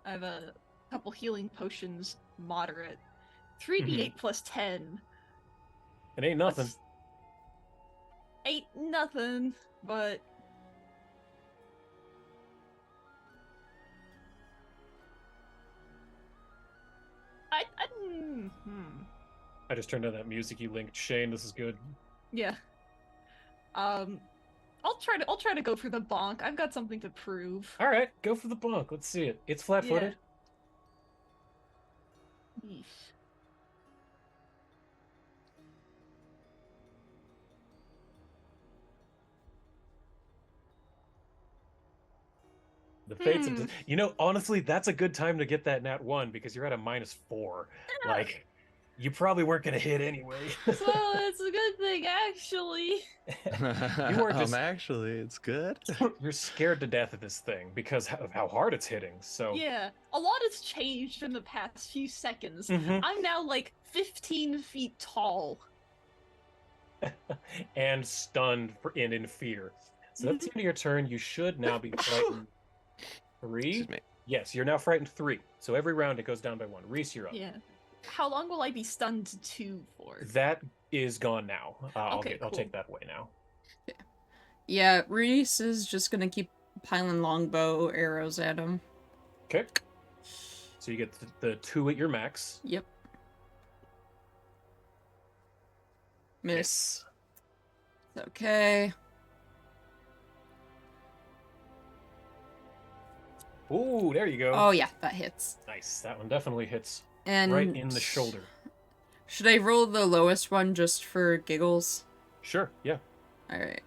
I have a couple healing potions, moderate. 3d8 plus 10.
It ain't nothing.
Ain't nothing, but...
I just turned on that music you linked, Shane. This is good.
Yeah. I'll try to go for the bonk. I've got something to prove.
All right, go for the bonk. Let's see it. It's flat-footed.
Yeah. Yeesh.
The fates of you know, honestly, that's a good time to get that nat 1 because you're at a -4. Like, you probably weren't gonna hit anyway.
Well, it's a good thing, actually.
You were just
Actually, it's good.
you're scared to death of this thing because of how hard it's hitting. So
Yeah, a lot has changed in the past few seconds.
Mhm.
I'm now like 15 feet tall.
and stunned in fear. So that's the end of your turn. You should now be frightened 3.
Excuse me.
Yes, you're now frightened 3. So every round it goes down by 1. Reese, you're up.
Yeah. How long will I be stunned 2 for?
That is gone now. I'll
Okay,
I'll
cool.
take that away now.
Yeah, Reese is just gonna keep piling longbow arrows at him.
Okay. So you get the 2 at your max.
Yep. Miss. Okay.
Ooh, there you go.
Oh yeah, that hits.
Nice. That one definitely hits
And
right in the shoulder.
Should I roll the lowest one just for giggles?
Sure, yeah.
Alright.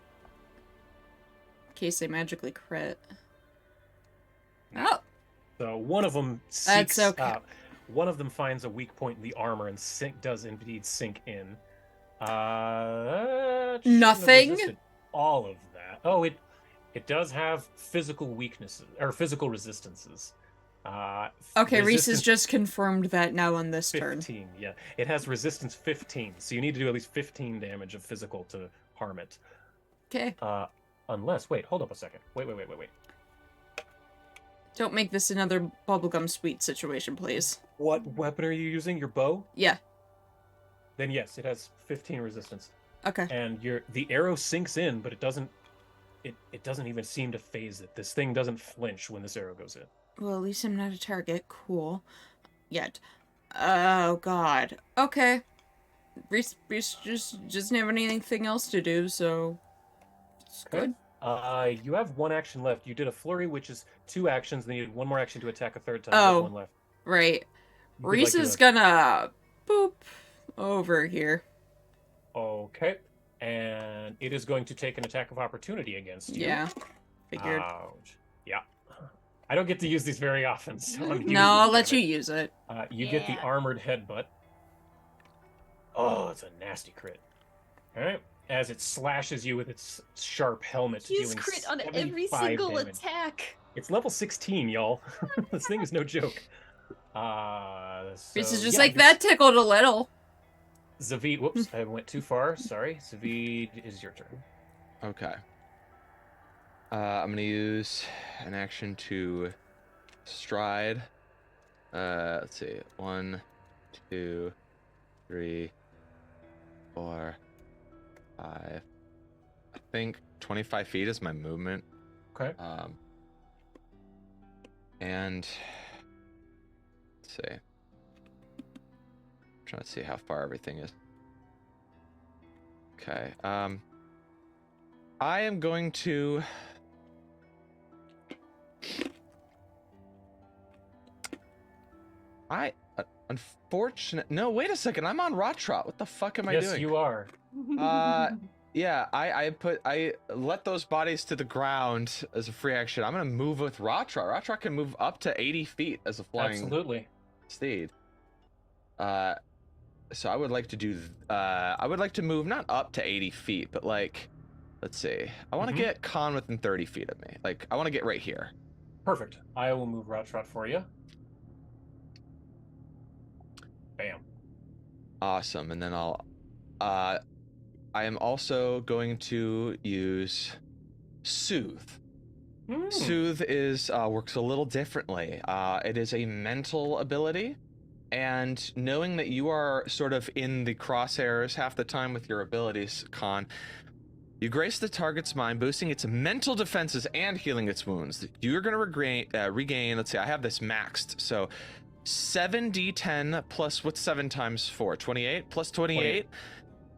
In case they magically crit. Oh!
So one of them
That's
seeks
okay.
out. One of them finds a weak point in the armor and does indeed sink in. Shouldn't have
Nothing?
resisted all of that. Oh, it does have physical weaknesses or physical resistances.
Okay, Reese has
resistance
just confirmed that now on this turn.
15. Yeah, it has resistance 15, so you need to do at least 15 damage of physical to harm it.
Okay.
Unless, wait, hold up a second. Wait.
Don't make this another bubblegum sweet situation, please.
What weapon are you using? Your bow?
Yeah.
Then yes, it has 15 resistance.
Okay.
And the arrow sinks in, but it doesn't even seem to phase it. This thing doesn't flinch when this arrow goes in.
Well, at least I'm not a target. Cool. Yet. Oh, God. Okay. Reese just doesn't have anything else to do, so... It's good.
You have 1 action left. You did a flurry, which is 2 actions, then you did 1 more action to attack a third time. You have 1 left.
Right.
You could,
Reese
like, do
is gonna... boop over here.
Okay. And it is going to take an attack of opportunity against you.
Yeah. Figured.
Ouch. Yeah. I don't get to use these very often, so I'm using
No, I'll
them.
let you use it.
You get the armored headbutt. Oh, it's a nasty crit. All right. As it slashes you with its sharp helmet,
Use
dealing
crit on every
75
single
damage.
attack.
It's level 16, y'all. This thing is no joke.
Reese is
So
just
yeah,
like, that tickled a little.
Zavid, whoops, I went too far. Sorry. Zavid, is your turn.
Okay. I'm gonna use an action to stride. Let's see. 1, 2, 3, 4, 5. I think 25 feet is my movement.
Okay.
And let's see. I'm trying to see how far everything is. Okay. I am going to. Unfortunate. No, wait a second. I'm on Rot Trot. What the fuck am I doing?
Yes, you are.
Yeah, I let those bodies to the ground as a free action. I'm gonna move with Rot Trot. Rot Trot can move up to 80 feet as a flying
Absolutely.
steed. So I would like to do. I would like to move not up to 80 feet, but like, let's see. I want to get Khan within 30 feet of me. Like, I want to get right here.
Perfect. I will move Rot Trot for you. Bam.
Awesome. And then I am also going to use Soothe. Soothe is works a little differently. It is a mental ability, and knowing that you are sort of in the crosshairs half the time with your abilities, Khan, you grace the target's mind, boosting its mental defenses and healing its wounds. You're going to regain, let's see, I have this maxed, so 7d10 plus, what's 7 times 4? 28? Plus 28.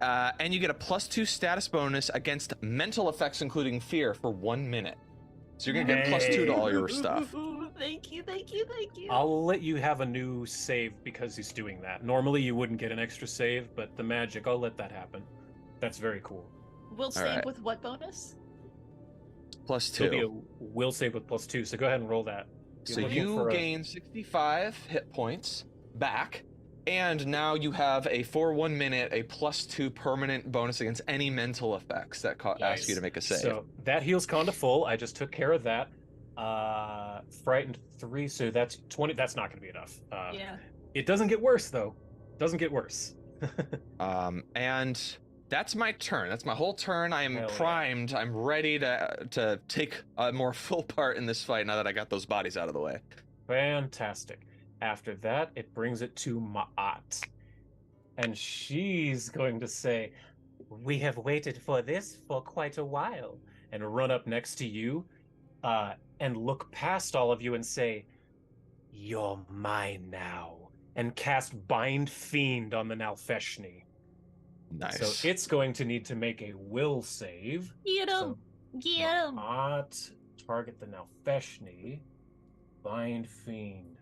And you get a +2 status bonus against mental effects, including fear, for 1 minute. So you're gonna get +2 to all your stuff.
Thank you.
I'll let you have a new save because he's doing that. Normally you wouldn't get an extra save, but the magic, I'll let that happen. That's very cool.
Will save with what bonus?
+2.
It'll be a will save with +2, so go ahead and roll that.
So you gain 65 hit points back, and now you have for 1 minute a +2 permanent bonus against any mental effects that ask you to make a save.
So that heals Khan to full. I just took care of that. Frightened 3, so that's 20. That's not going to be enough.
Yeah.
It doesn't get worse though. Doesn't get worse.
And that's my turn. That's my whole turn. I am primed. Yeah. I'm ready to take a more full part in this fight now that I got those bodies out of the way.
Fantastic. After that, it brings it to Ma'at. And she's going to say, "We have waited for this for quite a while." And run up next to you and look past all of you and say, "You're mine now." And cast Bind Fiend on the Nalfeshni.
Nice.
So it's going to need to make a will save.
Get him! Get him!
Ma'at, target the Nalfeshni. Bind Fiend.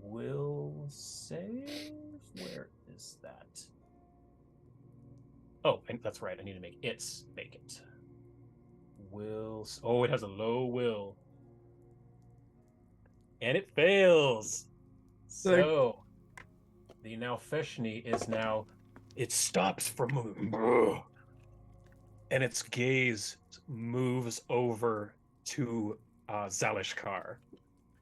Will save? Where is that? Oh, and that's right. I need to make its make it. Will. Oh, it has a low will. And it fails. So the Nalfeshni is now. It stops from moving. And its gaze moves over to Zalishkar.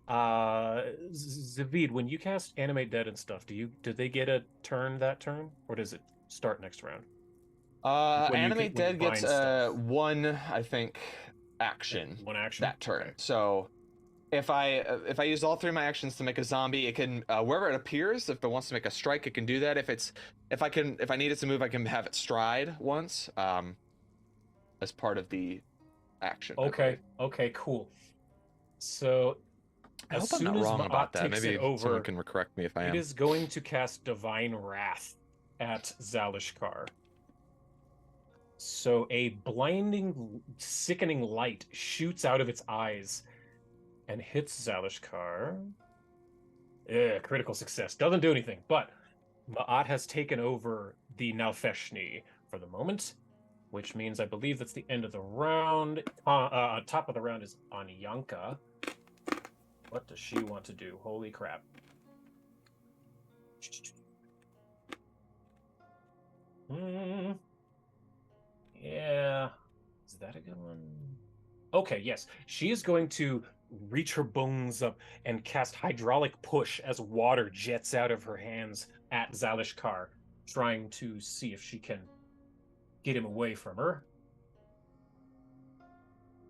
Zavid, when you cast Animate Dead and stuff, do they get a turn that turn, or does it start next round?
Animate Dead gets one, I think, action.
One action
that turn.
Okay.
So if I use all 3 of my actions to make a zombie, it can wherever it appears. If it wants to make a strike, it can do that. If I need it to move, I can have it stride once, as part of the action.
Okay. Okay. Cool. So.
I hope I'm not wrong about that. Maybe someone can correct me if I am.
It is going to cast Divine Wrath at Zalishkar. So a blinding, sickening light shoots out of its eyes and hits Zalishkar. Critical success. Doesn't do anything, but Ma'at has taken over the Nalfeshni for the moment, which means I believe that's the end of the round. Top of the round is Anyanka. What does she want to do? Holy crap. Yeah. Is that a good one? Okay, yes. She is going to reach her bones up and cast hydraulic push as water jets out of her hands at Zalishkar, trying to see if she can get him away from her.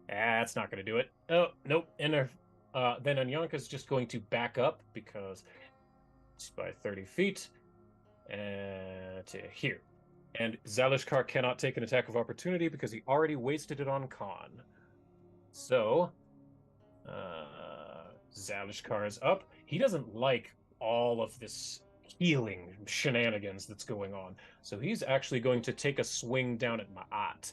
That's not going to do it. Oh, nope. And then Anyanka's just going to back up because it's by 30 feet to here. And Zalishkar cannot take an attack of opportunity because he already wasted it on Khan. So, Zalishkar is up. He doesn't like all of this healing shenanigans that's going on. So he's actually going to take a swing down at Ma'at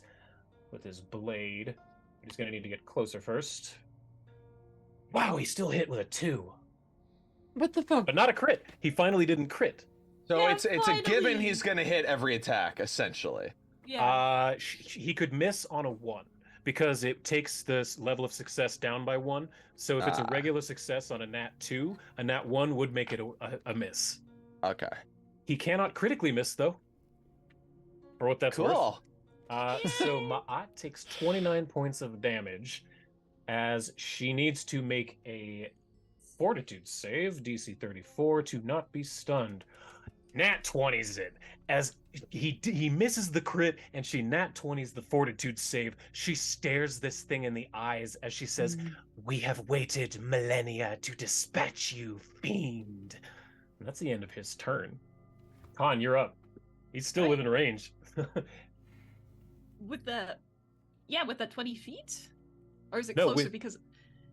with his blade. He's going to need to get closer first. Wow, he still hit with a 2.
What the fuck?
But not a crit. He finally didn't crit.
So
Yeah,
it's a given
finally.
he's gonna hit every attack, essentially.
Yeah.
He could miss on a 1 because it takes this level of success down by 1. So if it's a regular success on a nat 2, a nat 1 would make it a miss.
Okay.
He cannot critically miss though. For what that's worth.
Cool.
So Ma'at takes 29 points of damage as she needs to make a fortitude save, DC 34, to not be stunned. Nat 20's it. As he misses the crit and she nat 20's the fortitude save. She stares this thing in the eyes as she says, "We have waited millennia to dispatch you, fiend." And that's the end of his turn. Khan, you're up. He's still within range.
With the 20 feet? Or is it
No,
closer because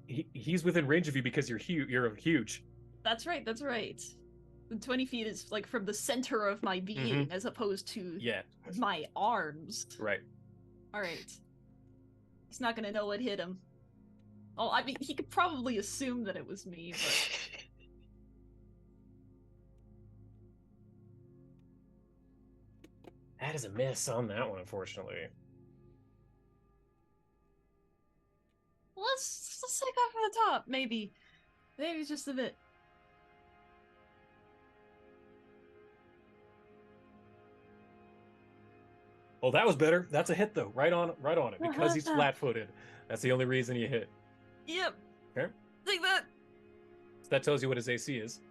he's within range of you because you're huge.
That's right. The 20 feet is like from the center of my being as opposed to my arms.
Right.
Alright. He's not gonna know what hit him. Oh, I mean, he could probably assume that it was me, but...
That is a miss on that one, unfortunately.
Let's take off from the top, maybe. Maybe just a bit.
Oh, that was better. That's a hit though. Right on it. Because he's flat-footed. That's the only reason you hit.
Yep.
Okay.
Take that.
So that tells you what his AC is.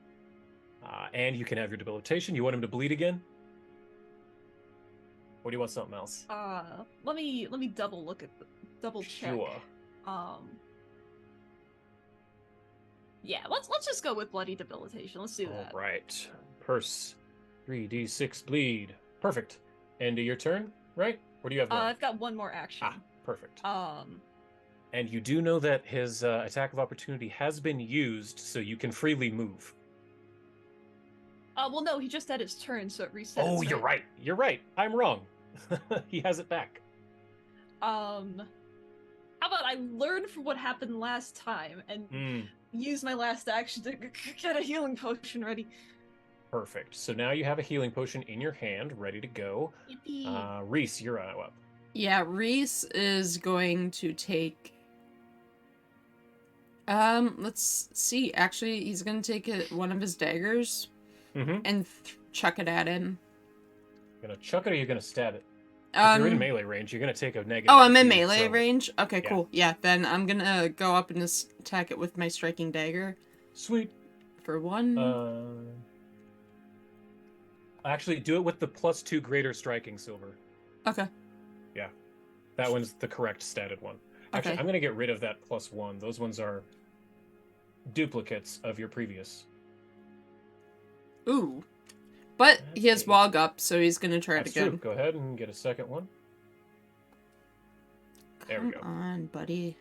And you can have your debilitation. You want him to bleed again? Or do you want something else?
Let me double check.
Sure.
Yeah, let's just go with bloody debilitation. Let's do that.
All right. Purse. 3d6 bleed. Perfect. End of your turn, right? Or do you have one?
I've got one more action.
Perfect.
And
you do know that his attack of opportunity has been used, so you can freely move.
Well, no, he just had his turn, so it resets.
Oh, you're right. You're right. I'm wrong. He has it back.
How about I learn from what happened last time and use my last action to get a healing potion ready.
Perfect. So now you have a healing potion in your hand, ready to go.
Yippee.
Reese, you're up.
Yeah, Reese is going to take... let's see. Actually, he's going to take one of his daggers and chuck it at him.
You're going to chuck it or you're going to stab it? If you're in melee range, you're going to take a negative.
Oh, I'm in melee range? Okay, cool. Yeah, then I'm going to go up and just attack it with my striking dagger.
Sweet.
For 1.
Actually, do it with the +2 greater striking, Silver.
Okay.
Yeah. That one's the correct statted one. Actually, I'm going to get rid of that +1. Those ones are duplicates of your previous.
Ooh. But he has Wog up, so he's going to try it again.
True. Go ahead and get a second one. There we go.
Come on, buddy.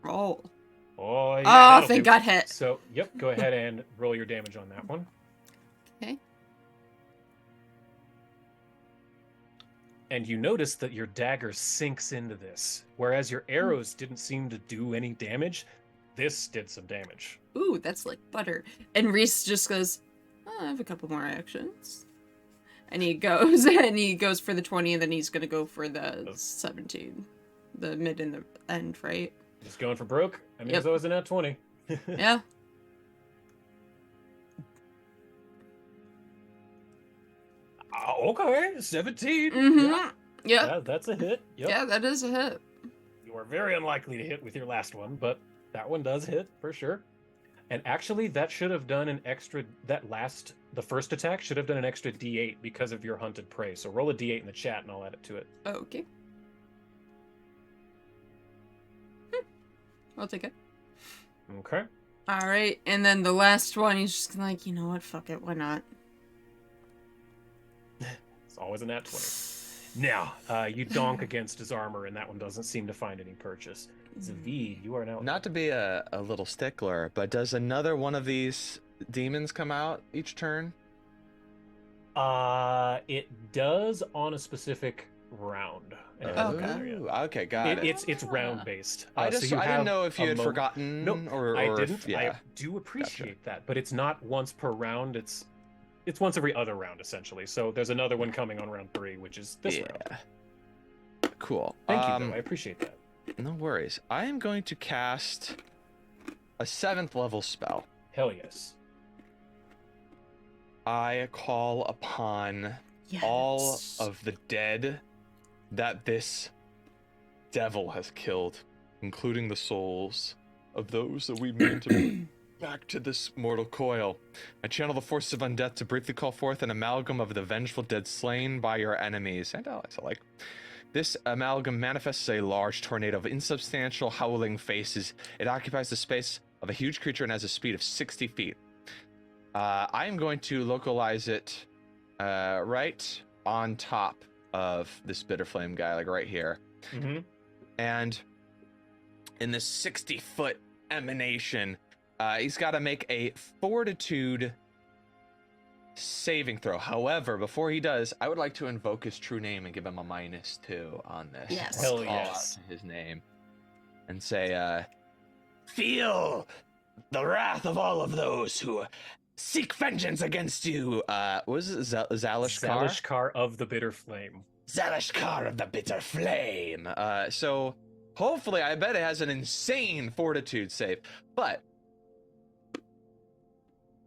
Roll.
Oh, yeah.
Oh, thank God hit.
So, yep, go ahead and roll your damage on that one.
Okay.
And you notice that your dagger sinks into this. Whereas your arrows didn't seem to do any damage, this did some damage.
Ooh, that's like butter. And Reese just goes, oh, I have a couple more actions. And he goes for the 20, and then he's going to go for the 17. The mid and the end, right?
Just going for broke? I mean, it's always a nat 20.
Yeah.
Okay, 17.
Mm-hmm.
Yeah.
Yeah.
That's a hit. Yep.
Yeah, that is a hit.
You are very unlikely to hit with your last one, but that one does hit for sure. And actually, that should have done an extra. The first attack should have done an extra D8 because of your hunted prey. So roll a D8 in the chat, and I'll add it to it.
Okay. I'll take it.
Okay.
All right, and then the last one, he's just like, you know what? Fuck it. Why not?
It's always a nat 20. Now, you donk against his armor, and that one doesn't seem to find any purchase. Zavid, you are now.
Not to be a little stickler, but does another one of these demons come out each turn?
It does on a specific round.
Okay, got it.
It's round based.
I didn't know if you had forgotten.
No,
or
I didn't.
If, yeah.
I do appreciate that, but it's not once per round. It's once every other round essentially. So there's another one coming on round 3, which is this round.
Cool.
Thank you, though. I appreciate that.
No worries. I am going to cast a 7th level spell.
Hell yes.
I call upon all of the dead that this devil has killed, including the souls of those that we mean to bring back to this mortal coil. I channel the forces of undeath to briefly call forth an amalgam of the vengeful dead slain by your enemies and allies alike. This amalgam manifests as a large tornado of insubstantial howling faces. It occupies the space of a huge creature and has a speed of 60 feet. I am going to localize it right on top of this bitter flame guy, like right here.
Mm-hmm.
And in this 60-foot emanation, he's got to make a fortitude saving throw. However, before he does, I would like to invoke his true name and give him a -2 on this.
Yes.
Hell
Call
yes.
out his name and say, feel the wrath of all of those who seek vengeance against you. What was it? Zalishkar?
Zalishkar of the Bitter Flame.
Zalishkar of the Bitter Flame. So hopefully, I bet it has an insane fortitude save, but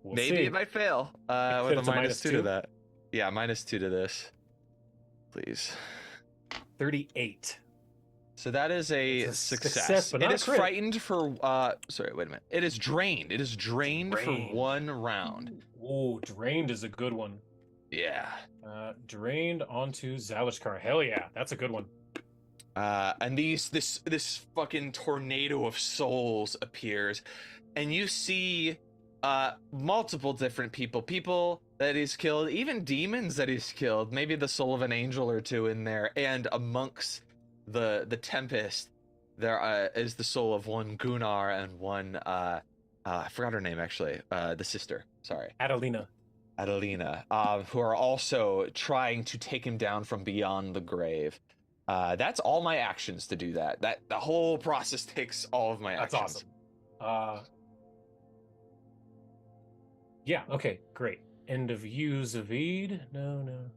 maybe it might fail with a -2 to that. Yeah, -2 to this. Please.
38.
So that is a
It's a
success.
but
It
not a
is
crit.
frightened for sorry, wait a minute. It is drained. It is drained for 1 round.
Ooh, drained is a good one.
Yeah.
Drained onto Zalishkar. Hell yeah, that's a good one.
And this fucking tornado of souls appears, and you see multiple different people that he's killed, even demons that he's killed, maybe the soul of an angel or two in there, and amongst the tempest there is the soul of one Gunnar and one I forgot her name actually, the sister, sorry,
Adelina,
who are also trying to take him down from beyond the grave. That's all my actions to do that. The whole process takes all of my actions.
That's awesome. Yeah, okay, great. End of you, Zavid. No.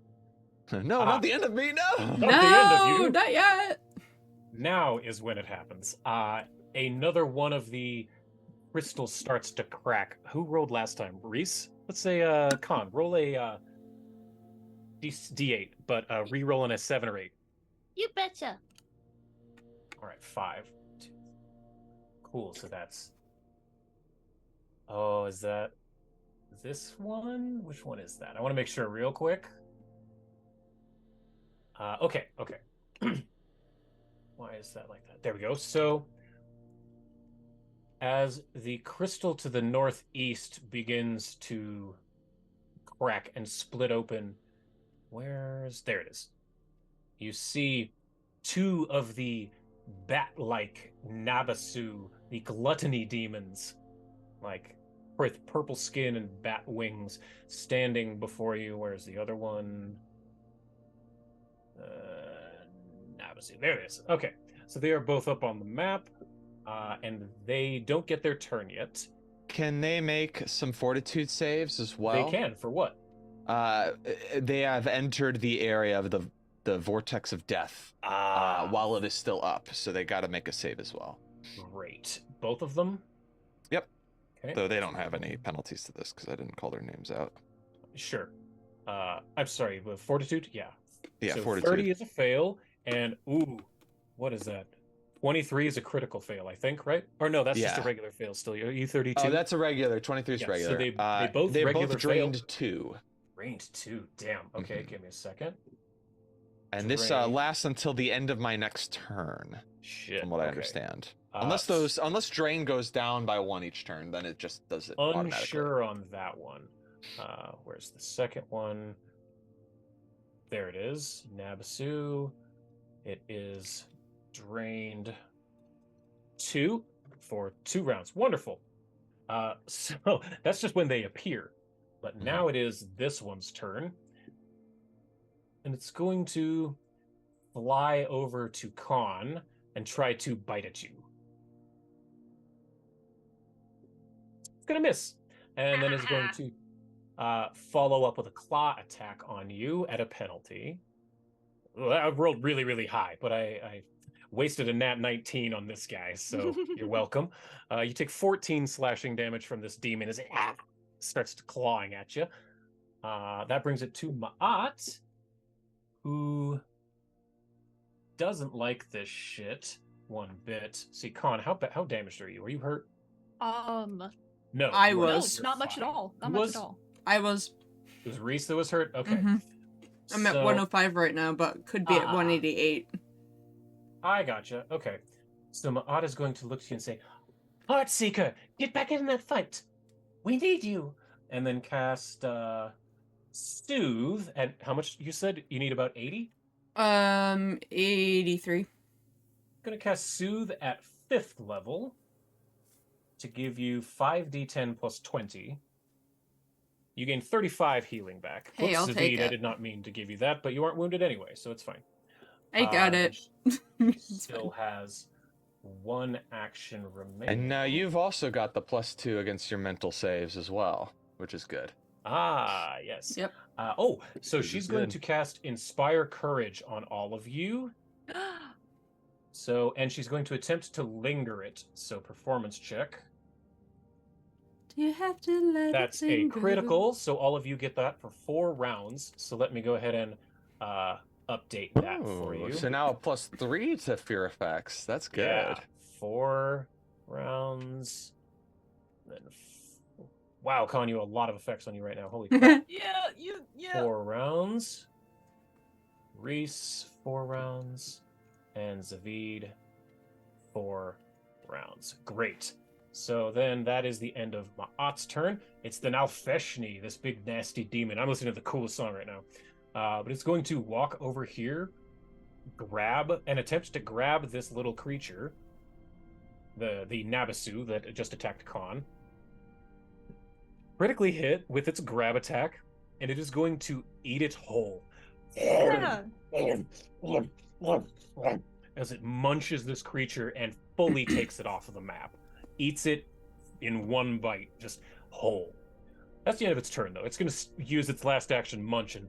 No, not the end of me, no!
Not the end of you.
Not yet.
Now is when it happens. Another one of the crystals starts to crack. Who rolled last time? Reese? Let's say Khan. Roll a D8, but re-rolling a 7 or 8.
You betcha.
All right, 5. 2. Cool. So that's. Oh, is that this one? Which one is that? I want to make sure real quick. Okay. Why is that like that? There we go. So, as the crystal to the northeast begins to crack and split open, there it is. You see 2 of the bat-like Nabasu, the gluttony demons, like with purple skin and bat wings, standing before you. Where's the other one? Nabasu. There it is. Okay, so they are both up on the map, and they don't get their turn yet.
Can they make some fortitude saves as well?
They can. For what?
They have entered the area of the vortex of death while it is still up, so they got to make a save as well.
Great. Both of them?
Yep.
Okay.
Though they don't have any penalties to this because I didn't call their names out.
Sure. I'm sorry, with fortitude? Yeah.
Yeah,
so
fortitude.
30 is a fail, and ooh, what is that? 23 is a critical fail, I think, right? Or no, that's just a
Yeah.
regular fail still. You 32?
Oh, that's a regular. 23 is
Yeah, so
regular.
they both
they're
regular
both drained
failed.
2.
Drained 2. Damn. Okay, give me a second.
And this
Drain.
lasts until the end of my next turn.
Shit.
From what I
okay.
understand. Unless drain goes down by 1 each turn, then it just does it automatically.
Unsure on that one. Where's the second one? There it is. Nabasu. It is drained 2 for 2 rounds. Wonderful. So that's just when they appear. But now it is this one's turn. And it's going to fly over to Khan and try to bite at you. It's going to miss. And then it's going to follow up with a claw attack on you at a penalty. Well, I rolled really, really high, but I wasted a nat 19 on this guy, so you're welcome. You take 14 slashing damage from this demon as it starts clawing at you. That brings it to Ma'at, who doesn't like this shit one bit. See, Khan, how damaged are you? Are you hurt? No.
I
No,
was.
not much at all. Not
Who
much
was?
at all.
I was.
It was Reese that was hurt? Okay.
I'm at 105 right now, but could be at 188.
I gotcha. Okay. So Ma'at is going to look to you and say, Heartseeker, get back in that fight. We need you. And then cast Soothe at how much you said you need? About 80?
83.
Gonna cast Soothe at 5th level to give you 5d10 plus 20. You gain 35 healing back.
Hey, I'll take it.
I did not mean to give you that, but you aren't wounded anyway, so it's fine.
I got it.
Still has 1 action remaining.
And now you've also got the +2 against your mental saves as well, which is good.
Ah, yes.
Yep.
So she's going to cast Inspire Courage on all of you. And she's going to attempt to linger it. So performance check.
Do you have to let
That's
it
a
linger?
critical, so all of you get that for 4 rounds. So let me go ahead and update that for you.
So now a +3 to fear effects. That's good.
Yeah, 4 rounds. Then wow, Con, you have a lot of effects on you right now. Holy crap.
Yeah.
4 rounds. Reese, 4 rounds. And Zavid, 4 rounds. Great. So then that is the end of Ma'at's turn. It's the now Feshni, this big nasty demon. I'm listening to the coolest song right now. But it's going to walk over here, attempt to grab this little creature, the Nabasu that just attacked Khan. Critically hit with its grab attack, and it is going to eat it whole.
Yeah.
As it munches this creature and fully takes it off of the map. Eats it in 1 bite, just whole. That's the end of its turn, though. It's going to use its last action, munching.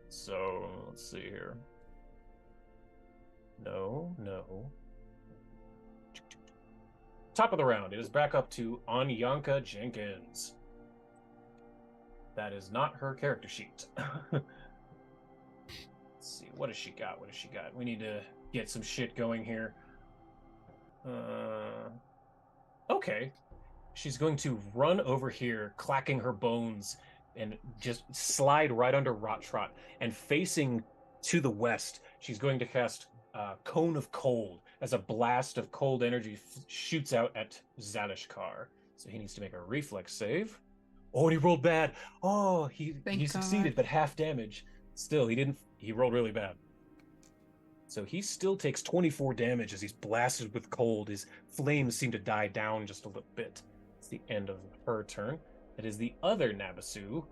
So, let's see here. No. Top of the round, it is back up to Anyanka Jenkins. That is not her character sheet. Let's see, what has she got? We need to get some shit going here. Okay. She's going to run over here, clacking her bones, and just slide right under Rottrot. And facing to the west, she's going to cast Cone of Cold as a blast of cold energy shoots out at Zalishkar. So he needs to make a reflex save. Oh, and he rolled bad. Oh, he succeeded, but half damage. Still, he rolled really bad. So he still takes 24 damage as he's blasted with cold. His flames seem to die down just a little bit. It's the end of her turn. It is the other Nabasu.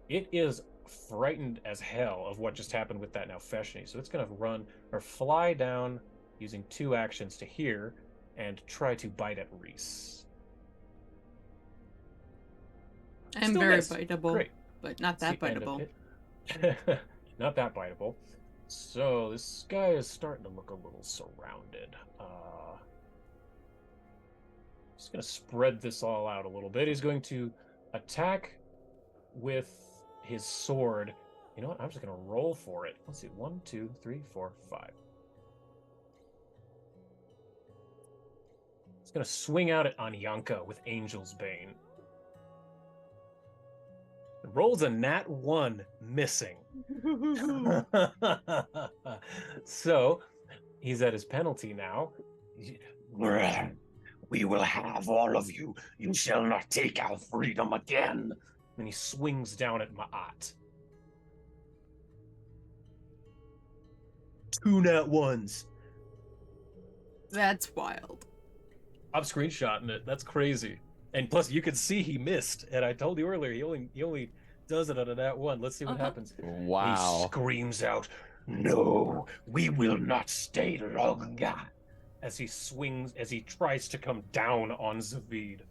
It is frightened as hell of what just happened with that now Feshni. So it's going to fly down using 2 actions to here and try to bite at Reese.
I'm very biteable. Great. But not that biteable.
Not that biteable. So this guy is starting to look a little surrounded. Just going to spread this all out a little bit. He's going to attack with his sword You know what? I'm just gonna roll for it. Let's see. 1, 2, 3, 4, 5. It's gonna swing out at Anyanka with Angel's Bane. Rolls a nat 1, missing. So he's at his penalty now.
We will have all of you. You shall not take our freedom again.
And he swings down at Ma'at. 2 nat 1s.
That's wild.
I'm screenshotting it. That's crazy. And plus, you can see he missed. And I told you earlier, he only does it on a nat 1. Let's see what happens.
Wow.
He screams out, "No, we will not stay longer."
As he swings, as he tries to come down on Zavid.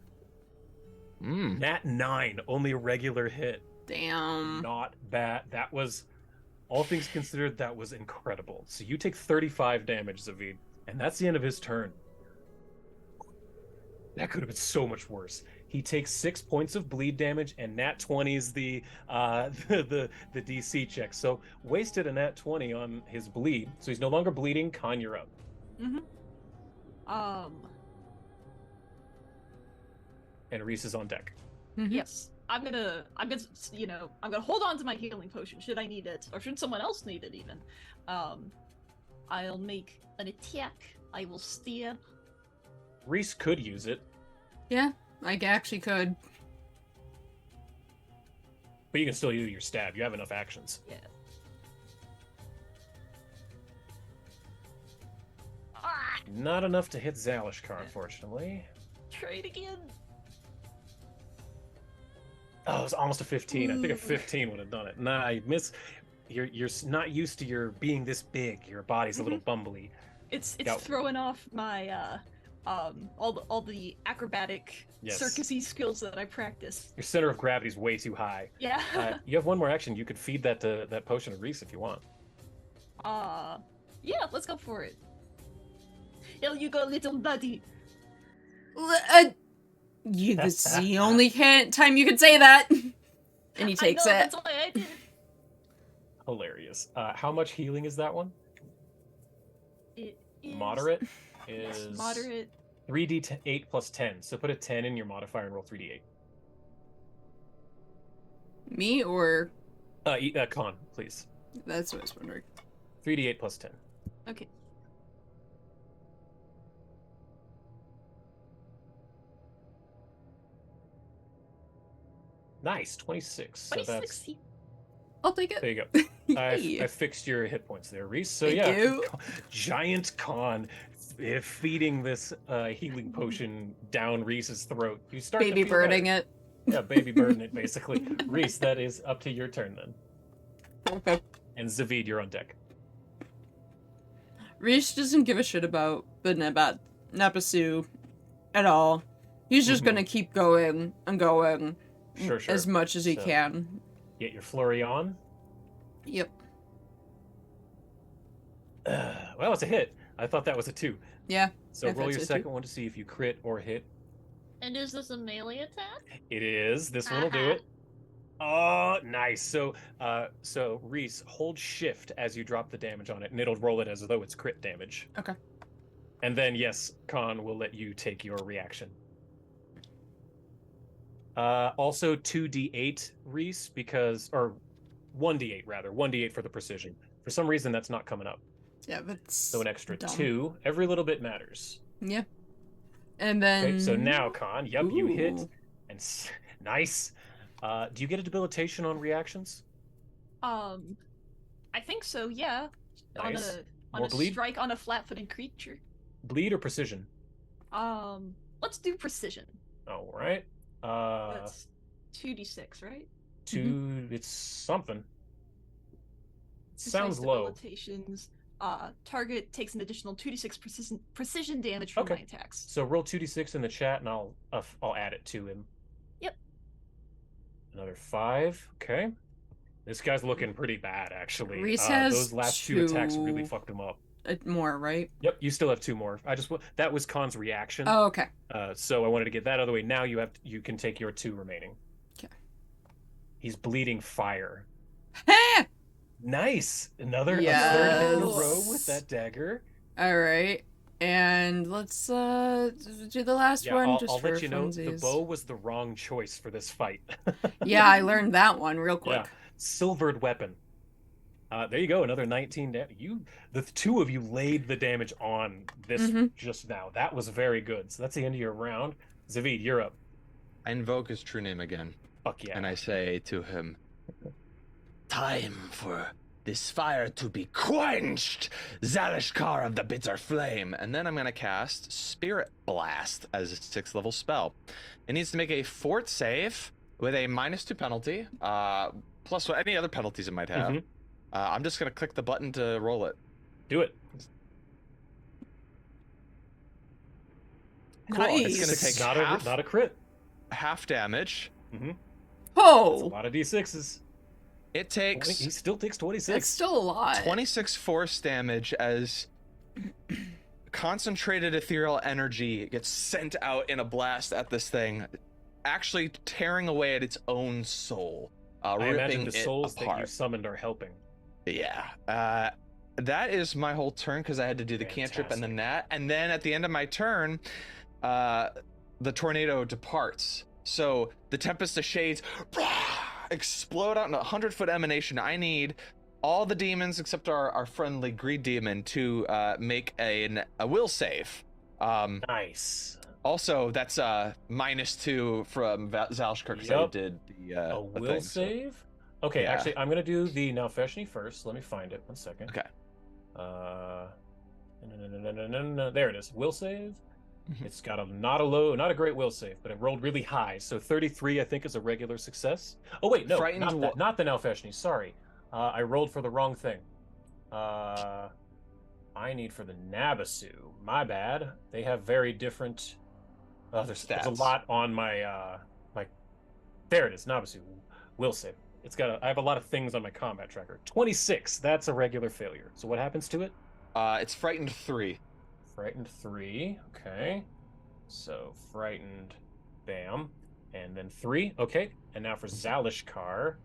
Mm.
Nat 9, only a regular hit.
Damn.
Not bad. That was, all things considered, that was incredible. So you take 35 damage, Zavid, and that's the end of his turn. That could have been so much worse. He takes 6 points of bleed damage, and nat 20 is the DC check. So wasted a nat 20 on his bleed. So he's no longer bleeding. Khan, you're up. And Reese is on deck.
Yes. I'm gonna hold on to my healing potion should I need it, or should someone else need it even. I'll make an attack. I will steer.
Reese could use it.
Yeah, I actually could.
But you can still use your stab. You have enough actions.
Yeah. Ah!
Not enough to hit Zalishkar, unfortunately.
Try it again.
Oh, it was almost a 15. I think a 15 would have done it. Nah, you miss. You're not used to your being this big. Your body's a little bumbly.
It's throwing off my all the acrobatic circusy skills that I practice.
Your center of gravity is way too high.
Yeah.
You have one more action. You could feed that potion to Reese if you want.
Yeah, let's go for it. Here you go, little buddy.
That's the only time you could say that. And he takes it.
That's why I did.
Hilarious. How much healing is that one?
It is
Moderate is
yes, moderate.
3d8 plus 10. So put a 10 in your modifier and roll 3d8.
Me or
Con, please.
That's what I was wondering.
3d8 plus 10.
Okay.
Nice, 26. So
26.
that's.
I'll take it.
There you go.
Yay.
I fixed your hit points there, Reese. So
Thank
yeah,
you.
giant Con feeding this healing potion down Reese's throat. You start
Baby
to feel
birding
better.
it.
Yeah, baby birding it basically. Reese, that is up to your turn then.
Okay.
And Zavid, you're on deck.
Reese doesn't give a shit about the Napasu at all. He's just gonna keep going and going
Sure.
as much as he can.
Get your flurry on.
Yep.
Well, it's a hit. I thought that was a 2.
Yeah.
So
I thought
roll your
so, too.
second one to see if you crit or hit.
And is this a melee attack?
It is. This one will do it. Oh, nice. So Reese, hold shift as you drop the damage on it, and it'll roll it as though it's crit damage.
Okay.
And then, yes, Khan will let you take your reaction. Also 2d8, Reese, or 1d8 rather, 1d8 for the precision. For some reason, that's not coming up.
Yeah, that's
So an extra
dumb.
2. Every little bit matters.
Yeah. And then...
Okay, so now, Khan, yep, you hit.
Ooh.
And nice. Do you get a debilitation on reactions?
I think so, yeah.
Nice.
On
More
a
bleed?
strike on a flat-footed creature.
Bleed or precision?
Let's do precision.
All right.
That's 2d6, right?
2. It's something.
Precise
Sounds low.
debilitations. Target takes an additional 2d6 precision damage from
Okay.
my attacks.
So roll 2d6 in the chat, and I'll add it to him.
Yep.
Another 5. Okay. This guy's looking pretty bad, actually.
Reese has
those last 2 attacks
2.
really fucked him up.
More, right?
Yep, you still have 2 more. That was Khan's reaction.
Oh, okay.
So I wanted to get that out of the way. Now you can take your 2 remaining.
Okay.
He's bleeding fire.
Ha!
Nice. Another a third hit in a row
Yes.
with that dagger.
All right. And let's do the last
Yeah,
one
I'll
for
let you know the
funsies.
bow was the wrong choice for this fight.
Yeah, I learned that one real quick.
Yeah, silvered weapon. There you go, another 19 damage. The two of you laid the damage on this just now. That was very good. So that's the end of your round. Zavid, you're up.
I invoke his true name again.
Fuck yeah.
And I say to him, time for this fire to be quenched, Zalishkar of the bitter flame. And then I'm going to cast Spirit Blast as a 6th level spell. It needs to make a fort save with a -2 penalty, plus any other penalties it might have. I'm just going to click the button to roll it.
Do it.
Cool.
Nice.
It's going to take
not a crit.
half damage.
That's a
Oh,
lot of d6s.
It takes...
He still takes 26.
that's still a lot.
26 force damage as concentrated ethereal energy gets sent out in a blast at this thing, actually tearing away at its own soul,
I imagine
ripping
the
it
souls that you
apart.
summoned are helping.
Yeah. That is my whole turn because I had to do the cantrip and the gnat. And then at the end of my turn, the tornado departs. So the Tempest of Shades explode out in a 100-foot emanation. I need all the demons except our friendly greed demon to make a will save.
Nice.
Also, that's -2 from Zalishkar because I did the
a will
thing,
save. So. Okay,
Yeah.
actually, I'm gonna do the Nalfeshni first. Let me find it. 1 second.
Okay.
No. There it is. Will save. It's got not a great will save, but it rolled really high. So 33, I think, is a regular success. Oh wait, no, not the Nalfeshni. Sorry, I rolled for the wrong thing. I need for the Nabasu. My bad. They have very different. There's a lot on my There it is. Nabasu will save. I have a lot of things on my combat tracker. 26. That's a regular failure. So what happens to it?
It's frightened 3.
Frightened 3. Okay. So frightened, bam, and then 3. Okay. And now for Zalishkar.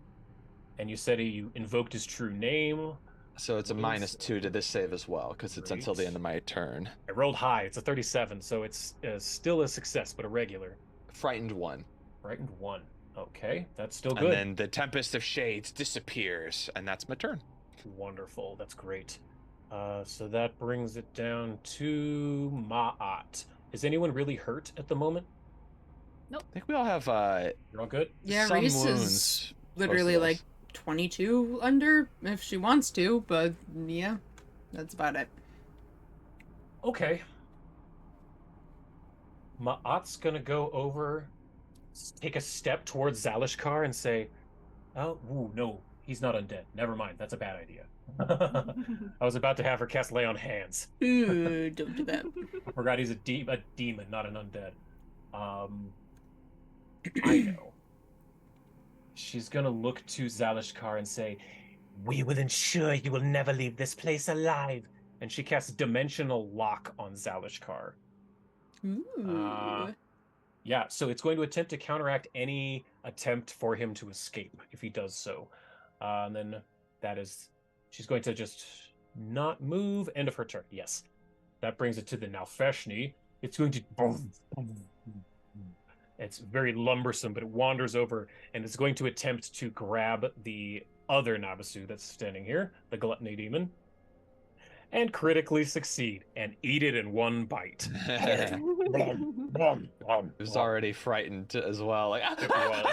And you said you invoked his true name.
So it's a -2 to this save as well because it's until the end of my turn.
I rolled high. It's a 37, so it's still a success, but a regular.
Frightened 1.
Frightened 1. Okay, that's still good.
And then the Tempest of Shades disappears, and that's my turn.
Wonderful. That's great. So that brings it down to Ma'at. Is anyone really hurt at the moment?
Nope.
I think we all have
You're all good?
Yeah,
some
Reese
wounds.
is literally
Most of
like
us.
22 under if she wants to, but yeah, that's about it.
Okay. Ma'at's gonna go over, take a step towards Zalishkar and say, "Oh, ooh, no, he's not undead. Never mind, that's a bad idea." I was about to have her cast Lay on Hands.
Ooh, don't do that.
I forgot he's a demon, not an undead. I know. She's gonna look to Zalishkar and say, "We will ensure you will never leave this place alive." And she casts Dimensional Lock on Zalishkar.
Ooh.
Yeah, so it's going to attempt to counteract any attempt for him to escape if he does so. And then she's going to just not move. End of her turn. Yes. That brings it to the Nalfeshni. It's going to... It's very lumbersome, but it wanders over, and it's going to attempt to grab the other Nabasu that's standing here, the Gluttony Demon, and critically succeed, and eat it in one bite.
It was already frightened as well. Like,
It was.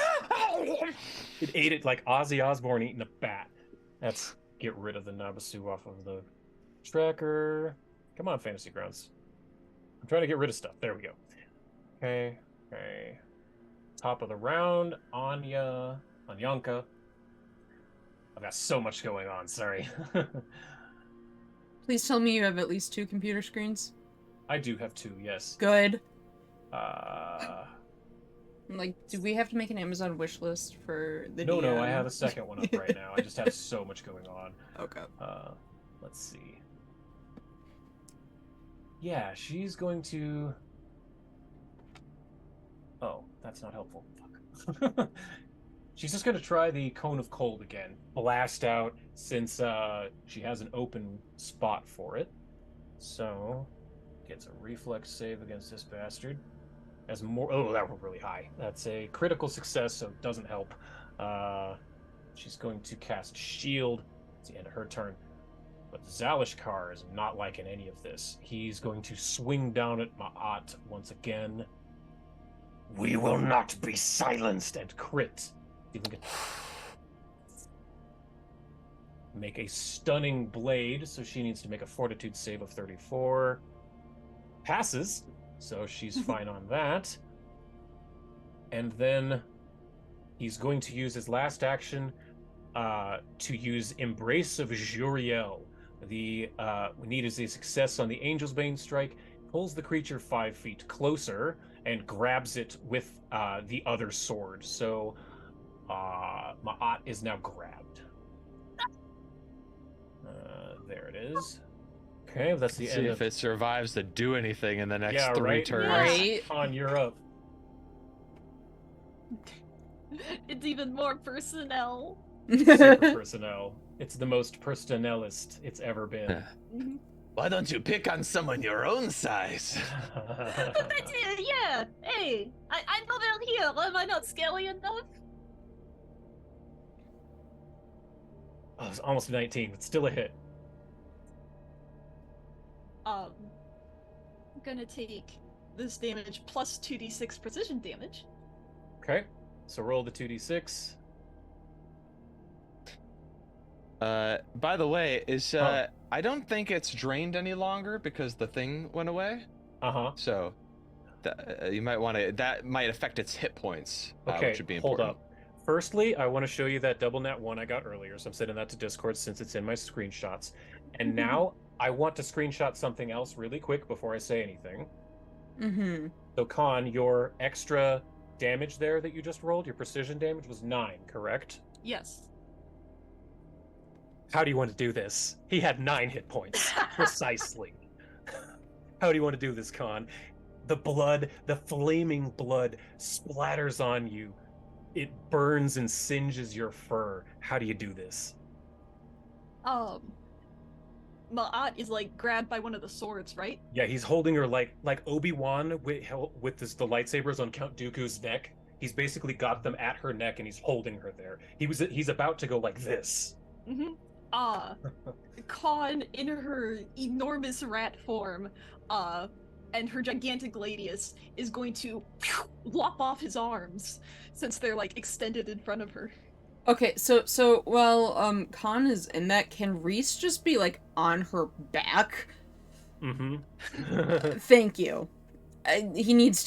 It ate it like Ozzy Osbourne eating a bat. Let's get rid of the Nabasu off of the tracker. Come on, Fantasy Grounds. I'm trying to get rid of stuff. There we go. Okay. Top of the round, Anyanka. I've got so much going on, sorry.
Please tell me you have at least 2 computer screens.
I do have 2, yes.
Good.
Uh,
Like, do we have to make an Amazon wish list for the
no,
DM?
I have a second one up right now. I just have so much going on.
Okay.
Let's see. Yeah, she's going to... Oh, that's not helpful. Fuck. She's just going to try the Cone of Cold again. Blast out, since she has an open spot for it. So, gets a reflex save against this bastard. As more... Oh, that rolled really high. That's a critical success, so it doesn't help. She's going to cast Shield. It's the end of her turn. But Zalishkar is not liking any of this. He's going to swing down at Ma'at once again. We will not be silenced, and crit. Make a stunning blade, so she needs to make a fortitude save of 34. Passes, so she's fine on that. And then he's going to use his last action to use Embrace of Juriel. The need is a success on the Angel's Bane strike, pulls the creature 5 feet closer, and grabs it with the other sword. So Ma'at is now grabbed. There it is. Okay, that's the end.
See if it survives to do anything in the next 3 turns.
Right.
On, you're up.
It's even more personnel.
Super personnel. It's the most personnelist it's ever been.
Why don't you pick on someone your own size?
But that's it, yeah. Hey, I'm over here. Am I not scary enough?
Oh, it's almost 19, but still a hit.
I'm gonna take this damage plus 2d6 precision damage.
Okay, so roll the 2d6.
By the way, is I don't think it's drained any longer because the thing went away. So you might want to. That might affect its hit points.
Okay,
which would be
hold
important.
up. Firstly, I want to show you that double nat 1 I got earlier, so I'm sending that to Discord since it's in my screenshots. And now I want to screenshot something else really quick before I say anything.
Mm-hmm.
So, Khan, your extra damage there that you just rolled, your precision damage was 9, correct?
Yes.
How do you want to do this? He had 9 hit points, precisely. How do you want to do this, Khan? The blood, the flaming blood, splatters on you. It burns and singes your fur. How do you do this?
Ma'at is like grabbed by one of the swords, right?
Yeah, he's holding her like Obi-Wan with the lightsabers on Count Dooku's neck. He's basically got them at her neck and he's holding her there. He's about to go like this.
Mm-hmm. Khan in her enormous rat form, and her gigantic gladius is going to lop off his arms since they're like extended in front of her.
Okay, so while Khan is in that, can Reese just be like on her back?
Mm-hmm.
Thank you. He needs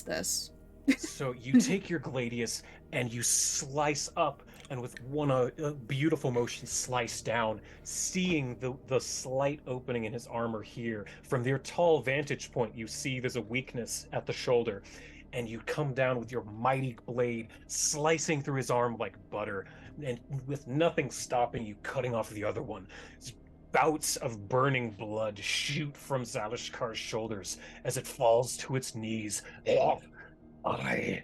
this.
So you take your gladius and you slice up, and with one beautiful motion slice down, seeing the slight opening in his armor here. From their tall vantage point, you see there's a weakness at the shoulder, and you come down with your mighty blade, slicing through his arm like butter, and with nothing stopping you, cutting off the other one. Bouts of burning blood shoot from Zalishkar's shoulders as it falls to its knees. I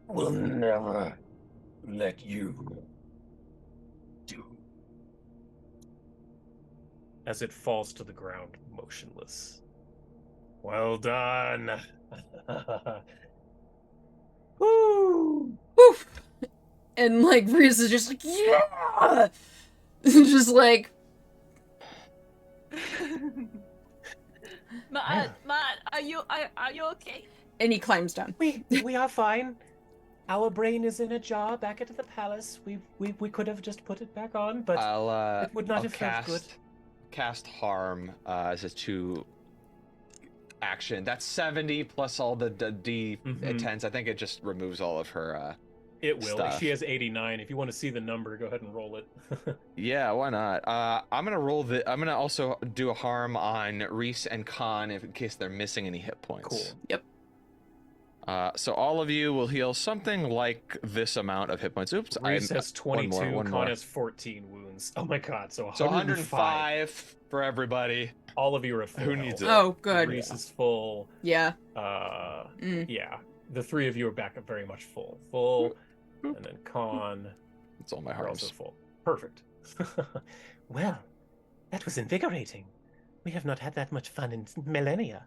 will never let you do. As it falls to the ground, motionless. Well done. Woo!
Woof! And like Reese is just like, yeah! Just like
Matt, are you okay?
and he climbs down.
We are fine. Our brain is in a jar back at the palace. We could have just put it back on, but it would not have felt good.
Cast harm as a 2 action. That's 70 plus all the D10s. I think it just removes all of her
It will.
stuff.
She has 89. If you want to see the number, go ahead and roll it.
Yeah, why not? I'm gonna roll I'm gonna also do a harm on Reese and Khan in case they're missing any hit points.
Cool.
Yep.
So all of you will heal something like this amount of hit points. Oops.
Reese has 22.
one
Khan
more.
has 14 wounds. Oh my god. So 105.
So 105 for everybody.
All of you are at full
Who needs
health.
it?
Oh, good.
Reese is full.
Yeah.
Yeah. The 3 of you are back up very much full. Full. And then Con,
It's all my
you're also
harms.
full. Perfect.
Well, that was invigorating. We have not had that much fun in millennia.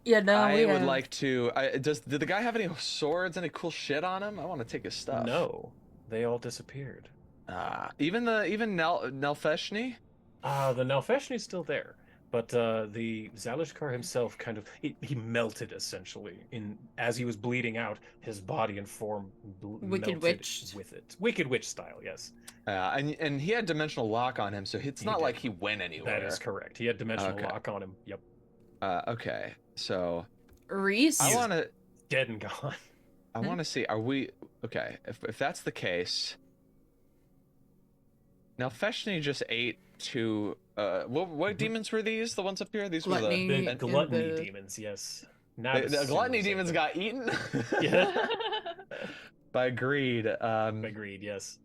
Yeah, no,
I would like to. Did the guy have any swords, any cool shit on him? I want to take his stuff.
No, they all disappeared.
Even Nelfeshny?
The Nalfeshni's still there, but the Zalishkar himself he melted essentially as he was bleeding out. His body and form
Wicked
melted
Witch.
with it. Wicked Witch style, yes.
And he had dimensional lock on him, so it's
He
not
did.
like he went anywhere.
That is correct. He had dimensional
Okay.
lock on him. Yep.
Okay, so
Reese.
I want to.
Dead and gone.
I want to see. Are we okay? If that's the case, now Feshny just ate two. What demons were these? The ones up here? These
Gluttony.
were
The
And
gluttony
the-
demons, yes.
the gluttony demons got eaten.
Yeah.
By greed.
Agreed, yes.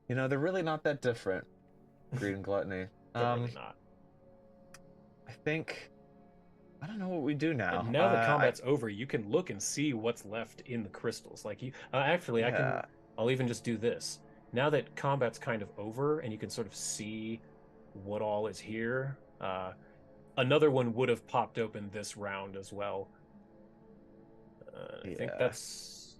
You know, they're really not that different. Greed and gluttony.
But really not.
I think. I don't know what we do now.
And now that combat's over, you can look and see what's left in the crystals. Like you, actually,
Yeah.
I'll even just do this. Now that combat's kind of over, and you can sort of see what all is here. Another one would have popped open this round as well. I think
Yeah.
that's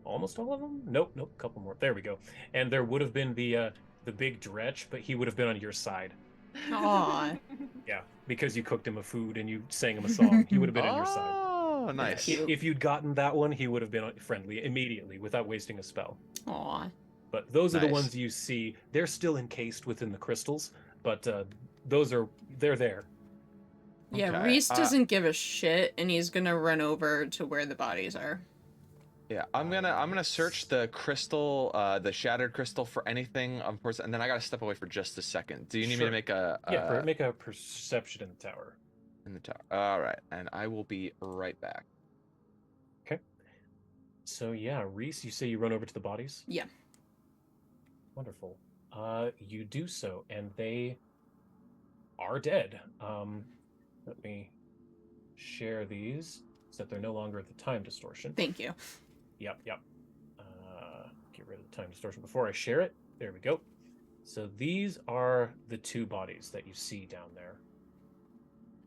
almost all of them. Nope, a couple more. There we go. And there would have been the big dretch, but he would have been on your side.
Aw.
Yeah, because you cooked him a food and you sang him a song. He would have been on your side.
Oh, nice.
Cute.
If you'd gotten that one, he would have been friendly immediately without wasting a spell.
Aw.
But those are the
Nice.
ones you see. They're still encased within the crystals, but they're there.
Yeah,
Okay,
Reese doesn't give a shit, and he's gonna run over to where the bodies are.
Yeah, I'm gonna search the crystal, the shattered crystal for anything, of course, and then I gotta step away for just a second. Do you need me
Sure.
to make a
Make a perception in the tower.
in the tower? All right, and I will be right back.
So yeah, Reese, you say you run over to the bodies?
Yeah.
Wonderful. You do so, and they are dead. Let me share these so that they're no longer at the time distortion.
Thank you.
Yep. Get rid of the time distortion before I share it. There we go. So these are the two bodies that you see down there.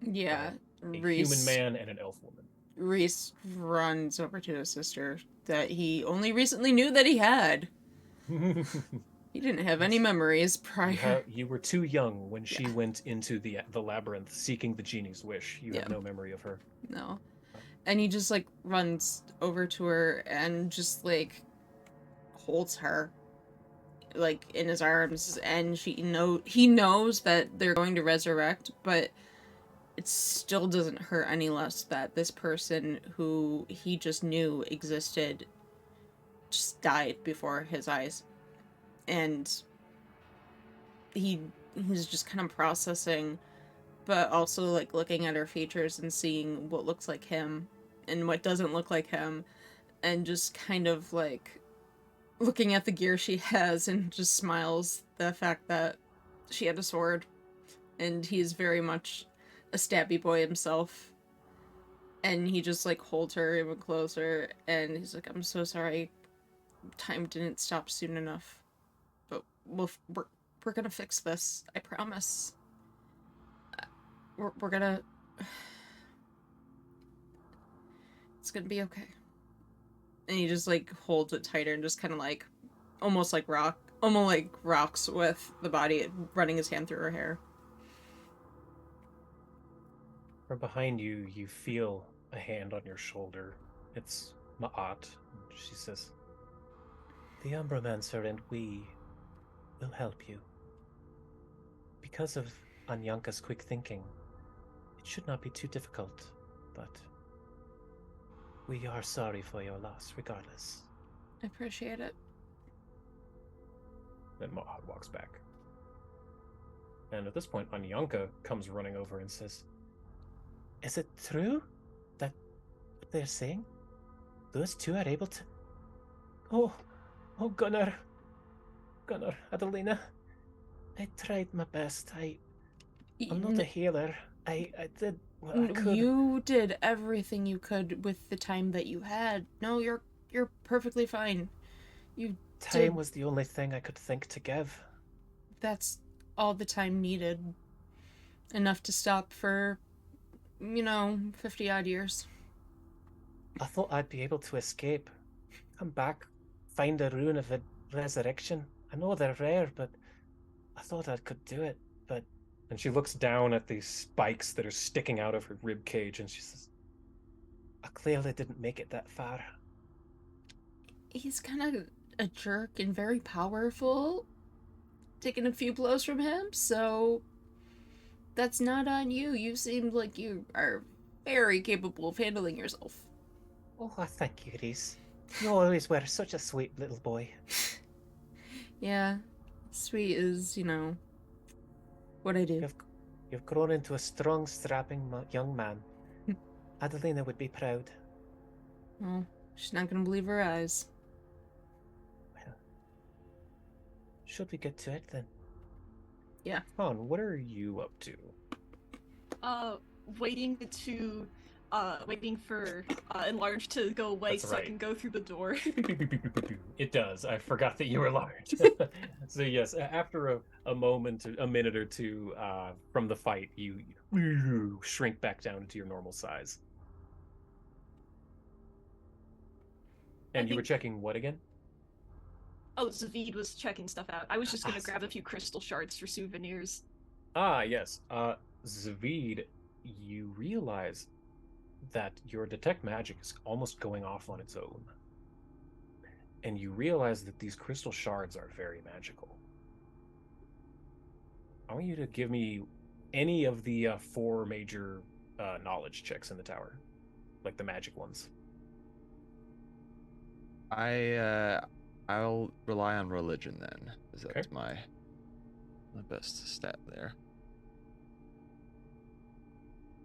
Yeah,
A
Reese.
human man and an elf woman.
Reese runs over to his sister that he only recently knew that he had. He didn't have any memories prior.
You were too young when she went into the labyrinth seeking the genie's wish. You have
Yeah.
no memory of her.
No. And he just like runs over to her and just like holds her like in his arms, and he knows that they're going to resurrect, but it still doesn't hurt any less that this person who he just knew existed just died before his eyes. And he's just kind of processing, but also like looking at her features and seeing what looks like him and what doesn't look like him, and just kind of like looking at the gear she has and just smiles the fact that she had a sword, and he's very much a stabby boy himself. And he just like holds her even closer, and he's like, I'm so sorry, time didn't stop soon enough, but we're gonna fix this, I promise. We're gonna, it's gonna be okay. And he just like holds it tighter and just kind of like almost like rocks with the body, running his hand through her hair.
From behind you, you feel a hand on your shoulder. It's Ma'at. She says,
The Umbramancer and we will help you. Because of Anyanka's quick thinking, it should not be too difficult, but we are sorry for your loss regardless.
I appreciate it.
then Ma'at walks back. And at this point, Anyanka comes running over and says,
Is it true that what they're saying? Those two are able to... Oh, Gunnar, Adelina. I tried my best. I'm not a healer. I did what I could.
You did everything you could with the time that you had. No, you're You're perfectly fine. You
Time
did.
was the only thing I could think to give.
That's all the time needed. Enough to stop for, 50 odd years.
I thought I'd be able to escape, come back, find a rune of a resurrection. I know they're rare, but I thought I could do it. But
And she looks down at these spikes that are sticking out of her rib cage, and she says,
I clearly didn't make it that far.
He's kind of a jerk and very powerful. Taking a few blows from him, so that's not on you. You seem like you are very capable of handling yourself.
Oh, I thank you, Reese. You always were such a sweet little boy.
Yeah, sweet is, what I do.
You've grown into a strong, strapping young man. Adelina would be proud.
Well, she's not gonna believe her eyes.
Well, should we get to it then?
Yeah.
Con, what are you up to?
Waiting for Enlarge to go away.
That's
so I
right.
can go through the door.
It does. I forgot that you were large. So yes, after a minute or two from the fight, you shrink back down to your normal size. And you were checking what again?
Oh, Zavid was checking stuff out. I was just gonna grab a
Zavid.
few crystal shards for souvenirs.
Ah, yes. Zavid, you realize that your detect magic is almost going off on its own. And you realize that these crystal shards are very magical. I want you to give me any of the 4 major knowledge checks in the tower. Like the magic ones.
I'll rely on religion then, because that's
Okay.
my best stat there.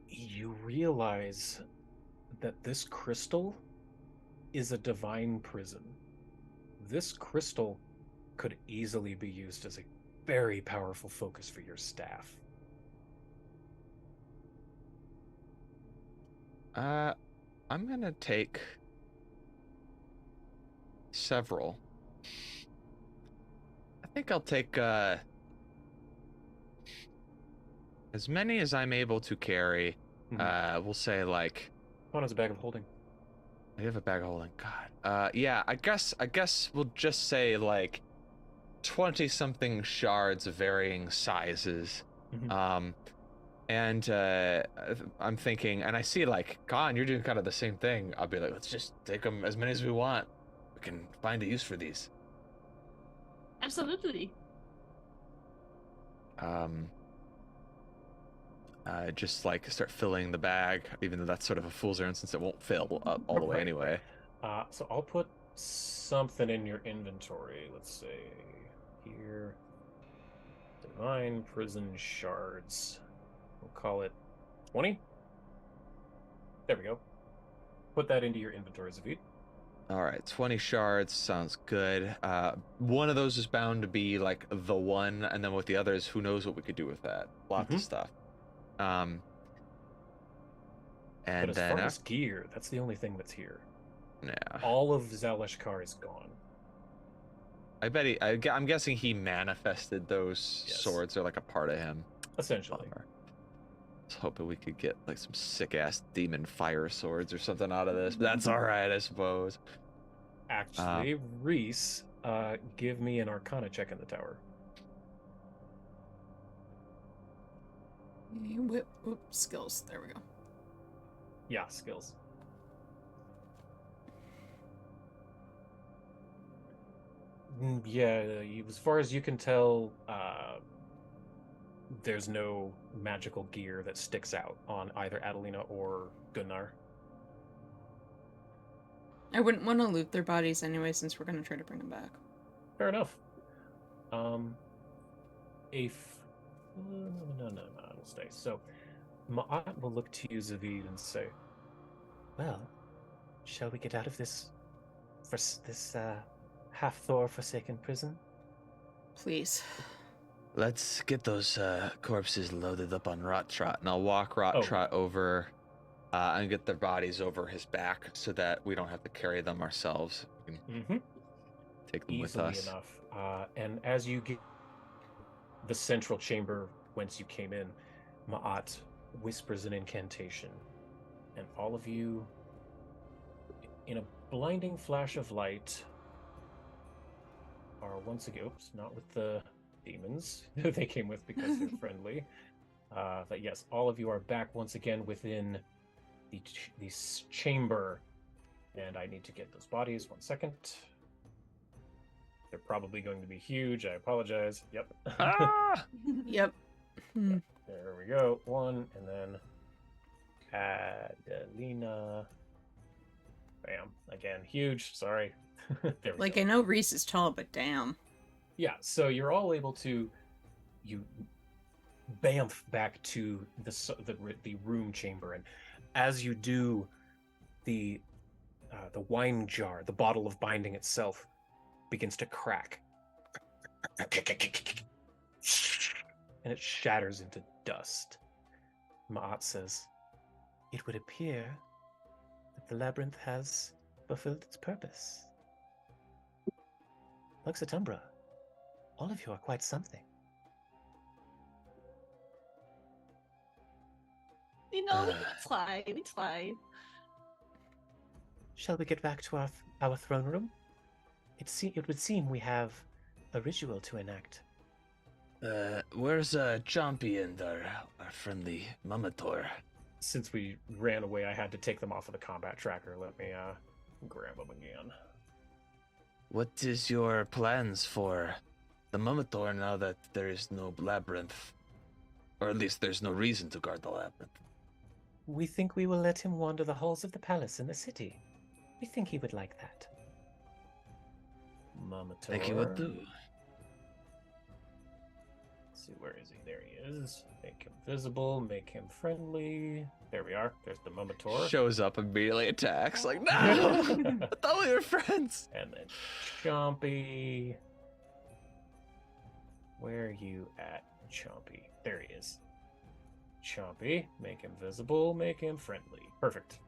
You realize that this crystal is a divine prison. This crystal could easily be used as a very powerful focus for your staff.
I'm gonna take several. I think I'll take as many as I'm able to carry. We'll say like.
Con has a bag of holding.
I have a bag of holding. God. Yeah. I guess we'll just say like 20-something shards of varying sizes. And I'm thinking, and I see like, Khan, you're doing kind of the same thing. I'll be like, let's just take them as many as we want. We can find a use for these.
Absolutely.
Just like start filling the bag, even though that's sort of a fool's errand since it won't fill up all the way
Right,
anyway.
So I'll put something in your inventory. Let's say here, divine prison shards. We'll call it 20. There we go. Put that into your inventory, Zavid.
All right, 20 shards sounds good. One of those is bound to be like the one, and then with the others, who knows what we could do with that? Lots of stuff. And
but as
then
far as gear, that's the only thing that's here.
yeah,
All of Zalishkar is gone.
I bet I'm guessing he manifested those
Yes.
swords. They're like a part of him.
Essentially.
I was hoping we could get like some sick ass demon fire swords or something out of this, but that's all right, I suppose.
Actually, Reese, give me an Arcana check in the tower.
Skills. There we go.
Yeah, skills. Yeah, as far as you can tell, there's no magical gear that sticks out on either Adelina or Gunnar.
I wouldn't want to loot their bodies anyway, since we're gonna try to bring them back.
Fair enough. No, it'll stay. So, Ma'at will look to you, Zavid, and say,
Well, shall we get out of this half-Thor forsaken prison?
Please.
Let's get those corpses loaded up on Rot Trot, and I'll walk Rot
Oh.
Trot over
and get their bodies over his back so that we don't have to carry them ourselves. We can take them
Easily
with us.
enough. And as you get the central chamber whence you came in, Ma'at whispers an incantation, and all of you, in a blinding flash of light, are once again, oops, not with the demons they came with because they're friendly. But yes, all of you are back once again within the chamber, and I need to get those bodies. 1 second. They're probably going to be huge. I apologize. Yep.
Ah!
Yep. Hmm.
There we go. 1, and then Adelina. Bam. Again, huge. Sorry. There we
Like,
go.
I know Reese is tall, but damn.
Yeah, so you're all able to, you bamf back to the room chamber, and as you do, the wine jar, the bottle of binding itself, begins to crack, and it shatters into dust. Ma'at says,
It would appear that the labyrinth has fulfilled its purpose. Lux Et Umbra, all of you are quite something.
You know, we try. We try.
Shall we get back to our throne room? It would seem we have a ritual to enact.
Where's Chompy and our friendly Mamator?
since we ran away, I had to take them off of the combat tracker. Let me grab them again.
What is your plans for the Mamator now that there is no labyrinth? Or at least there's no reason to guard the labyrinth.
We think we will let him wander the halls of the palace in the city. We think he would like that.
Mamator.
Think he would do.
Let's see, where is he? There he is. Make him visible, make him friendly. There we are. There's the Mamator.
Shows up immediately, attacks. Like, no! I thought we were friends!
And then Chompy. Where are you at, Chompy? There he is. Chompy, make him visible, make him friendly. Perfect.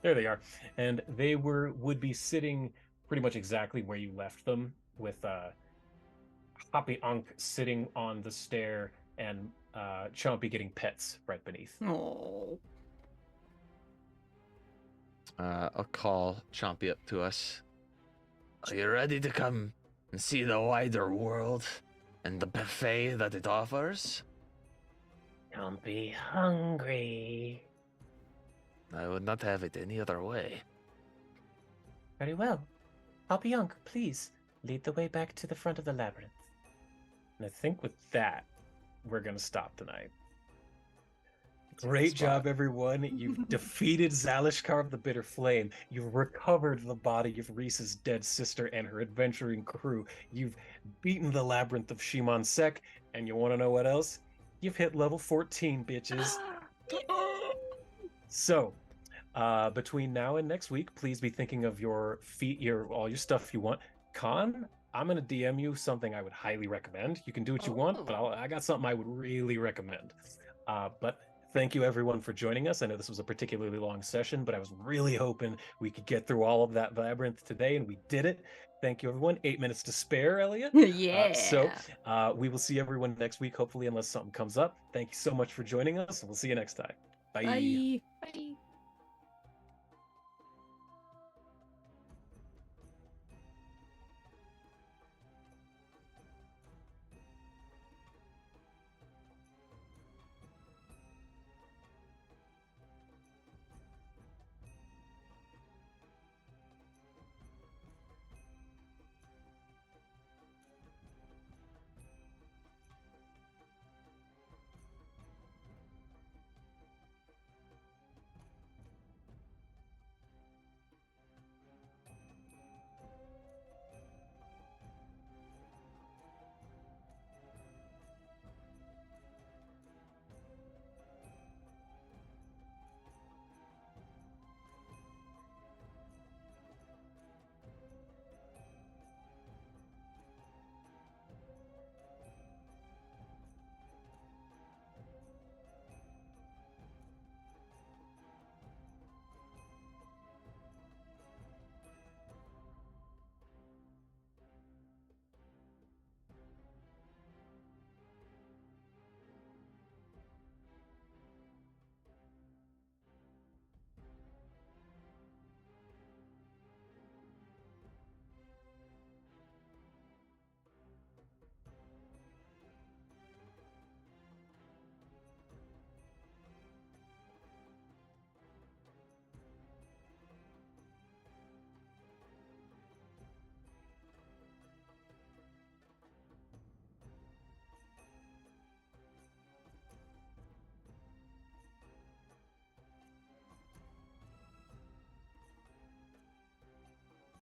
There they are. And they would be sitting pretty much exactly where you left them, with Hoppy Unk sitting on the stair and Chompy getting pets right beneath.
Oh.
I'll call Chompy up to us.
Are you ready to come and see the wider world and the buffet that it offers?
Don't be hungry.
I would not have it any other way.
Very well. Hoppy Unk, please, lead the way back to the front of the labyrinth.
And I think with that, we're going to stop tonight. Great job, everyone. You've defeated Zalishkar of the Bitter Flame. You've recovered the body of Reese's dead sister and her adventuring crew. You've beaten the Labyrinth of Shiman-Sekh. And you want to know what else? You've hit level 14, bitches. So, between now and next week, please be thinking of your feet, all your stuff you want. Khan, I'm going to DM you something I would highly recommend. You can do what you want, but I got something I would really recommend. But thank you, everyone, for joining us. I know this was a particularly long session, but I was really hoping we could get through all of that labyrinth today, and we did it. Thank you, everyone. 8 minutes to spare, Elliot.
Yeah.
So we will see everyone next week, hopefully, unless something comes up. Thank you so much for joining us, and we'll see you next time. Bye.
Bye.